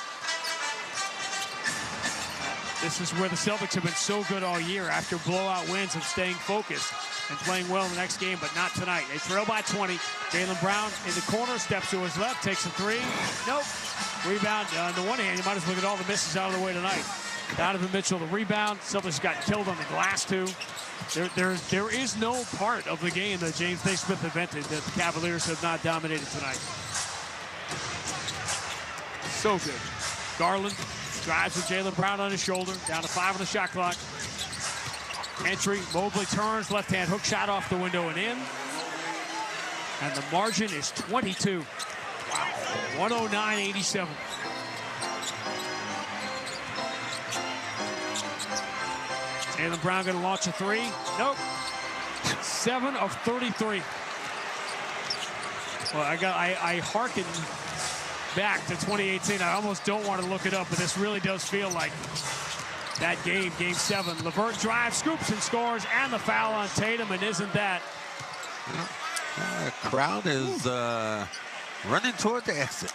This is where the Celtics have been so good all year after blowout wins of staying focused and playing well in the next game, but not tonight. They trail by 20. Jaylen Brown in the corner, steps to his left, takes a three. Nope. Rebound. On the one hand, you might as well get all the misses out of the way tonight. Donovan Mitchell, the rebound. Celtics got killed on the glass, too. There is no part of the game that James Naismith invented that the Cavaliers have not dominated tonight. So good. Garland drives with Jaylen Brown on his shoulder. Down to 5 on the shot clock. Entry. Mobley turns. Left-hand hook shot off the window and in. And the margin is 22. Wow. 109-87. Jaylen Brown going to launch a three. Nope. 7 of 33. Well, I hearken back to 2018. I almost don't want to look it up, but this really does feel like that game, Game 7. LeVert drives, scoops, and scores, and the foul on Tatum, and isn't that? The crowd is running toward the exit.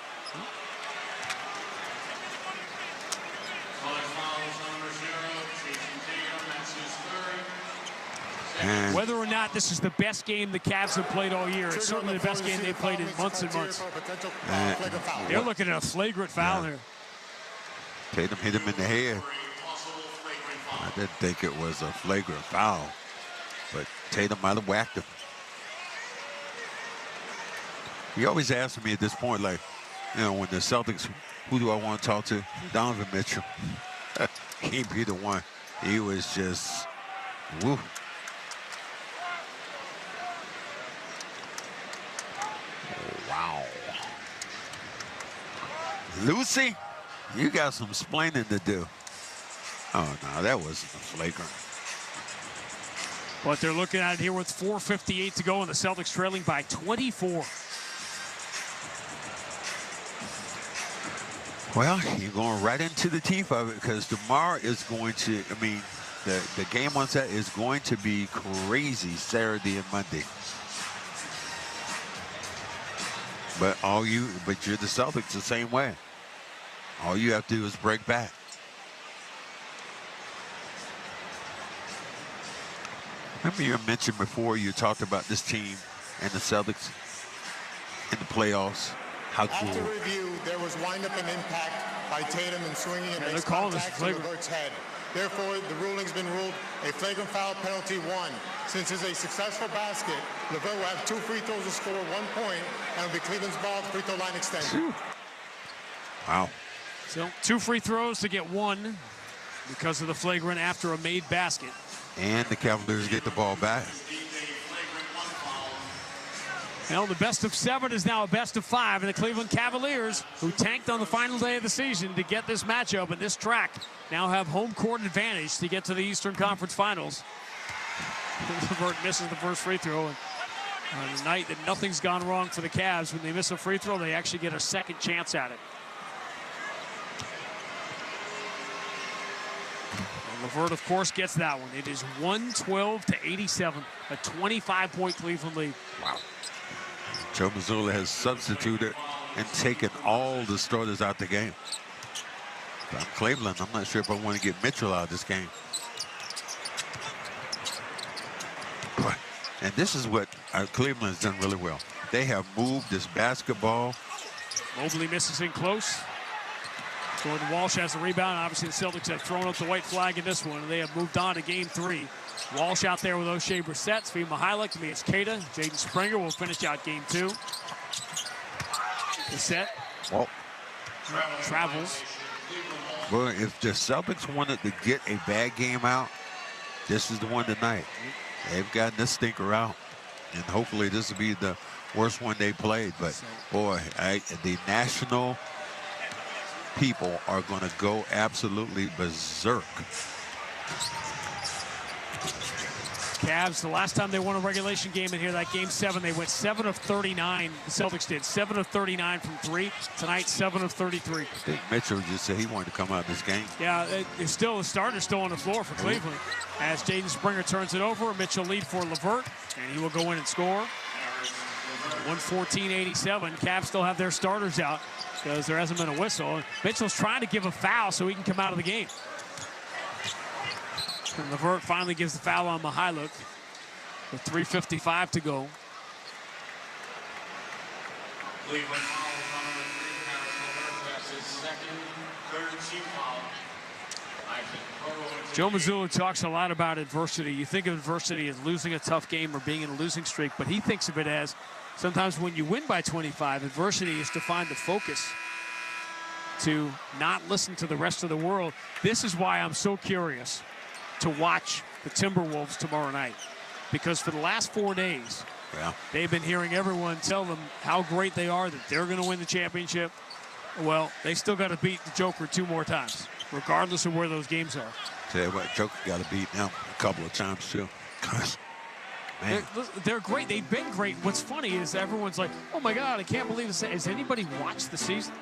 And whether or not this is the best game the Cavs have played all year, it's certainly the best game they've played in months and months. They're looking at a flagrant foul here. Tatum hit him in the head. I didn't think it was a flagrant foul, but Tatum might have whacked him. He always asks me at this point, like, you know, when the Celtics, who do I want to talk to? Donovan Mitchell. Can't be the one. He was just, woo. Wow. Lucy, you got some explaining to do. Oh, no, that wasn't a flagrant. But they're looking at it here with 4:58 to go, and the Celtics trailing by 24. Well, you're going right into the teeth of it because tomorrow is going to, I mean, the game on set is going to be crazy Saturday and Monday. But you're the Celtics the same way. All you have to do is break back. Remember you mentioned before you talked about this team and the Celtics in the playoffs. How cool. After review, there was windup and impact by Tatum and swinging and makes contact to LeVert's head. Therefore, the ruling's been ruled a flagrant foul, penalty 1. Since it's a successful basket, LeVert will have 2 free throws to score 1 point, and it'll be Cleveland's ball, free throw line extension. Wow. So 2 free throws to get 1 because of the flagrant after a made basket. And the Cavaliers get the ball back. Well, the best of 7 is now a best of 5, and the Cleveland Cavaliers, who tanked on the final day of the season to get this matchup and this track, now have home court advantage to get to the Eastern Conference Finals. LeVert misses the first free throw, and on the night that nothing's gone wrong for the Cavs, when they miss a free throw, they actually get a second chance at it. And LeVert, of course, gets that one. It is 112-87, a 25-point Cleveland lead. Wow. Joe Mazzulla has substituted and taken all the starters out the game. But I'm Cleveland. I'm not sure if I want to get Mitchell out of this game. And this is what Cleveland has done really well. They have moved this basketball. Mobley misses in close. Jordan Walsh has the rebound. Obviously, the Celtics have thrown up the white flag in this one, and they have moved on to Game 3. Walsh out there with O'Shea Brissett. Svi Mihalik, Tobias Keita. Jaden Springer will finish out Game 2. Brissett travels. Well, if the Celtics wanted to get a bad game out, this is the one tonight. They've gotten this stinker out, and hopefully this will be the worst one they played. But, boy, the national people are going to go absolutely berserk. Cavs, the last time they won a regulation game in here, that Game 7, they went 7 of 39. The Celtics did 7 of 39 from 3. Tonight, 7 of 33. I think Mitchell just said he wanted to come out of this game. Yeah, it's still the starter still on the floor for Cleveland. As Jaden Springer turns it over, Mitchell lead for LeVert, and he will go in and score. 114-87. Cavs still have their starters out because there hasn't been a whistle. Mitchell's trying to give a foul so he can come out of the game. And Levert finally gives the foul on Mihailuk with 3:55 to go. Cleveland fouls Donovan 3 fouls. That's his second, third team foul. Joe Mazzulla talks a lot about adversity. You think of adversity as losing a tough game or being in a losing streak, but he thinks of it as sometimes when you win by 25, adversity is to find the focus, to not listen to the rest of the world. This is why I'm so curious to watch the Timberwolves tomorrow night, because for the last 4 days, they've been hearing everyone tell them how great they are, that they're going to win the championship. Well, they still got to beat the Joker 2 more times, regardless of where those games are. Tell you what, Joker got to beat them a couple of times, too. Man. They're great. They've been great. What's funny is everyone's like, oh, my God, I can't believe this. Has anybody watched the season?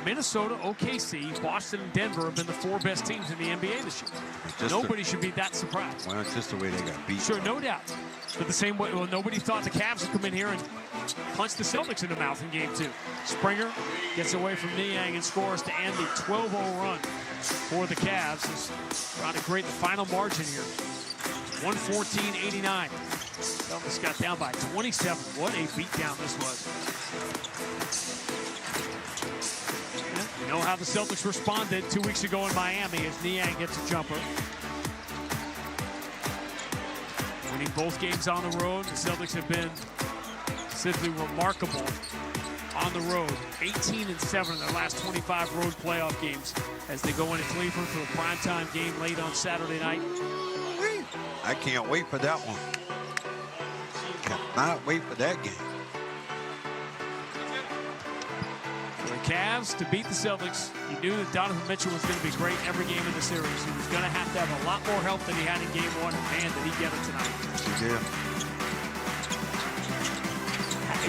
Minnesota, OKC, Boston, and Denver have been the 4 best teams in the NBA this year. Nobody should be that surprised. Well, it's just the way they got beat. Sure, no doubt. But the same way, well, nobody thought the Cavs would come in here and punch the Celtics in the mouth in game 2. Springer gets away from Niang and scores to end the 12-0 run for the Cavs. Is trying to create the final margin here. 114-89. Celtics got down by 27. What a beatdown this was. You know how the Celtics responded 2 weeks ago in Miami as Niang gets a jumper. Winning both games on the road. The Celtics have been simply remarkable on the road. 18-7 in their last 25 road playoff games as they go into Cleveland for the primetime game late on Saturday night. I can't wait for that one. Cannot wait for that game. For the Cavs to beat the Celtics, you knew that Donovan Mitchell was going to be great every game in the series. He was going to have a lot more help than he had in game 1, and man, did he get it tonight. Yeah.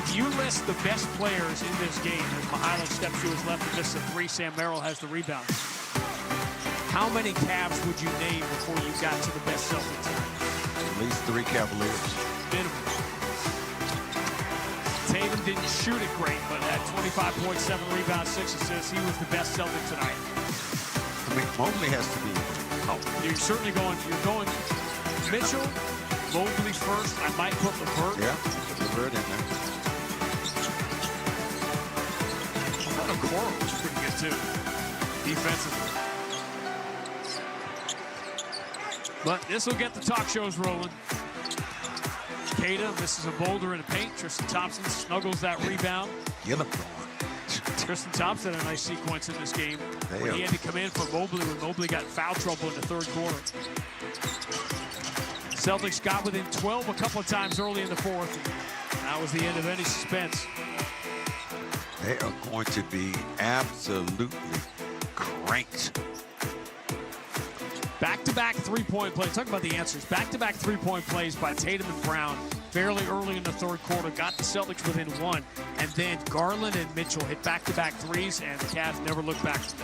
If you list the best players in this game, as Mihailuk steps to his left and misses a 3, Sam Merrill has the rebound. How many Cavs would you name before you got to the best Celtics tonight? At least 3 Cavaliers. Minimum. Tatum didn't shoot it great, but at 25.7 rebounds, 6 assists, he was the best Celtic tonight. I mean, Mobley has to be. You're certainly going Mitchell, Mobley first. I might put Levert. Yeah, put Levert in there. I thought Okoro was pretty good too, defensively. But this will get the talk shows rolling. Tatum misses a boulder in the paint. Tristan Thompson snuggles that rebound. Get him going. Tristan Thompson had a nice sequence in this game where he had to come in for Mobley when Mobley got in foul trouble in the 3rd quarter. Celtics got within 12 a couple of times early in the 4th. That was the end of any suspense. They are going to be absolutely cranked. Back-to-back 3-point plays. Talk about the answers. Back-to-back 3-point plays by Tatum and Brown fairly early in the 3rd quarter. Got the Celtics within 1. And then Garland and Mitchell hit back-to-back 3s, and the Cavs never looked back from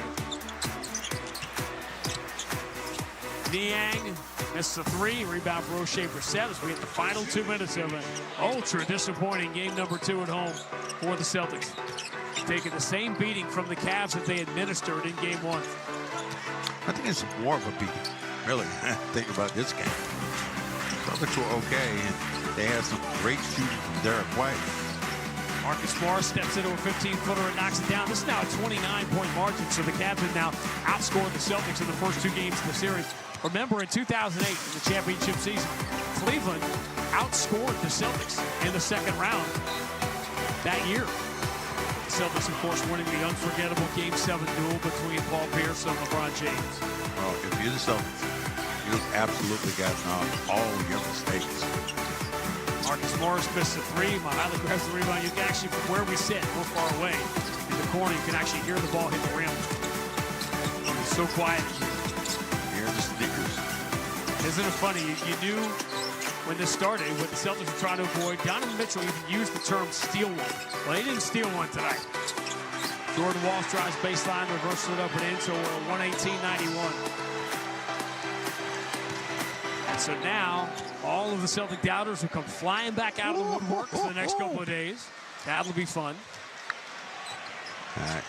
there. Niang misses a 3. Rebound for Roche Brissett as we hit the final 2 minutes of an ultra disappointing game number 2 at home for the Celtics. Taking the same beating from the Cavs that they administered in game 1. I think it's more of a beating, really. Think about this game. Celtics were okay, and they had some great shooting from Derek White. Marcus Morris steps into a 15-footer and knocks it down. This is now a 29-point margin, so the Cavs have now outscored the Celtics in the first 2 games of the series. Remember, in 2008, in the championship season, Cleveland outscored the Celtics in the 2nd round that year. Celtics, of course, winning the unforgettable Game 7 duel between Paul Pierce and LeBron James. Well, if you're the Celtics, you've absolutely gotten off all your mistakes. Marcus Morris misses a 3. Mihailuk grabs the rebound. You can actually, from where we sit, we're far away in the corner, you can actually hear the ball hit the rim. It's so quiet. Hear the sneakers. Isn't it funny? You knew when this started, what the Celtics were trying to avoid. Donovan Mitchell even used the term steal one. Well, he didn't steal one tonight. Jordan Walsh drives baseline, reverses it up and in, so we're at 118-91. And so now, all of the Celtic doubters will come flying back out of the woodwork for the next couple of days. That'll be fun. All right.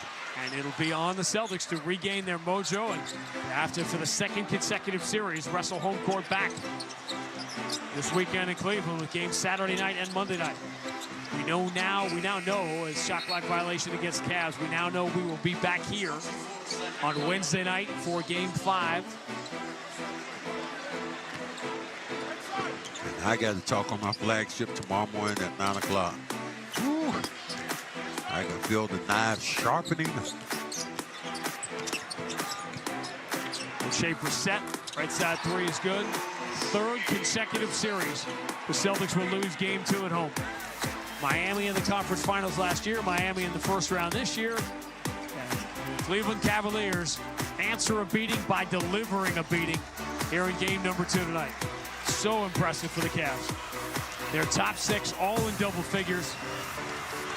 And it'll be on the Celtics to regain their mojo and after, for the second consecutive series, wrestle home court back this weekend in Cleveland with games Saturday night and Monday night. We now know, as shot clock violation against Cavs, we now know we will be back here on Wednesday night for Game 5. And I got to talk on my flagship tomorrow morning at 9 o'clock. Woo. I can feel the knives sharpening. Shape was set. Right side three is good. Third consecutive series. The Celtics will lose Game 2 at home. Miami in the conference finals last year. Miami in the first round this year. And the Cleveland Cavaliers answer a beating by delivering a beating here in game number 2 tonight. So impressive for the Cavs. Their top 6 all in double figures.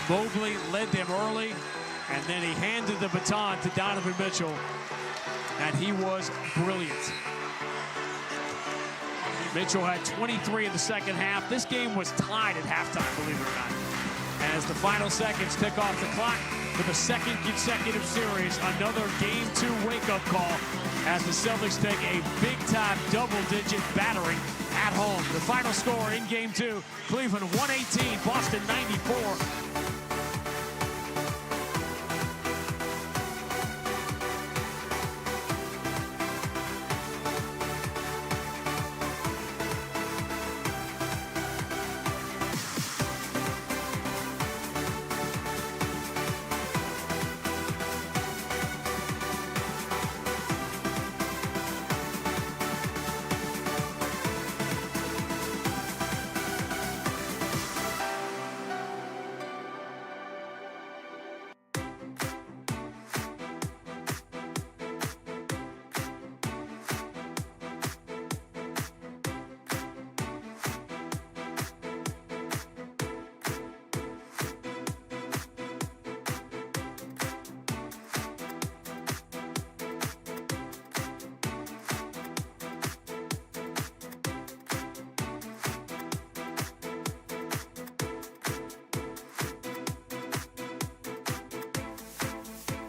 Mobley led them early, and then he handed the baton to Donovan Mitchell, and he was brilliant. Mitchell had 23 in the second half. This game was tied at halftime, believe it or not. And as the final seconds tick off the clock for the second consecutive series, another Game 2 wake-up call as the Celtics take a big-time double-digit battering at home. The final score in Game 2, Cleveland 118, Boston 94.